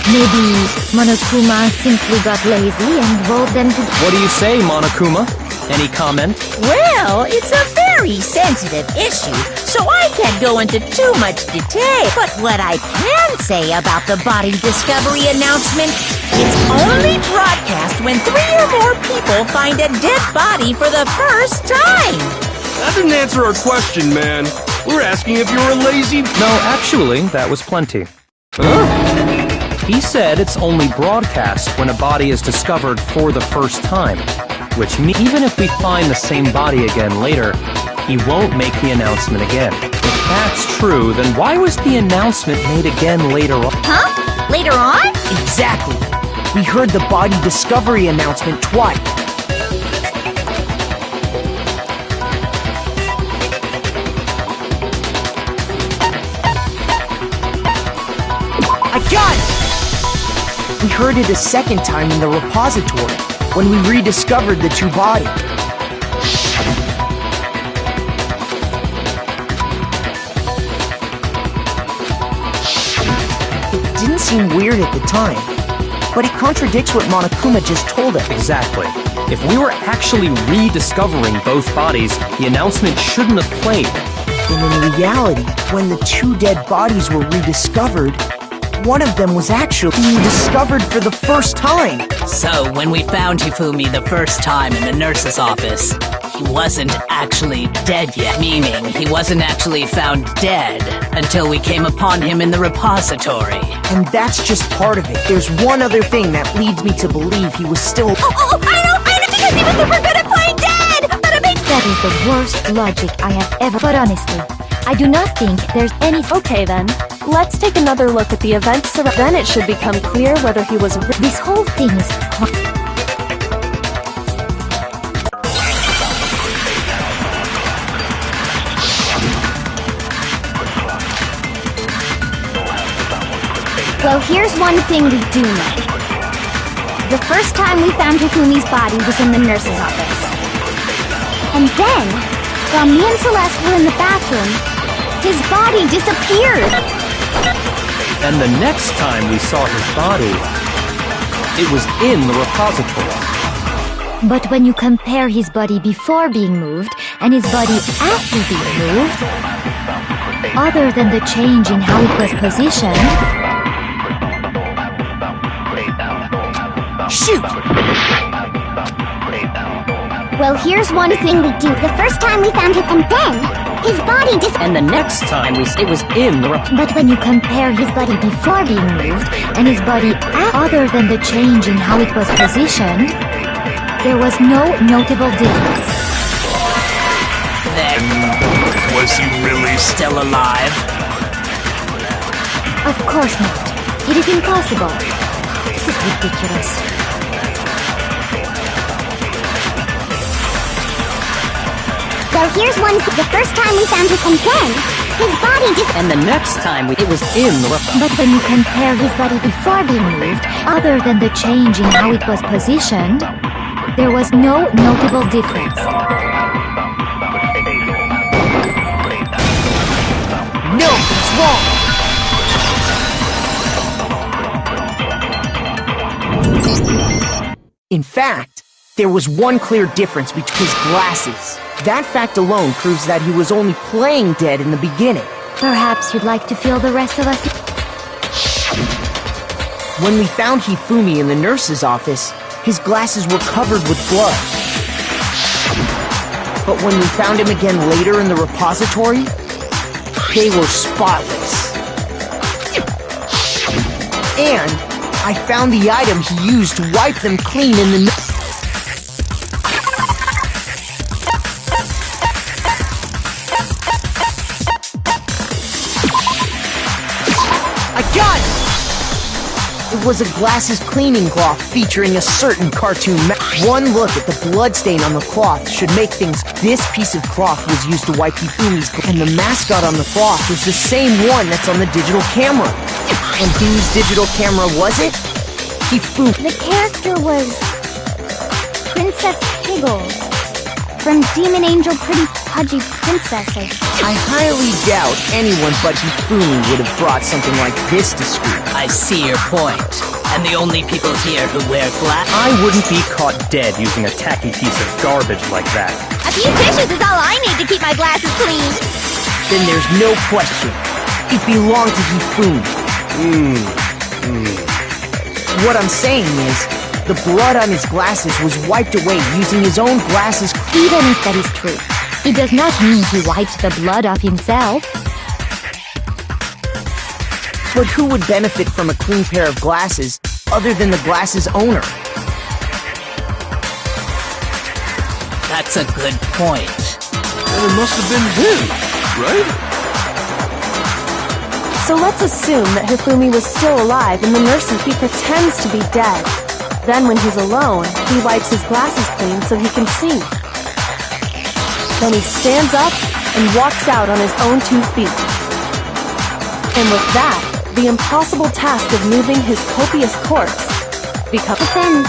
Maybe Monokuma simply got lazy and rolled them to... What do you say, Monokuma? Any comment? Well, it's a very sensitive issue, so I can't go into too much detail. But what I can say about the body discovery announcement, it's only broadcast when 3 or more people find a dead body for the first time. That didn't answer our question, man. We're asking if you were lazy. No, actually, that was plenty. He said it's only broadcast when a body is discovered for the first time, which means even if we find the same body again later, he won't make the announcement again. If that's true, then why was the announcement made again later on? Huh? Later on? Exactly. We heard the body discovery announcement twice. I got it! We heard it a second time in the repository, when we rediscovered the two bodies. It didn't seem weird at the time, but it contradicts what Monokuma just told us. Exactly. If we were actually rediscovering both bodies, the announcement shouldn't have played. And in reality, when the two dead bodies were rediscovered, one of them was actually being discovered for the first time. So, when we found Hifumi the first time in the nurse's office, he wasn't actually dead yet. Meaning, he wasn't actually found dead until we came upon him in the repository. And that's just part of it. There's one other thing that leads me to believe he was still— Oh, I know, because he was super good at playing dead! But I mean— That is the worst logic I have ever. But honestly, I do not think there's any. Okay then, let's take another look at the events. Then it should become clear whether he was. This whole thing is. Well, here's one thing we do know. The first time we found Hifumi's body was in the nurse's office. And then, while me and Celeste were in the bathroom, his body disappeared. And the next time we saw his body, it was in the repository. But when you compare his body before being moved and his body after being moved, other than the change in how it was positioned. Shoot! Well, here's one thing we do. The first time we found him, and then his body And the next time it was in the But when you compare his body before being moved and his body other than the change in how it was positioned, there was no notable difference. Then, Was he really still alive? Of course not. It is impossible. This is ridiculous. Well, here's one. The first time we found him, and then his body And the next time it was in the But when you compare his body before being moved, other than the change in how it was positioned, there was no notable difference. No, it's wrong! In fact, there was one clear difference between his glasses. That fact alone proves that he was only playing dead in the beginning. Perhaps you'd like to fill the rest of us. When we found Hifumi in the nurse's office, his glasses were covered with blood. But when we found him again later in the repository, they were spotless. And I found the item he used to wipe them clean in the It was a glasses cleaning cloth featuring a certain cartoon. One look at the bloodstain on the cloth should make things. This piece of cloth was used to wipe Hifumi's, and the mascot on the cloth was the same one that's on the digital camera. And whose digital camera was it? Hifumi. The character was Princess Piggles from Demon Angel Pretty Pudgy Princesses. I highly doubt anyone but Hifumi would have brought something like this to school. I see your point. And the only people here who wear glasses. I wouldn't be caught dead using a tacky piece of garbage like that. A few dishes is all I need to keep my glasses clean. Then there's no question. It belonged to Hifumi. What I'm saying is, the blood on his glasses was wiped away using his own glasses. Even if that is true, it does not mean he wiped the blood off himself. But who would benefit from a clean pair of glasses other than the glasses owner? That's a good point. Then it must have been him, right? So let's assume that Hifumi was still alive and the nurse he pretends to be dead. Then when he's alone, he wipes his glasses clean so he can see. Then he stands up and walks out on his own 2 feet. And with that, the impossible task of moving his copious corpse becomes... But then,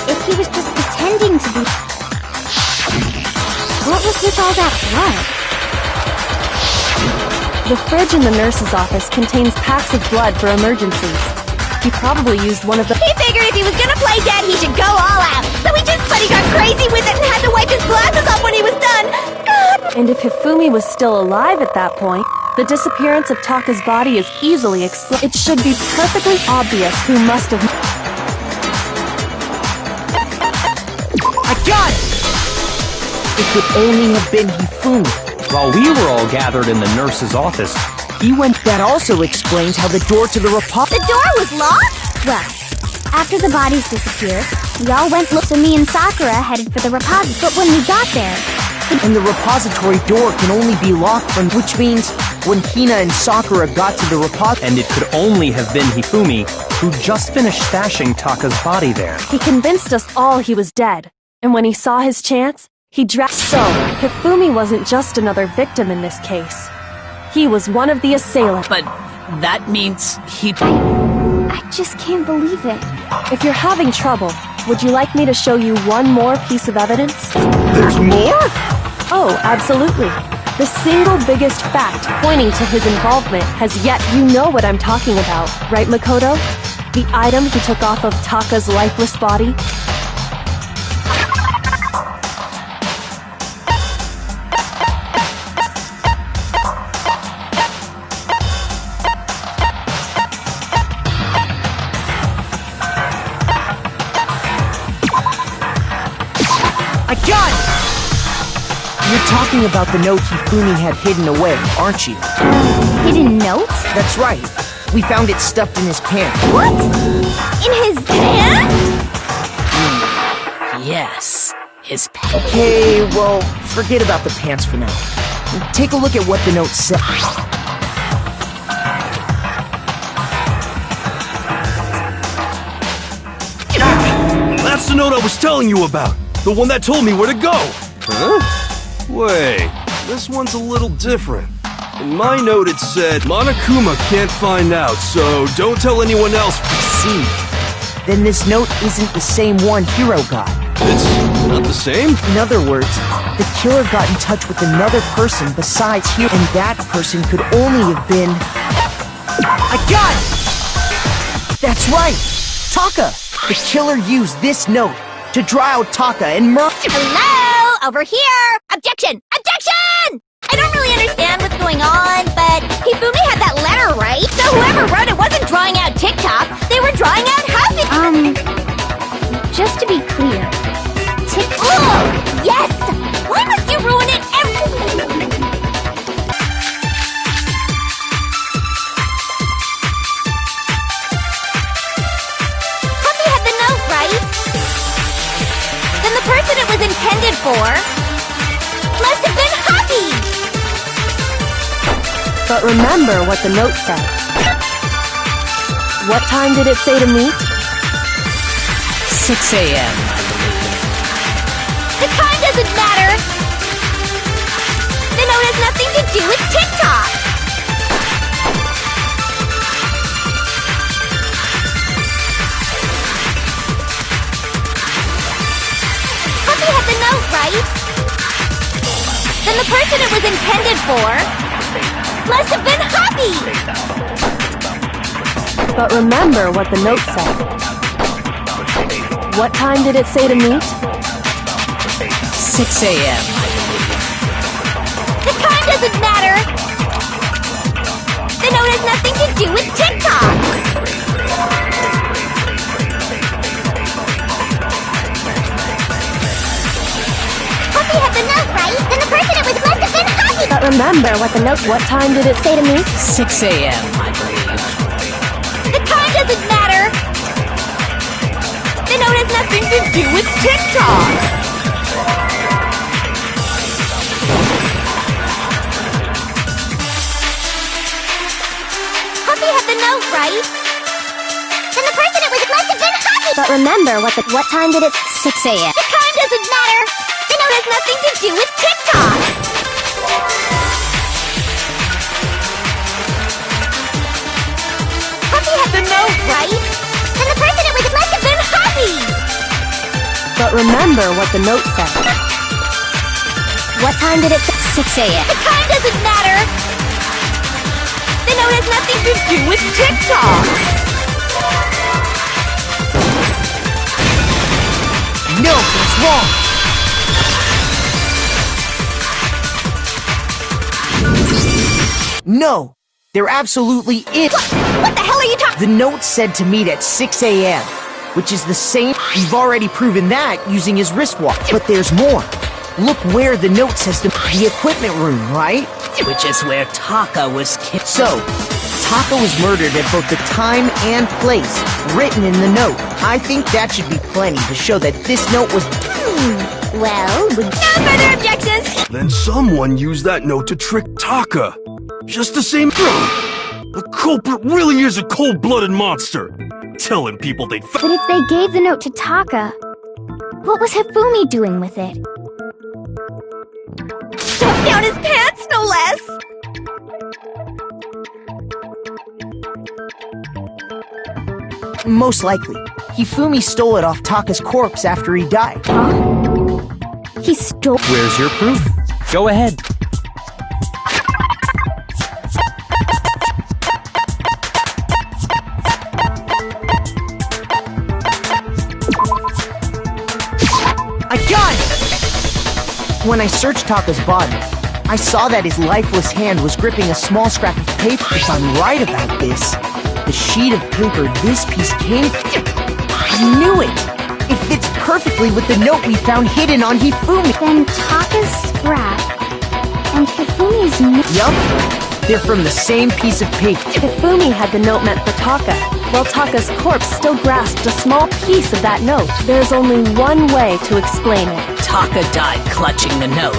if he was just pretending to be... What was with all that blood? The fridge in the nurse's office contains packs of blood for emergencies. He probably used one of the... He figured if he was gonna play dead, he should go all out. So but he got crazy with it and had to wipe his glasses off when he was done. God. And if Hifumi was still alive at that point, the disappearance of Taka's body is easily explained. It should be perfectly obvious who must have... I got it! It could only have been Hifumi. While we were all gathered in the nurse's office, he went... That also explains how the door to the The door was locked? Well, after the bodies disappeared, we all went so me and Sakura headed for the repository. But when we got there... And the repository door can only be locked from... Which means, when Hina and Sakura got to the repository... And it could only have been Hifumi, who just finished stashing Taka's body there. He convinced us all he was dead. And when he saw his chance, he dragged... So, Hifumi wasn't just another victim in this case. He was one of the assailants. But that means he... I just can't believe it. If you're having trouble, would you like me to show you one more piece of evidence? There's more? Oh, absolutely. The single biggest fact pointing to his involvement has yet... You know what I'm talking about, right, Makoto? The item he took off of Taka's lifeless body? I got it! You're talking about the note Hifumi had hidden away, aren't you? Hidden note? That's right. We found it stuffed in his pants. What? In his pants? Yes, his pants. Okay, well, forget about the pants for now. Take a look at what the note said. That's the note I was telling you about. The one that told me where to go. Huh? Wait, this one's a little different. In my note it said, Monokuma can't find out, so don't tell anyone else. See, then this note isn't the same one Hiro got. It's not the same? In other words, the killer got in touch with another person besides Hiro, and that person could only have been... I got it! That's right! Taka! The killer used this note to draw out Taka and murder... Hello? Over here! Objection! Objection! I don't really understand what's going on, but Hifumi had that letter, right? So whoever wrote it wasn't drawing out TikTok, they were drawing out Happy. Just to be clear, Oh! Yes! Why must you ruin it every... Happy had the note, right? Then the person it was intended for must have been Happy! But remember what the note said. What time did it say to meet? 6 a.m. The time doesn't matter! The note has nothing to do with TikTok! Happy had the note, right? Then the person it was intended for must have been Happy! But remember what the note said. What time did it say to meet? 6 a.m. The time doesn't matter! The note has nothing to do with TikTok! Happy had the note, right? Then the person it was must have been Happy! But remember what the note... What time did it say to meet? 6 a.m., I believe. The time doesn't matter! The note has nothing to do with TikTok! Happy had the note, right? Then the person it was must have been Happy! but remember what time did it... 6 a.m. The time doesn't matter! The note has nothing to do with TikTok! But remember what the note said. What time did it say? 6 a.m. The time doesn't matter. The note has nothing to do with TikTok. No, that's wrong. No, there absolutely is. What the hell are you talking? The note said to meet at 6 a.m., which is the same. You've already proven that using his wristwatch. But there's more. Look where the note says the equipment room, right? Which is where Taka was killed. So, Taka was murdered at both the time and place written in the note. I think that should be plenty to show that this note was... Well, No further objections. Then someone used that note to trick Taka. Just the same. The culprit really is a cold-blooded monster. Telling people they'd but if they gave the note to Taka, what was Hifumi doing with it? Stuffed down his pants, no less. Most likely, Hifumi stole it off Taka's corpse after he died. He stole. Where's your proof? Go ahead. I got it! When I searched Taka's body, I saw that his lifeless hand was gripping a small scrap of paper. If I'm right about this, the sheet of paper this piece came from... I knew it! It fits perfectly with the note we found hidden on Hifumi. Then Taka's scrap and Hifumi's note. Yup, they're from the same piece of paper. Hifumi had the note meant for Taka, while Taka's corpse still grasped a small piece of that note. There's only one way to explain it. Taka died clutching the note.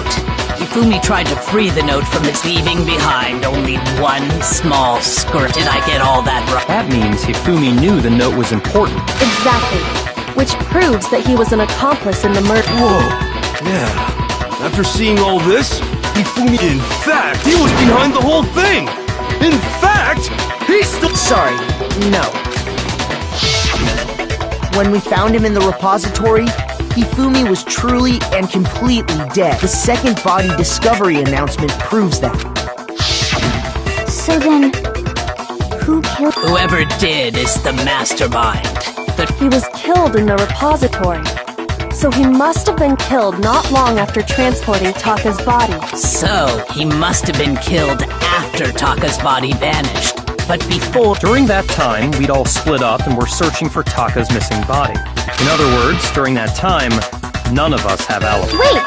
Hifumi tried to free the note from its leaving behind only one small skirt. Did I get all that right? That means Hifumi knew the note was important. Exactly. Which proves that he was an accomplice in the murder. Whoa. Yeah. After seeing all this, Hifumi, in fact, he was behind the whole thing. In fact, he's still... Sorry, no. When we found him in the repository, Hifumi was truly and completely dead. The second body discovery announcement proves that. So then, who killed? Whoever did is the mastermind. He was killed in the repository. So he must have been killed not long after transporting Taka's body. So, he must have been killed after Taka's body vanished. But before... During that time, we'd all split up and were searching for Taka's missing body. In other words, during that time, none of us have alibis. Wait!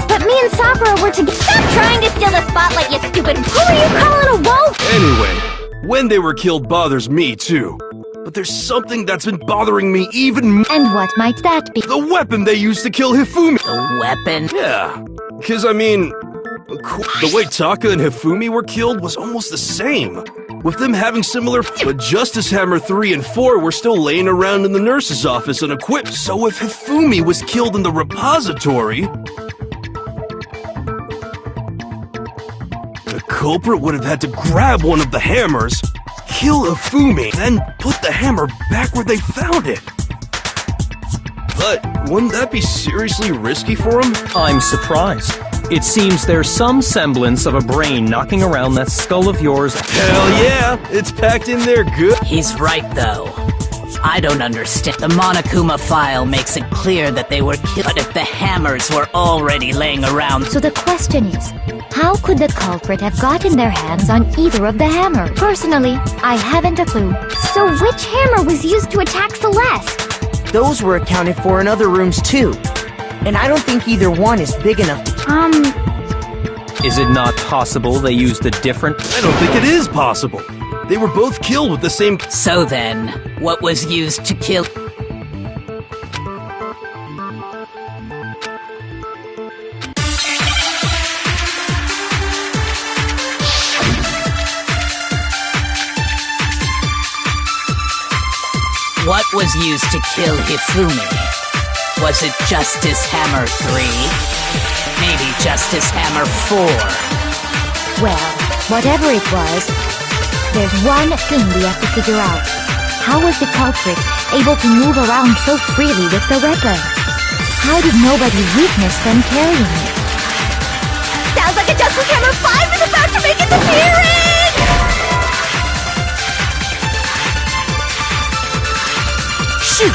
But me and Sakura were together. Stop trying to steal the spotlight, you stupid. Who are you calling a wolf? Anyway, when they were killed bothers me, too. But there's something that's been bothering me even more. And what might that be? The weapon they used to kill Hifumi. The weapon? Yeah. Because, I mean, the way Taka and Hifumi were killed was almost the same. With them having similar... But Justice Hammer 3 and 4 were still laying around in the nurse's office unequipped. So if Hifumi was killed in the repository... the culprit would have had to grab one of the hammers, kill Hifumi, then put the hammer back where they found it. But wouldn't that be seriously risky for him? I'm surprised. It seems there's some semblance of a brain knocking around that skull of yours. Hell yeah, it's packed in there good. He's right, though. I don't understand. The Monokuma file makes it clear that they were killed, but if the hammers were already laying around... So the question is, how could the culprit have gotten their hands on either of the hammers? Personally, I haven't a clue. So which hammer was used to attack Celeste? Those were accounted for in other rooms too. And I don't think either one is big enough to... Is it not possible they used a different... I don't think it is possible. They were both killed with the same... So then, what was used to kill... What was used to kill Hifumi? Was it Justice Hammer 3? Maybe Justice Hammer 4? Well, whatever it was, there's one thing we have to figure out. How was the culprit able to move around so freely with the weapon? How did nobody witness them carrying it? Sounds like a Justice Hammer 5 is about to make its appearance! Shoot!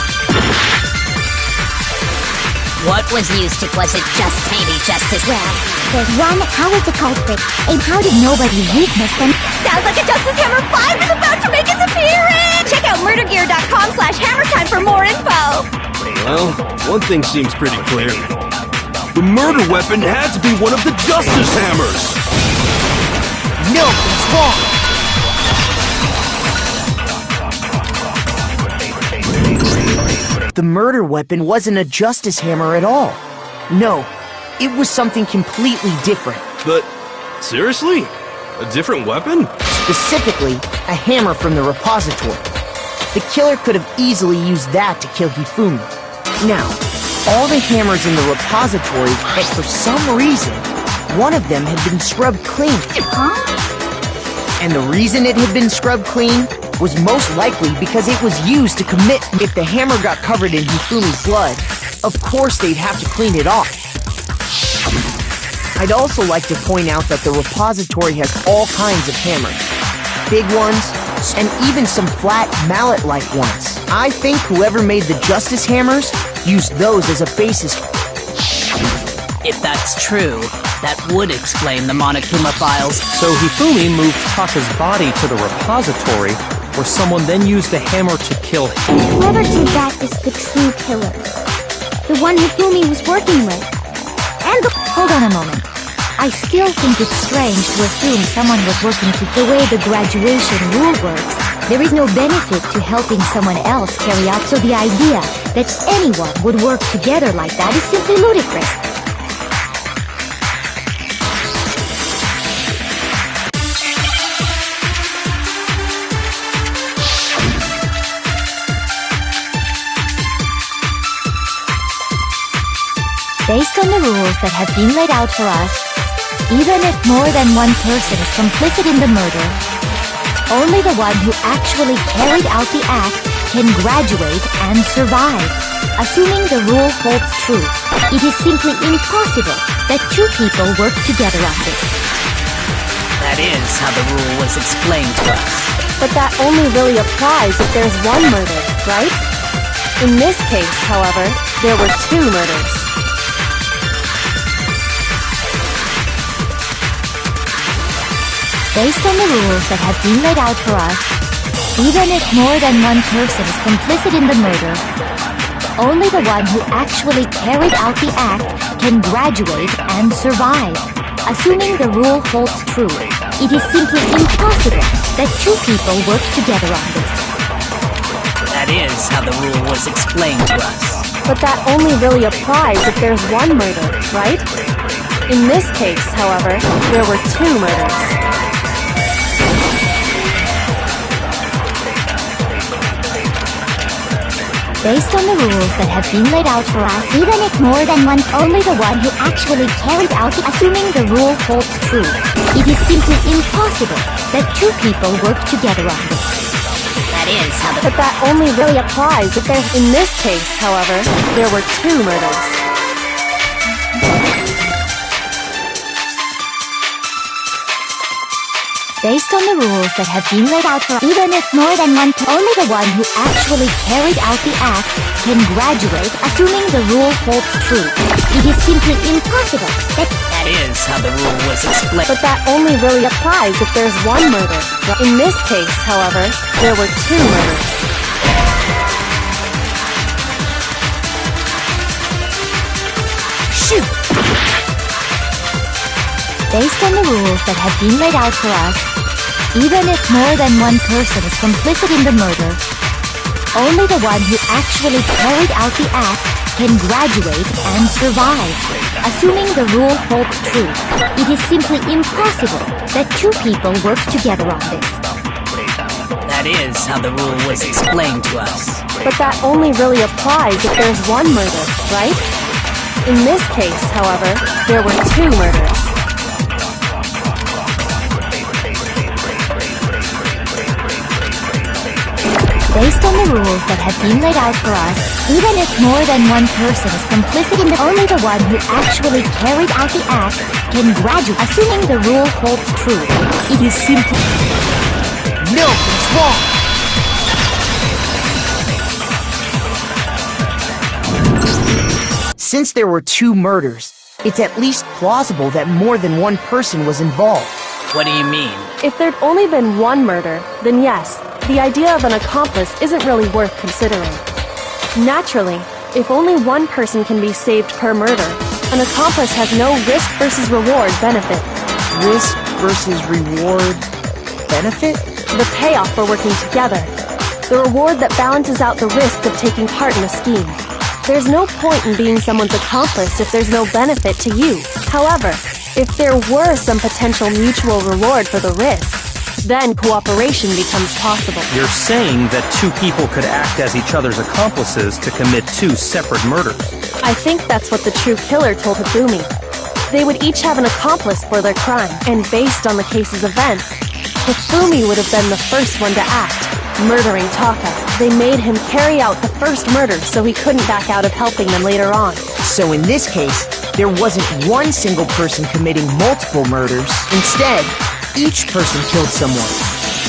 What was used to was it just maybe just as well? There's one. How is the culprit? And how did nobody witness them? Sounds like a Justice Hammer 5 is about to make its appearance! Check out murdergear.com/hammertime for more info! Well, one thing seems pretty clear. The murder weapon had to be one of the Justice Hammers! No, it's wrong! The murder weapon wasn't a Justice Hammer at all. No, it was something completely different. But, seriously? A different weapon? Specifically, a hammer from the repository. The killer could have easily used that to kill Hifumi. Now, all the hammers in the repository, but for some reason, one of them had been scrubbed clean. And the reason it had been scrubbed clean was most likely because it was used to commit. If the hammer got covered in Hifumi's blood, of course they'd have to clean it off. I'd also like to point out that the repository has all kinds of hammers. Big ones, and even some flat mallet-like ones. I think whoever made the Justice Hammers used those as a basis. If that's true, that would explain the Monokuma files. So Hifumi moved Tasha's body to the repository, where someone then used a hammer to kill him. Whoever did that is the true killer. The one Hifumi was working with. And Hold on a moment. I still think it's strange to assume someone was working to the way the graduation rule works. There is no benefit to helping someone else carry out, so the idea that anyone would work together like that is simply ludicrous. Based on the rules that have been laid out for us, even if more than one person is complicit in the murder, only the one who actually carried out the act can graduate and survive. Assuming the rule holds true, it is simply impossible that two people work together on this. That is how the rule was explained to us. But that only really applies if there's one murder, right? In this case, however, there were two murders. Based on the rules that have been laid out for us, even if more than one person is complicit in the murder, only the one who actually carried out the act can graduate and survive. Assuming the rule holds true, it is simply impossible that two people work together on this. That is how the rule was explained to us. But that only really applies if there's one murder, right? In this case, however, there were two murders. Based on the rules that have been laid out for us, even if more than one, only the one who actually carried out the, assuming the rule holds true, it is simply impossible that two people work together on this. That is how the... But that only really applies if there's... In this case, however, there were two murders. Based on the rules that have been laid out for, even if more than one, only the one who actually carried out the act can graduate, assuming the rule holds true. It is simply impossible that... That is how the rule was explained. But that only really applies if there's one murder. In this case, however, there were two murders. Shoot! Based on the rules that have been laid out for us, even if more than one person is complicit in the murder, only the one who actually carried out the act can graduate and survive. Assuming the rule holds true, it is simply impossible that two people work together on this. That is how the rule was explained to us. But that only really applies if there's one murder, right? In this case, however, there were two murders. Based on the rules that have been laid out for us, even if more than one person is complicit in only the one who actually carried out the act can graduate, assuming the rule holds true. It is simply... No, it's wrong! Since there were 2 murders, it's at least plausible that more than one person was involved. What do you mean? If there'd only been one murder, then yes, the idea of an accomplice isn't really worth considering. Naturally, if only one person can be saved per murder, an accomplice has no risk versus reward benefit. Risk versus reward benefit? The payoff for working together. The reward that balances out the risk of taking part in a scheme. There's no point in being someone's accomplice if there's no benefit to you. However, if there were some potential mutual reward for the risk, then cooperation becomes possible. You're saying that 2 people could act as each other's accomplices to commit 2 separate murders. I think that's what the true killer told Hifumi. They would each have an accomplice for their crime, and based on the case's events, Hifumi would have been the first one to act, murdering Taka. They made him carry out the first murder so he couldn't back out of helping them later on. So in this case, there wasn't one single person committing multiple murders. Instead, each person killed someone,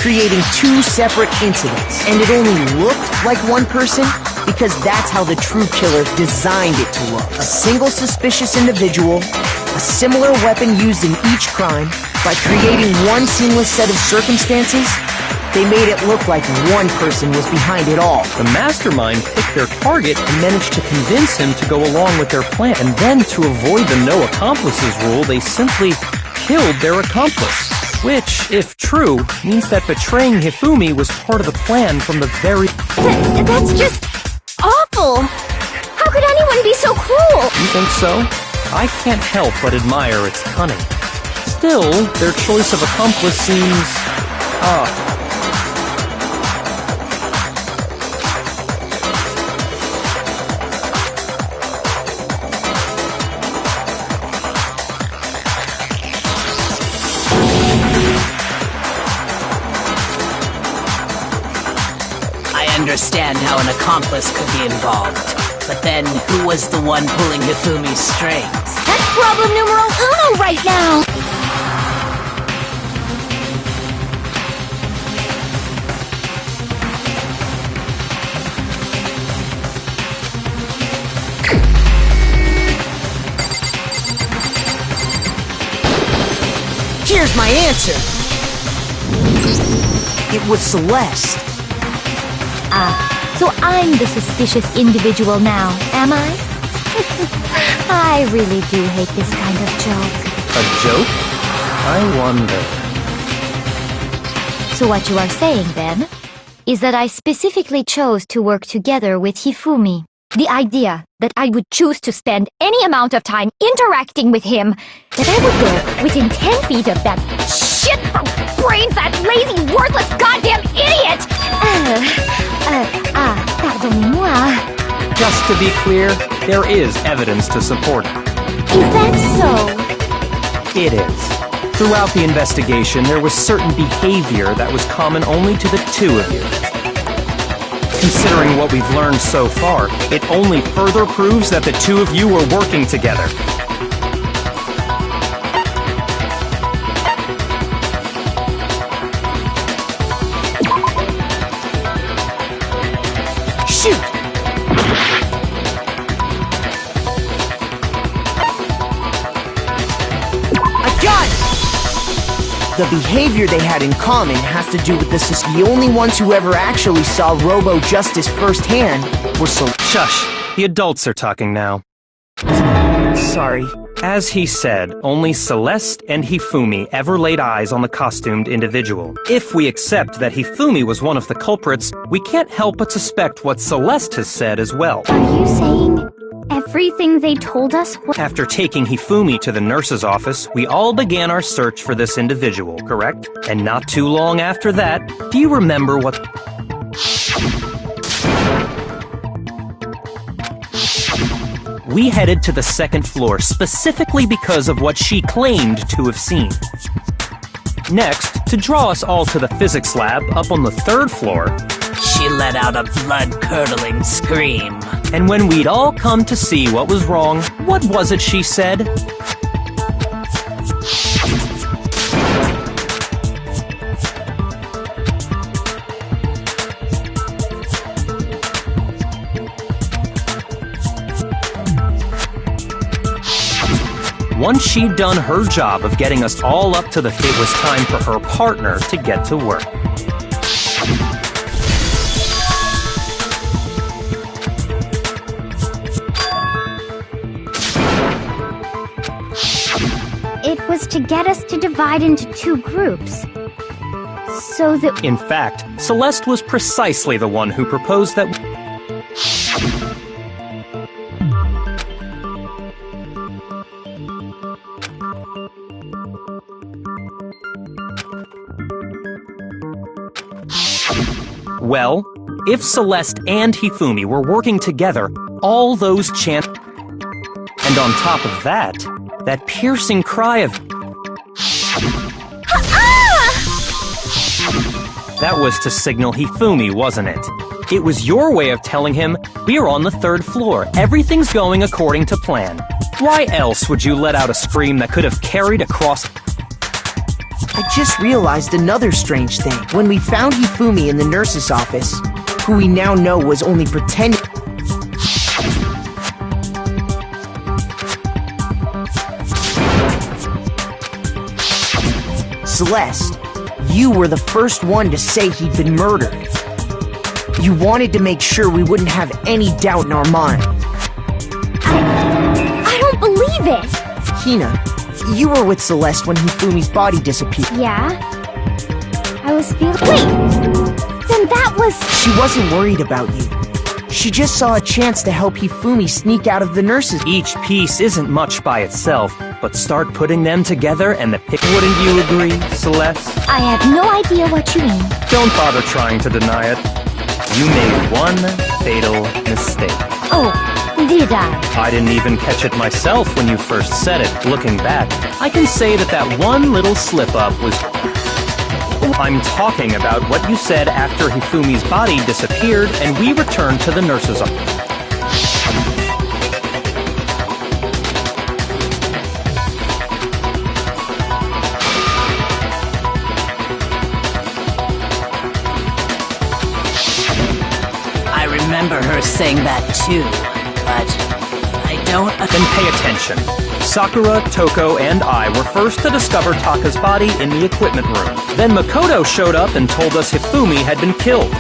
creating 2 separate incidents. And it only looked like one person because that's how the true killer designed it to look. A single suspicious individual, a similar weapon used in each crime. By creating one seamless set of circumstances, they made it look like one person was behind it all. The mastermind picked their target and managed to convince him to go along with their plan. And then, to avoid the no accomplices rule, they simply killed their accomplice. Which, if true, means that betraying Hifumi was part of the plan from the very... That's just awful! How could anyone be so cruel? You think so? I can't help but admire its cunning. Still, their choice of accomplice seems... I understand how an accomplice could be involved. But then, who was the one pulling Hifumi's strings? That's problem numero uno right now! Here's my answer! It was Celeste. So I'm the suspicious individual now, am I? I really do hate this kind of joke. A joke? I wonder... So what you are saying, then, is that I specifically chose to work together with Hifumi. The idea that I would choose to spend any amount of time interacting with him, that I would go within 10 feet of that shit for brains, that lazy, worthless goddamn idiot! Pardonnez-moi. Just to be clear, there is evidence to support it. Is that so? It is. Throughout the investigation, there was certain behavior that was common only to the 2 of you. Considering what we've learned so far, it only further proves that the 2 of you were working together. Shoot! I got it! The behavior they had in common has to do with the only ones who ever actually saw Robo-Justice firsthand were Shush! The adults are talking now. Sorry. As he said, only Celeste and Hifumi ever laid eyes on the costumed individual. If we accept that Hifumi was one of the culprits, we can't help but suspect what Celeste has said as well. Are you saying everything they told us was... After taking Hifumi to the nurse's office, we all began our search for this individual, correct? And not too long after that, do you remember what... We headed to the 2nd floor specifically because of what she claimed to have seen. Next, to draw us all to the physics lab up on the 3rd floor, she let out a blood-curdling scream. And when we'd all come to see what was wrong, what was it she said? Once she'd done her job of getting us all up to the it was time for her partner to get to work. It was to get us to divide into two groups. So that... In fact, Celeste was precisely the one who proposed that... Well, if Celeste and Hifumi were working together, all those chants... And on top of that, that piercing cry of... That was to signal Hifumi, wasn't it? It was your way of telling him, we're on the 3rd floor, everything's going according to plan. Why else would you let out a scream that could have carried across... I just realized another strange thing. When we found Hifumi in the nurse's office, who we now know was only pretending... Celeste, you were the first one to say he'd been murdered. You wanted to make sure we wouldn't have any doubt in our mind. I don't believe it! Hina, you were with Celeste when Hifumi's body disappeared. Yeah? I was feeling... Wait! Then that was... She wasn't worried about you. She just saw a chance to help Hifumi sneak out of the nurses. Each piece isn't much by itself, but start putting them together and the pic... Wouldn't you agree, Celeste? I have no idea what you mean. Don't bother trying to deny it. You made one fatal mistake. Oh, did I? I didn't even catch it myself when you first said it. Looking back, I can say that one little slip-up was... I'm talking about what you said after Hifumi's body disappeared and we returned to the nurse's office. I remember her saying that too, but I don't... Then pay attention. Sakura, Toko, and I were first to discover Taka's body in the equipment room. Then Makoto showed up and told us Hifumi had been killed.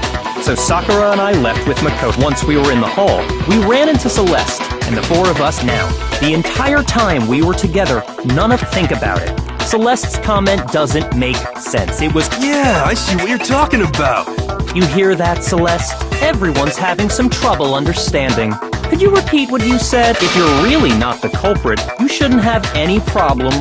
So Sakura and I left with Makoto. Once we were in the hall, we ran into Celeste, and the 4 of us now. The entire time we were together, none of think about it. Celeste's comment doesn't make sense. It was... Yeah, I see what you're talking about. You hear that, Celeste? Everyone's having some trouble understanding. Could you repeat what you said? If you're really not the culprit, you shouldn't have any problem.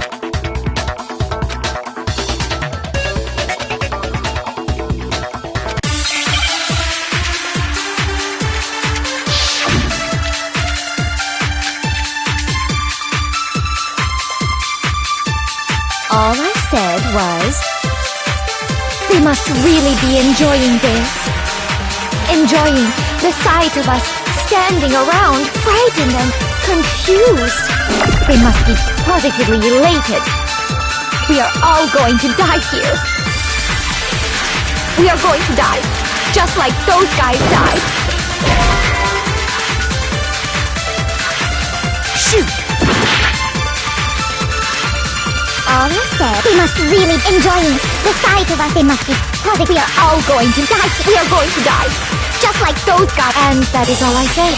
All I said was... They must really be enjoying this. Enjoying the sight of us standing around, frightened and confused. They must be positively elated. We are all going to die here. We are going to die, just like those guys died. Shoot! All I said, they must really enjoying the sight of us. They must be positive. We are all going to die. We are going to die, just like those guys. And that is all I said.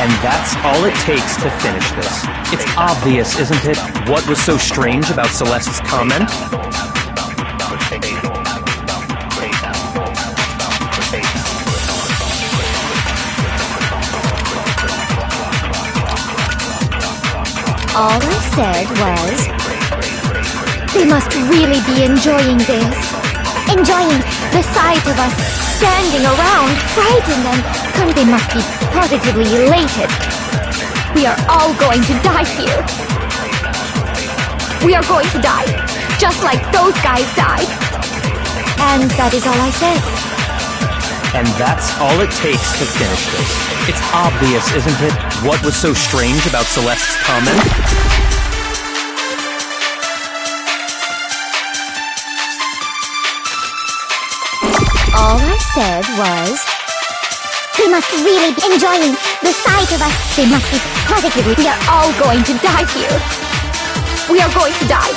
And that's all it takes to finish this. It's obvious, isn't it? What was so strange about Celeste's comment? All I said was... They must really be enjoying this. Enjoying the sight of us standing around, frightened and... They must be positively elated. We are all going to die here. We are going to die, just like those guys died. And that is all I said. And that's all it takes to finish this. It's obvious, isn't it? What was so strange about Celeste's comment? All I said was... They must really be enjoying the sight of us. They must be positively. We are all going to die here. We are going to die.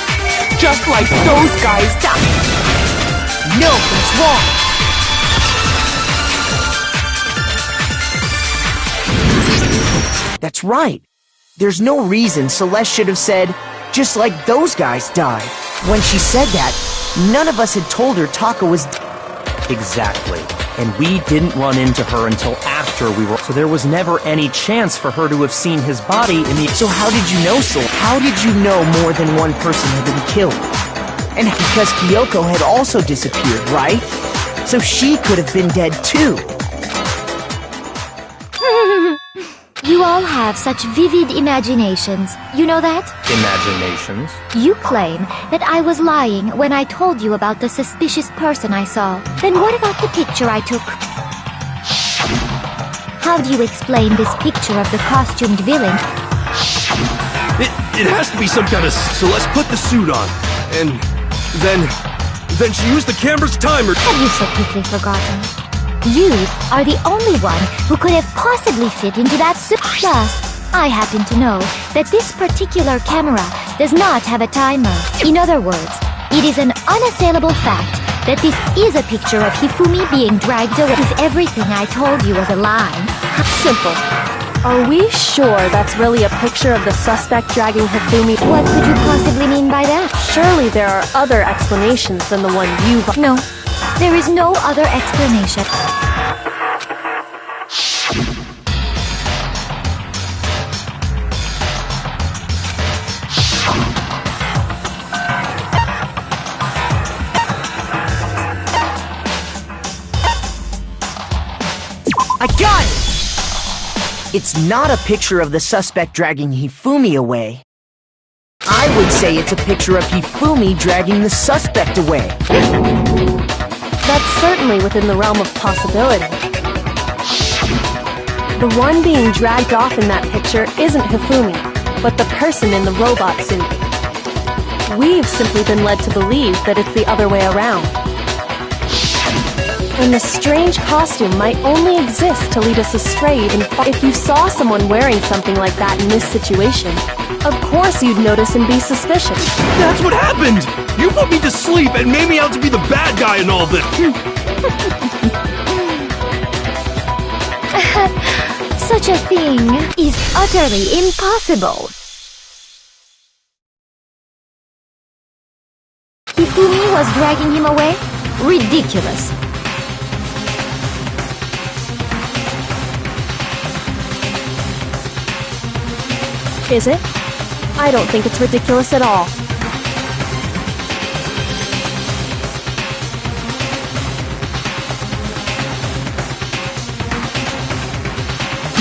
Just like those guys died. No, that's wrong. That's right. There's no reason Celeste should have said, just like those guys died. When she said that, none of us had told her Taka was... Exactly. And we didn't run into her until after we were... So there was never any chance for her to have seen his body in the... So how did you know, Sol? How did you know more than one person had been killed? And because Kyoko had also disappeared, right? So she could have been dead too. You all have such vivid imaginations. You know that? Imaginations? You claim that I was lying when I told you about the suspicious person I saw. Then what about the picture I took? How do you explain this picture of the costumed villain? It has to be some kind of... Celeste put the suit on, and then she used the camera's timer. Have you so quickly forgotten? You are the only one who could have possibly fit into that suit. Plus, I happen to know that this particular camera does not have a timer. In other words, it is an unassailable fact that this is a picture of Hifumi being dragged away. If everything I told you was a lie. Simple. Are we sure that's really a picture of the suspect dragging Hifumi? What could you possibly mean by that? Surely there are other explanations than the one you've... No, there is no other explanation. I got it! It's not a picture of the suspect dragging Hifumi away. I would say it's a picture of Hifumi dragging the suspect away. That's certainly within the realm of possibility. The one being dragged off in that picture isn't Hifumi, but the person in the robot suit. We've simply been led to believe that it's the other way around. And the strange costume might only exist to lead us astray even if you saw someone wearing something like that in this situation. Of course you'd notice and be suspicious. That's what happened! You put me to sleep and made me out to be the bad guy in all this! Such a thing is utterly impossible. Hifumi was dragging him away? Ridiculous. Is it? I don't think it's ridiculous at all.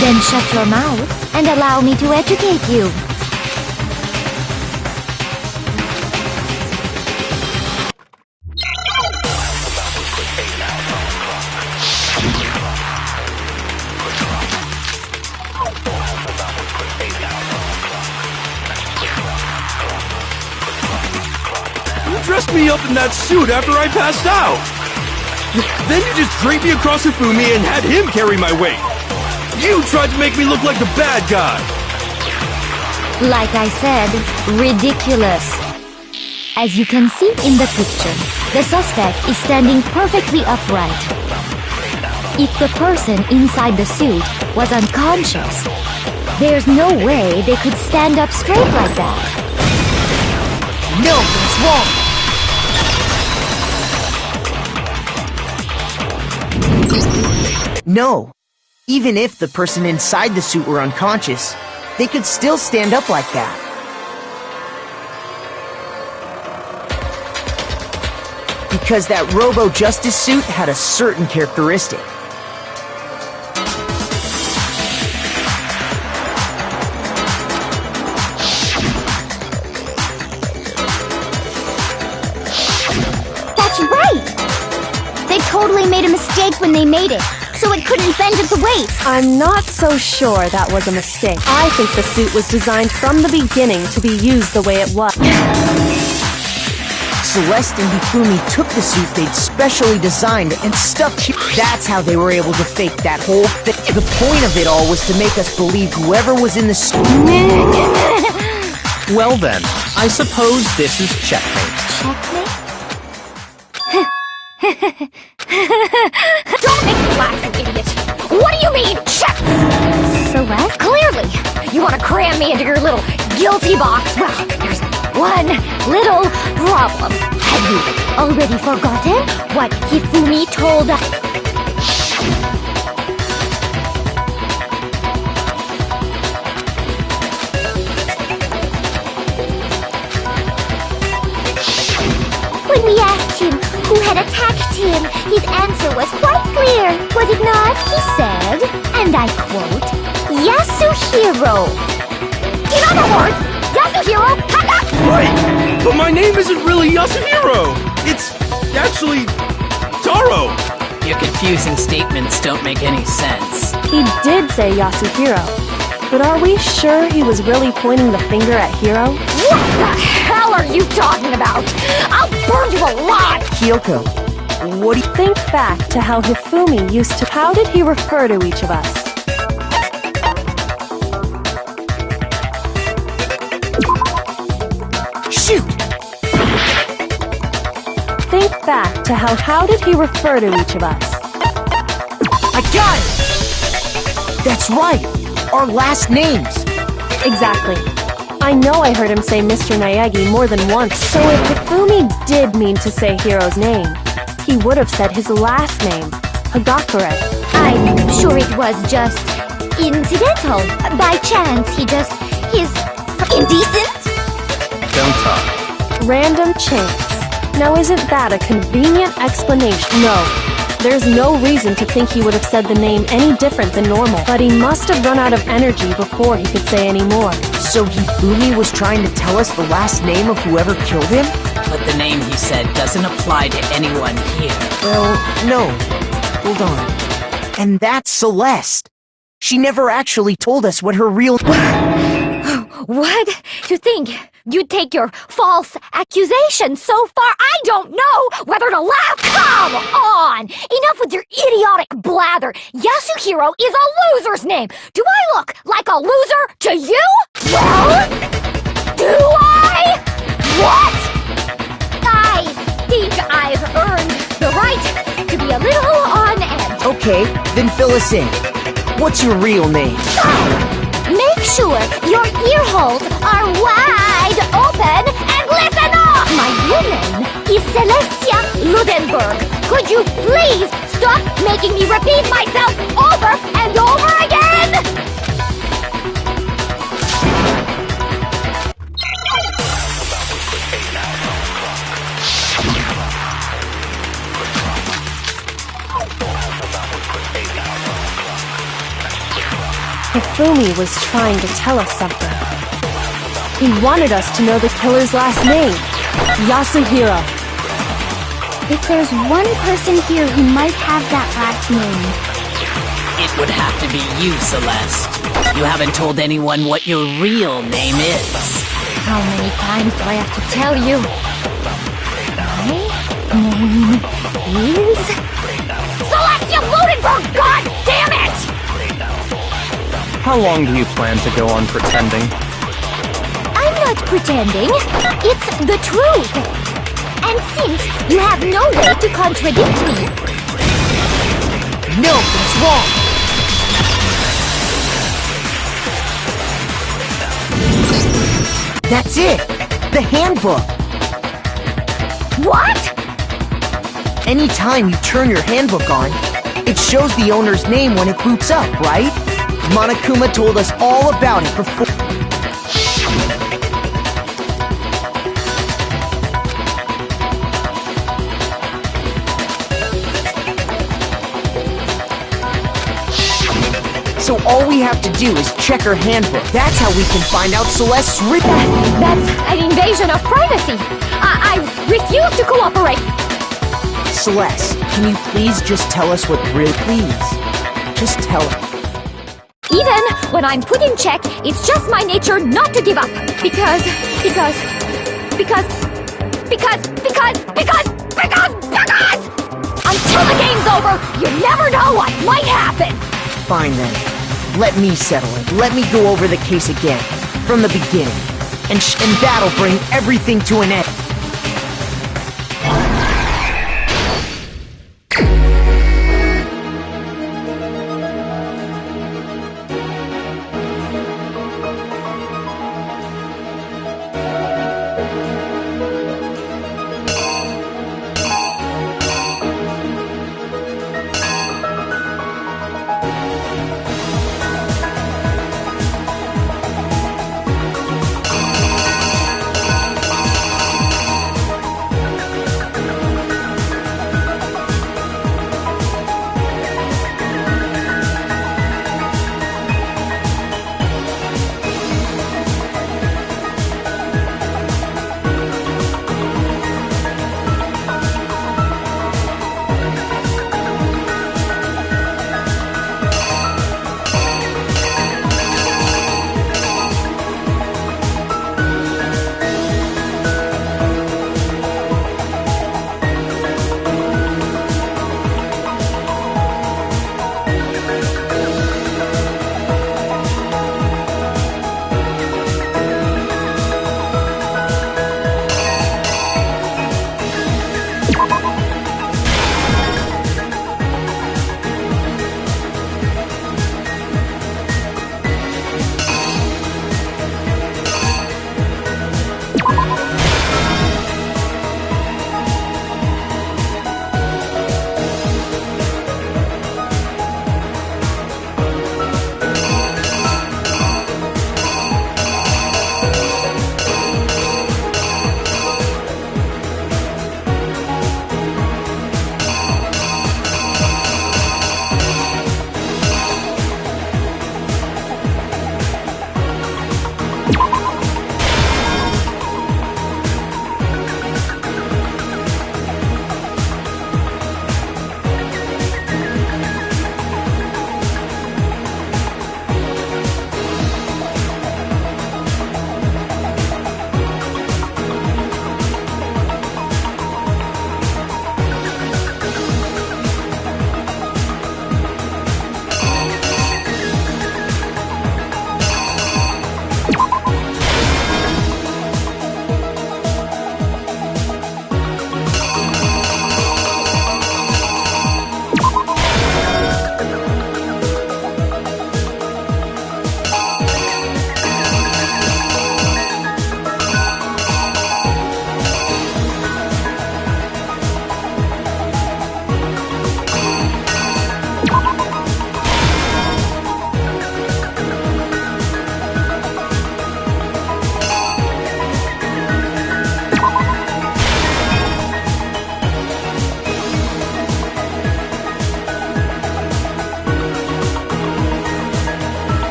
Then shut your mouth and allow me to educate you. Dressed me up in that suit after I passed out. Then you just draped me across Hifumi and had him carry my weight. You tried to make me look like the bad guy. Like I said, ridiculous. As you can see in the picture, the suspect is standing perfectly upright. If the person inside the suit was unconscious, there's no way they could stand up straight like that. No, that's wrong! No. Even if the person inside the suit were unconscious, they could still stand up like that. Because that Robo-Justice suit had a certain characteristic. totally made a mistake when they made it, so it couldn't bend at the waist. I'm not so sure that was a mistake. I think the suit was designed from the beginning to be used the way it was. Celeste and Hifumi took the suit they'd specially designed and stuffed here. That's how they were able to fake that whole thing. The point of it all was to make us believe whoever was in the suit. Well then, I suppose this is checkmate. Don't make me laugh, you idiot! What do you mean, check? Celeste? Clearly, you want to cram me into your little guilty box. Well, there's one little problem. Have you already forgotten what Hifumi told us? When we asked him who had attacked him, his answer was quite clear, was it not? He said, and I quote, Yasuhiro. In other words, Yasuhiro had not... Right! But my name isn't really Yasuhiro! It's actually Taro! Your confusing statements don't make any sense. He did say Yasuhiro, but are we sure he was really pointing the finger at Hiro? What the hell are you talking about? I'll burn you alive! Kyoko, what do you... Think back to how Hifumi used to... How did he refer to each of us? Shoot! Think back to how did he refer to each of us? I got it! That's right! Our last names! Exactly. I know I heard him say Mr. Naegi more than once, so if Hifumi did mean to say Hiro's name, he would have said his last name, Hagakure. I'm sure it was just incidental. By chance, he's indecent? Don't talk. Random chance. Now isn't that a convenient explanation? No. There's no reason to think he would have said the name any different than normal, but he must have run out of energy before he could say any more. So Hifumi was trying to tell us the last name of whoever killed him? But the name he said doesn't apply to anyone here. Well, no. Hold on. And that's Celeste. She never actually told us what her real... What? To think you'd take your false accusation so far, I don't know whether to laugh. Come on! Enough with your idiotic blather. Yasuhiro is a loser's name. Do I look like a loser to you? Well, do I? What? I think I've earned the right to be a little on edge. Okay, then fill us in. What's your real name? Make sure your ear holes are wide open and listen up! My real name is Celestia Ludenberg. Could you please stop making me repeat myself over and over again? Hifumi was trying to tell us something. He wanted us to know the killer's last name, Yasuhiro. If there's one person here who might have that last name... It would have to be you, Celeste. You haven't told anyone what your real name is. How many times do I have to tell you? My name is... Celestia Ludenberg! God damn it! How long do you plan to go on pretending? I'm not pretending. It's the truth. And since you have no way to contradict me... No, it's wrong! That's it! The handbook! What? Anytime you turn your handbook on, it shows the owner's name when it boots up, right? Monokuma told us all about it before. So all we have to do is check her handbook. That's how we can find out Celeste's written. That's an invasion of privacy. I refuse to cooperate. Celeste, Can you please just tell us what really... Please. Just tell us. Even when I'm put in check, it's just my nature not to give up. Because... Until the game's over, you never know what might happen! Fine then. Let me settle it. Let me go over the case again. From the beginning. And that'll bring everything to an end.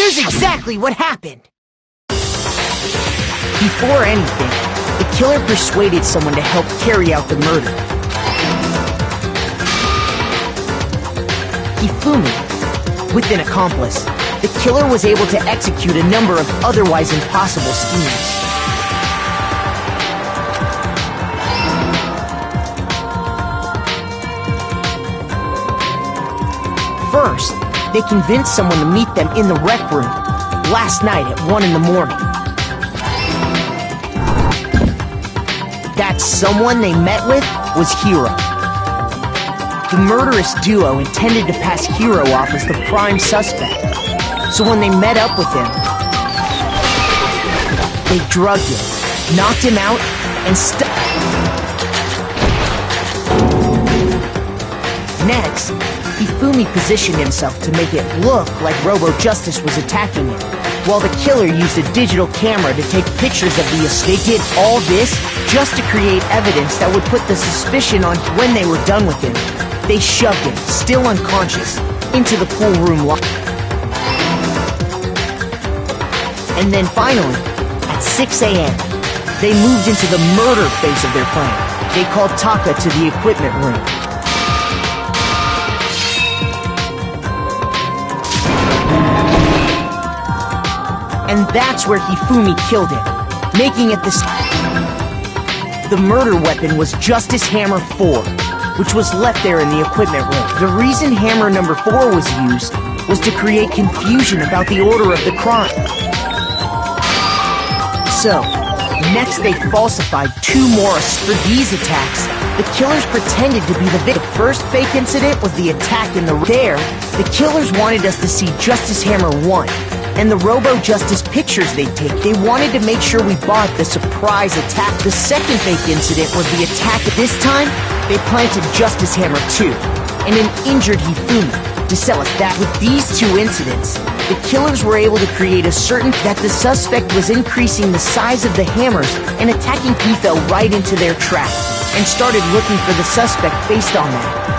Here's exactly what happened. Before anything, the killer persuaded someone to help carry out the murder. Hifumi, with an accomplice, the killer was able to execute a number of otherwise impossible schemes. First, they convinced someone to meet them in the rec room last night at 1 in the morning. That someone they met with was Hiro. The murderous duo intended to pass Hiro off as the prime suspect. So when they met up with him, they drugged him, knocked him out, and Next, Hifumi positioned himself to make it look like Robo-Justice was attacking him, while the killer used a digital camera to take pictures of the estate. They did all this just to create evidence that would put the suspicion on when they were done with him. They shoved him, still unconscious, into the pool room And then finally, at 6 a.m., they moved into the murder phase of their plan. They called Taka to the equipment room. And that's where Hifumi killed him, making it the murder weapon was Justice Hammer 4, which was left there in the equipment room. The reason Hammer number 4 was used was to create confusion about the order of the crime. So, next they falsified 2 more. For these attacks, the killers pretended to be the victim. The first fake incident was the attack in the There, the killers wanted us to see Justice Hammer 1 and the Robo-Justice pictures they'd take. They wanted to make sure we bought the surprise attack. The second fake incident was the attack. This time, they planted Justice Hammer 2 and an injured Hifumi to sell us that. With these 2 incidents, the killers were able to create a certain that the suspect was increasing the size of the hammers and attacking. He fell right into their trap and started looking for the suspect based on that.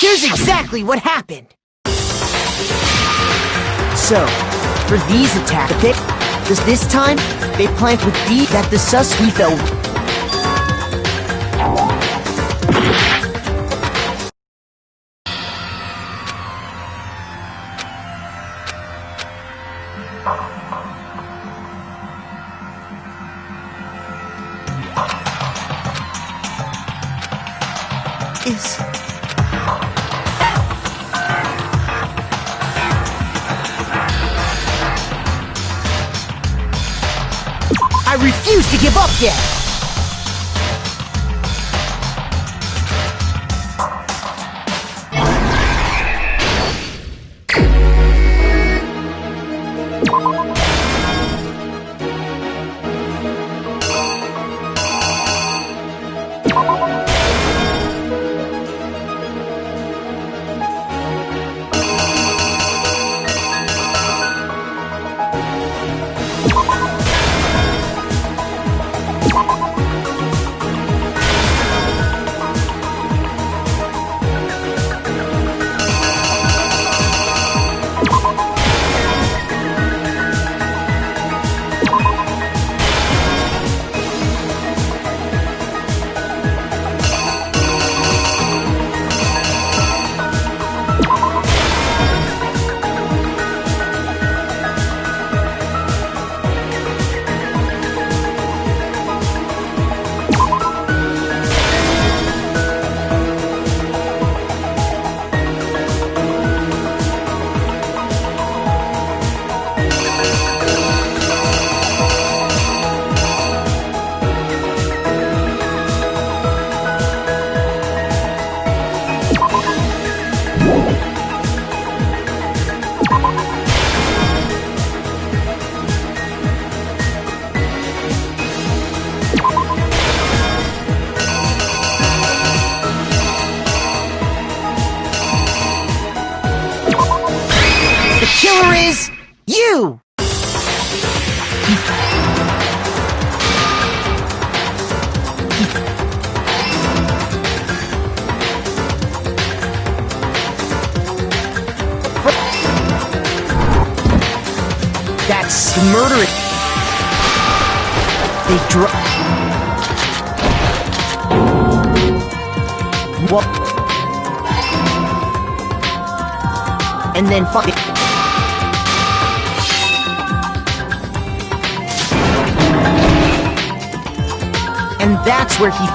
Here's exactly what happened. So, for these attacks, this time, they planned with D that the suspect fell. I refuse to give up yet! you! That's murder. They what? And then fight. And that's where he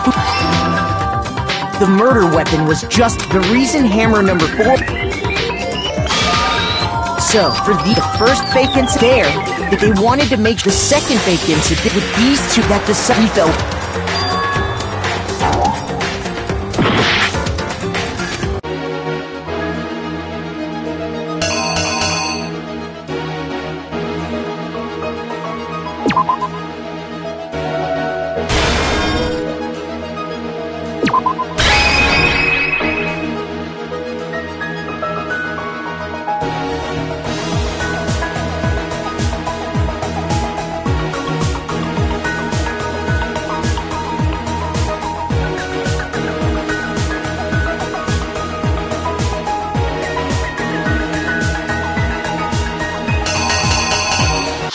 the murder weapon was just the reason hammer number 4. So, for the first fake incident there, that they wanted to make the second fake incident with these two that the sun felt.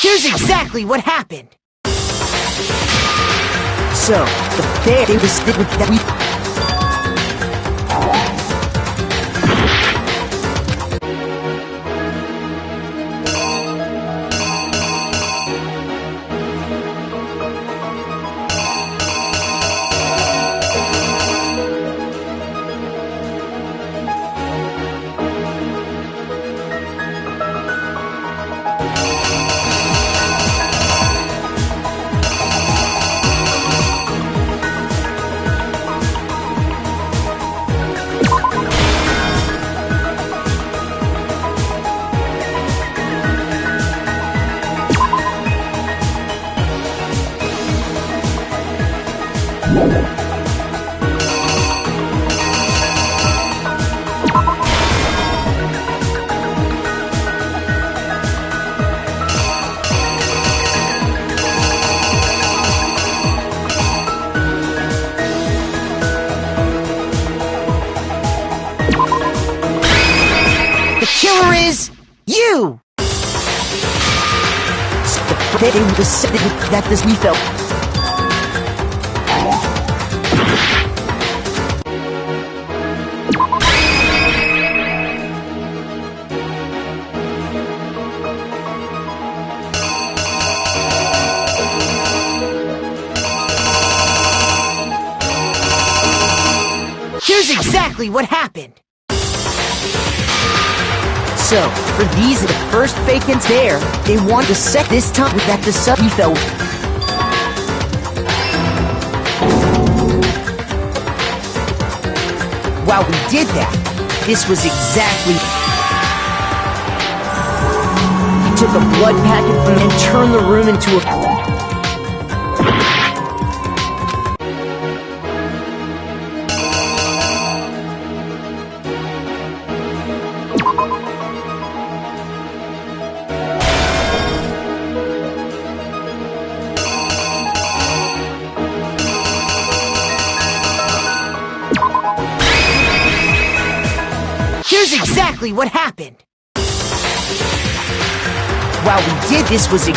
Here's exactly what happened. So, the fair they was with that we. The killer is you. That this we felt. Here's exactly what happened. So, for these the first fake ins there, they want to set this time that the sub we felt. While we did that, this was exactly. He took a blood packet from and turned the room into a. Here's exactly what happened. While we did this was he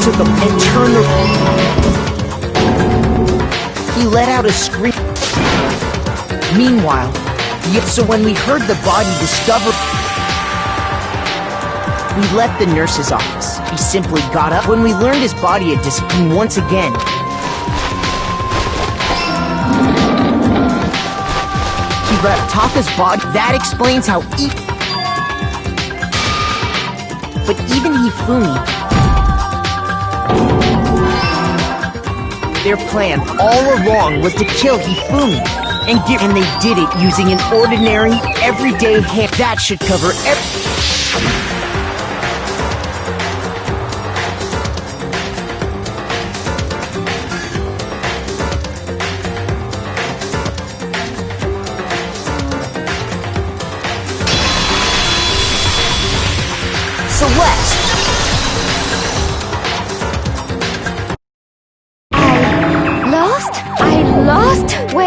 took a and turned the. He let out a scream. Meanwhile, so when we heard the body discovered, we left the nurse's office. He simply got up when we learned his body had disappeared once again. Taka's body. That explains how but even Hifumi, their plan all along was to kill Hifumi and they did it using an ordinary, everyday hand. That should cover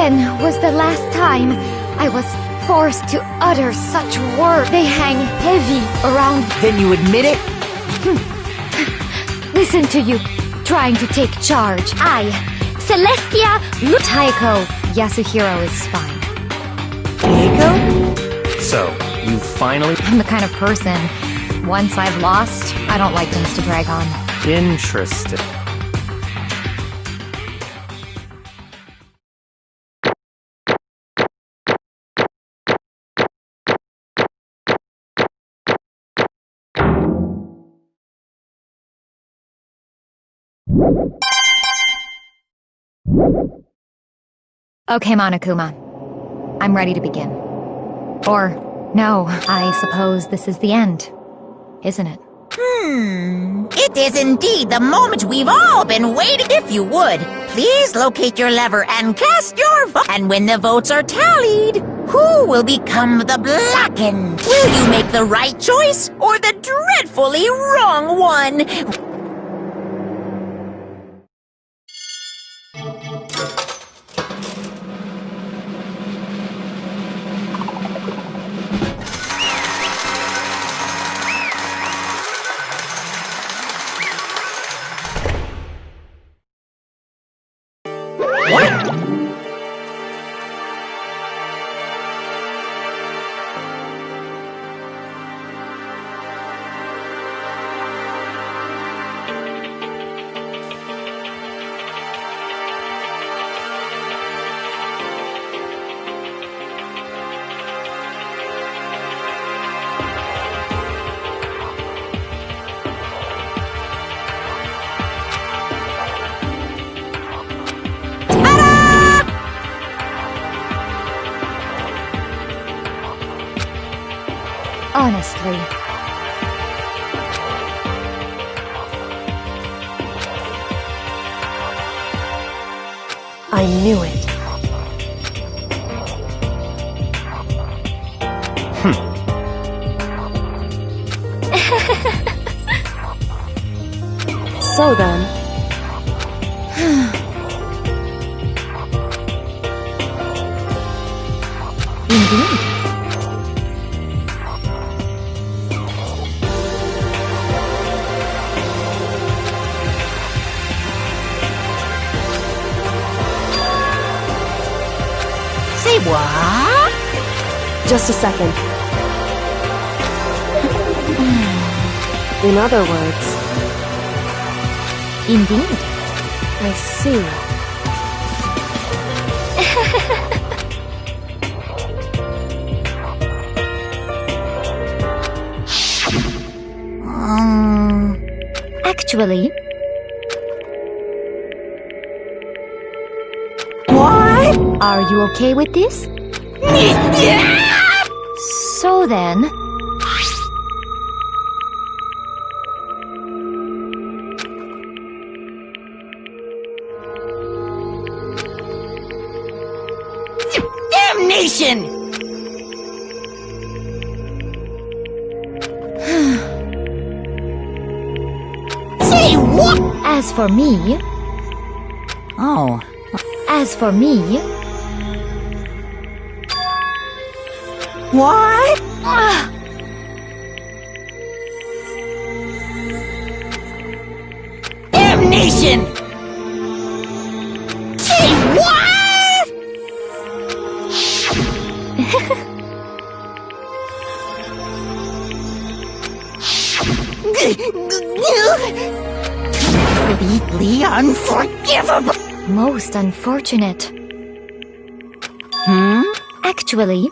When was the last time I was forced to utter such words? They hang heavy around. Then you admit it? Listen to you, trying to take charge. I, Celestia Taiko. Yasuhiro is fine. Taiko? So, you finally... I'm the kind of person, once I've lost, I don't like things to drag on. Interesting. Okay, Monokuma. I'm ready to begin. Or, no, I suppose this is the end, isn't it? It is indeed the moment we've all been waiting. If you would, please locate your lever and cast your vote. And when the votes are tallied, who will become the blackened? Will you make the right choice or the dreadfully wrong one? Honestly. I knew it. So then... Indeed. Say what? Just a second. In other words... Indeed. I see. Actually... What? Are you okay with this? So then... Damnation! Say what? As for me... Oh. As for me... What? Damnation! Say what? Completely unforgivable. Most unfortunate. Actually...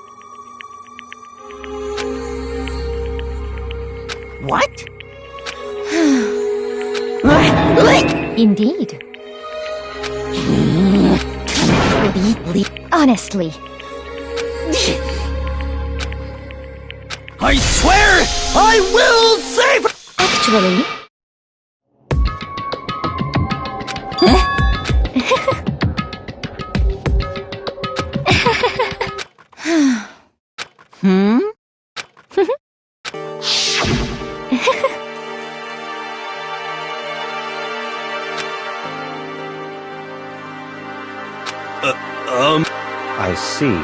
What? Indeed. Honestly. I swear I will save her! Actually... I see.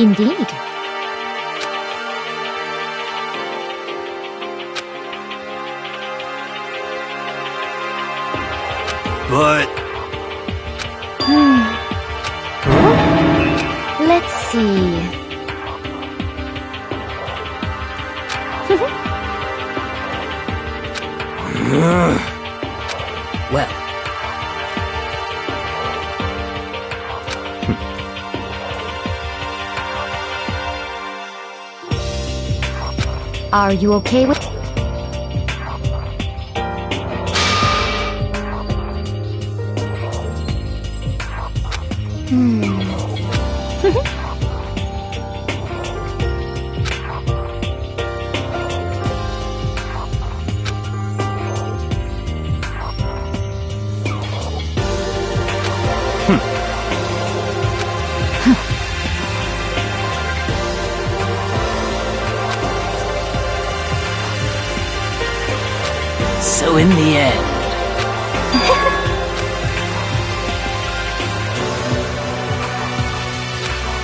Indeed. But... Let's see. Well, Are you okay with... so in the end,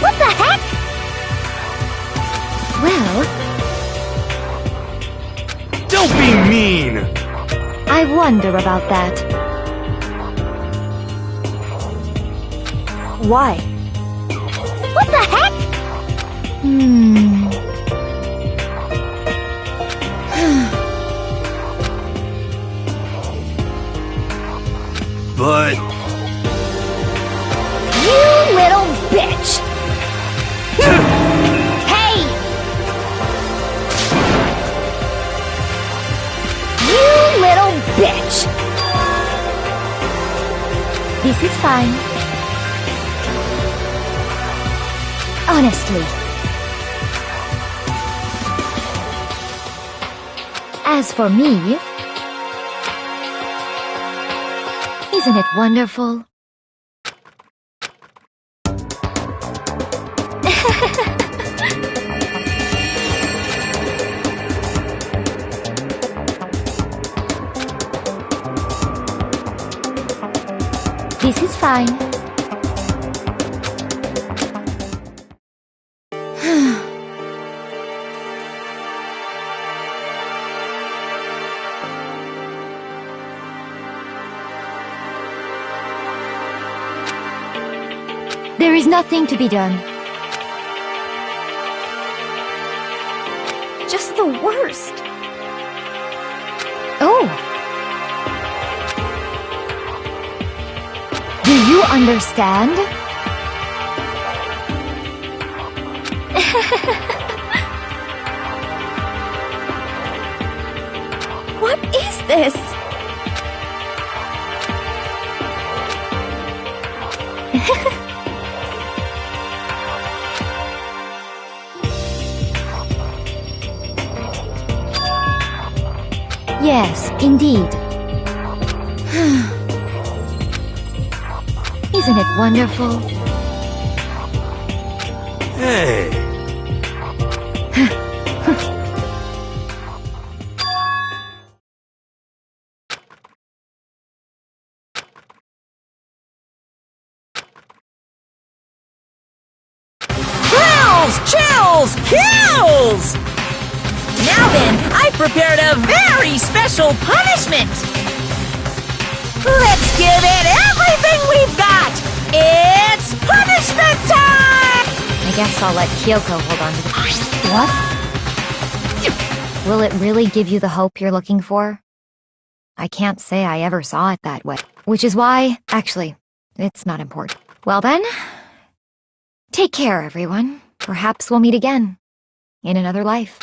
What the heck? Well, Don't be mean! I wonder about that. Why? What the heck? But... You little bitch! Hey! You little bitch! This is fine. Honestly. As for me, isn't it wonderful? This is fine. There is nothing to be done. Just the worst. Oh! Do you understand? What is this? Yes, indeed. Isn't it wonderful? Hey... Chills! Kills! Now then, I've prepared a very special punishment! Let's give it everything we've got! It's punishment time! I guess I'll let Kyoko hold on to the... What? Will it really give you the hope you're looking for? I can't say I ever saw it that way. Which is why... Actually, it's not important. Well then... Take care, everyone. Perhaps we'll meet again. In another life.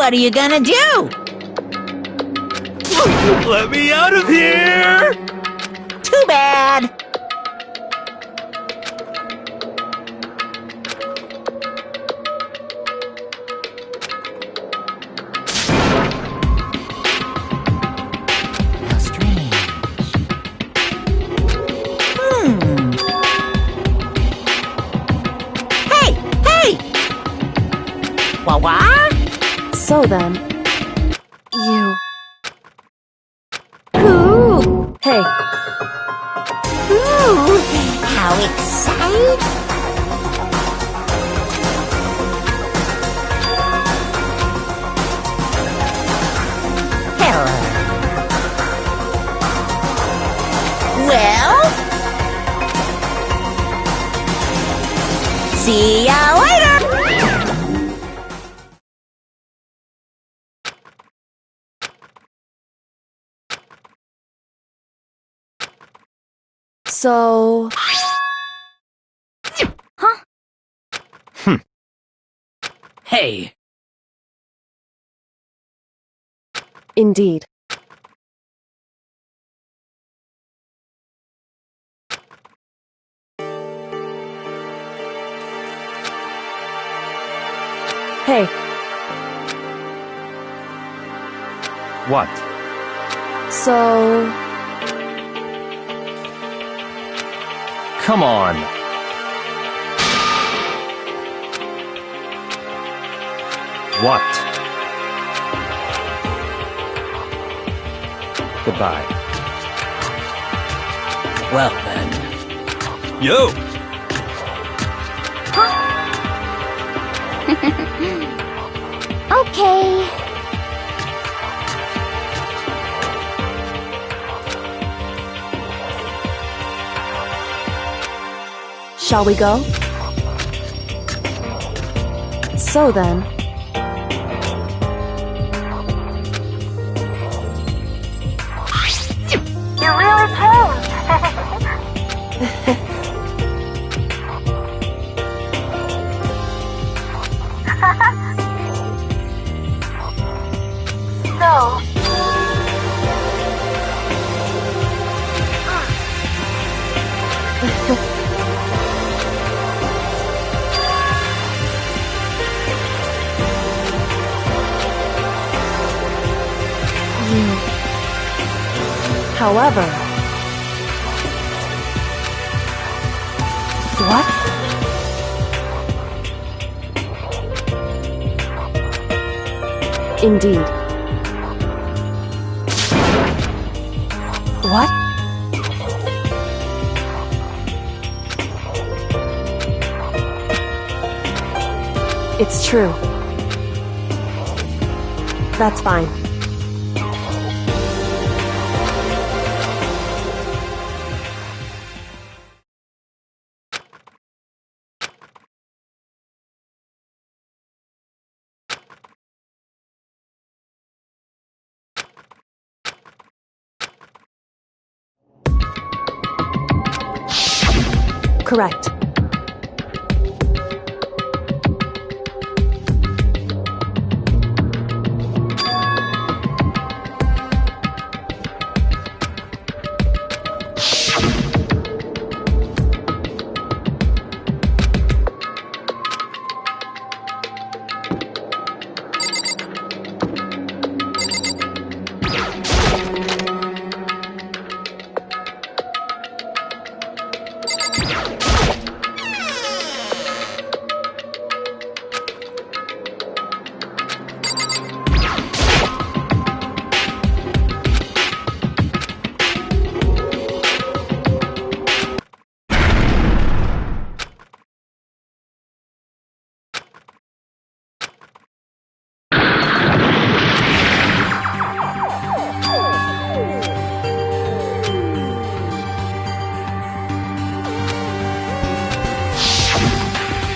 What are you gonna do? Let me out of here! Too bad. How strange. Hey! Wah-wah? So then, you... Ooh! Hey, Ooh, how exciting! Hello. Well? See ya later! so... Hey, Indeed. Hey, What? so... Come on. What? Goodbye. well then. Yo! Okay. Shall we go? So then, You're really tame. So, however... What? Indeed. What? It's true. That's fine. Correct.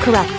Correct.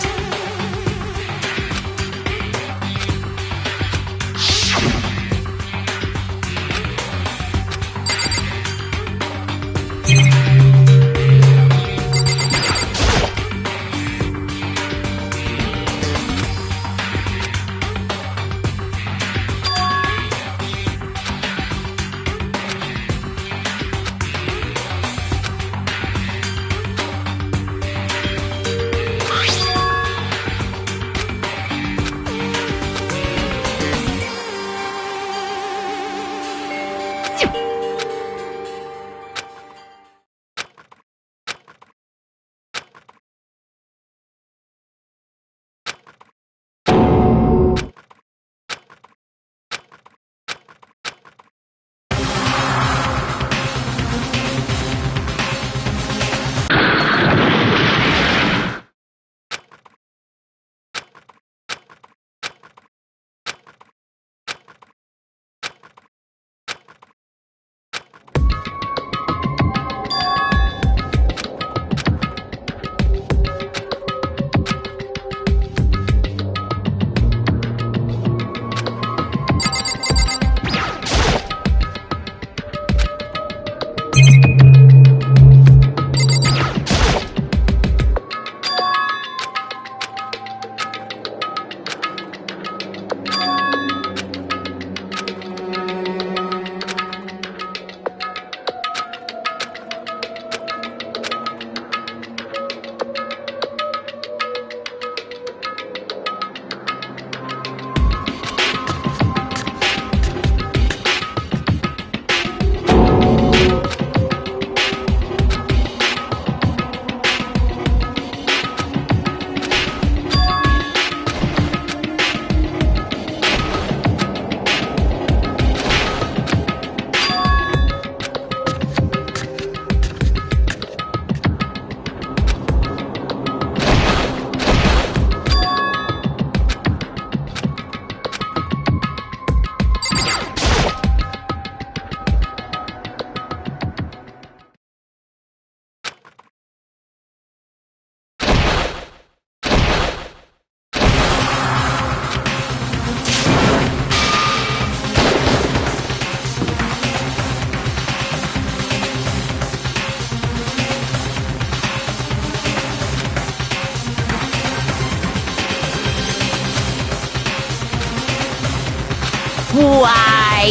Why,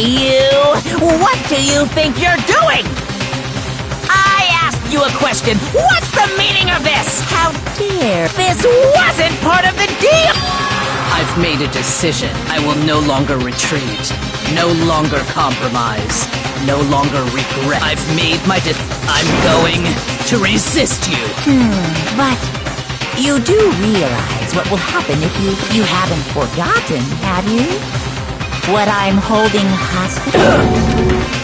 what do you think you're doing? I asked you a question. What's the meaning of this? How dare. This wasn't part of the deal. I've made a decision. I will no longer retreat. No longer compromise. No longer regret. I've made my I'm going to resist you. But you do realize what will happen if you haven't forgotten, have you? What I'm holding hostage?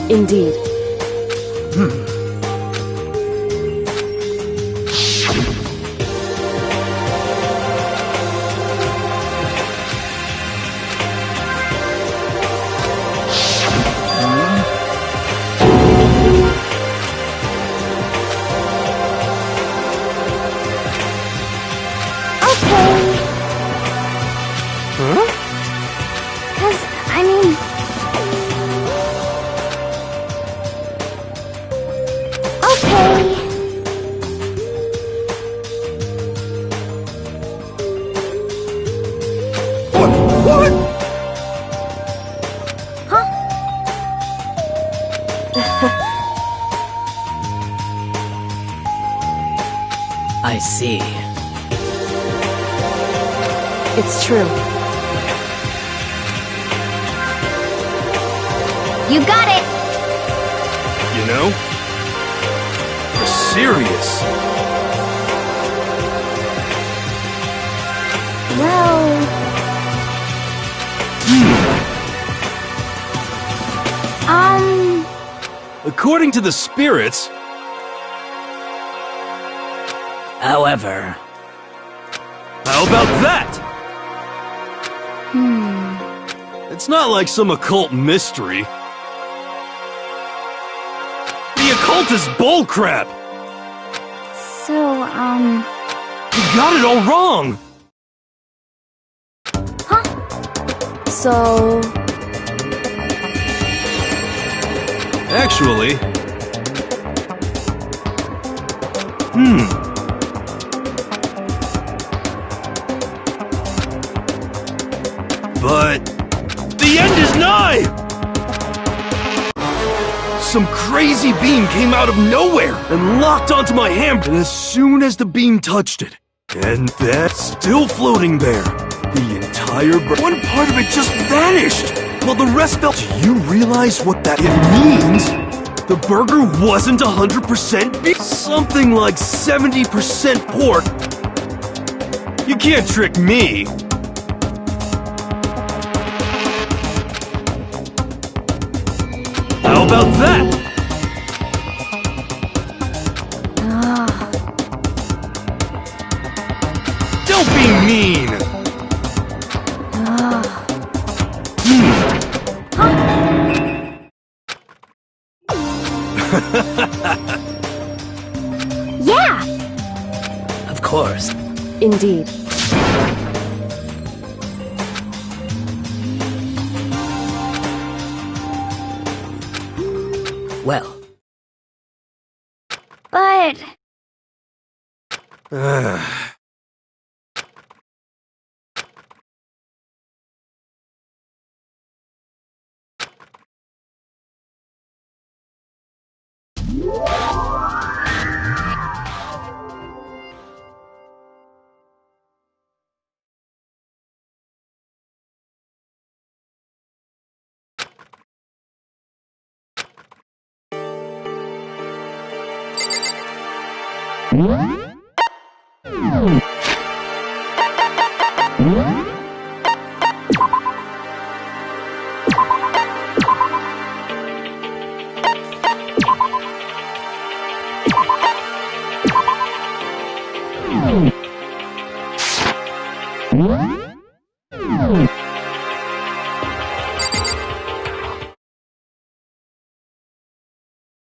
Indeed. I see. It's true. You got it! You know? You're serious. Well... According to the spirits... However... How about that? It's not like some occult mystery. The occult is bullcrap! So, You got it all wrong! So... Actually... But... the end is nigh! Some crazy beam came out of nowhere and locked onto my hand, and as soon as the beam touched it, and that's still floating there, the entire one part of it just vanished, while the rest fell. Do you realize what that means? The burger wasn't 100% beef, something like 70% pork. You can't trick me. How about that? Don't be mean! course. Indeed. Well, But...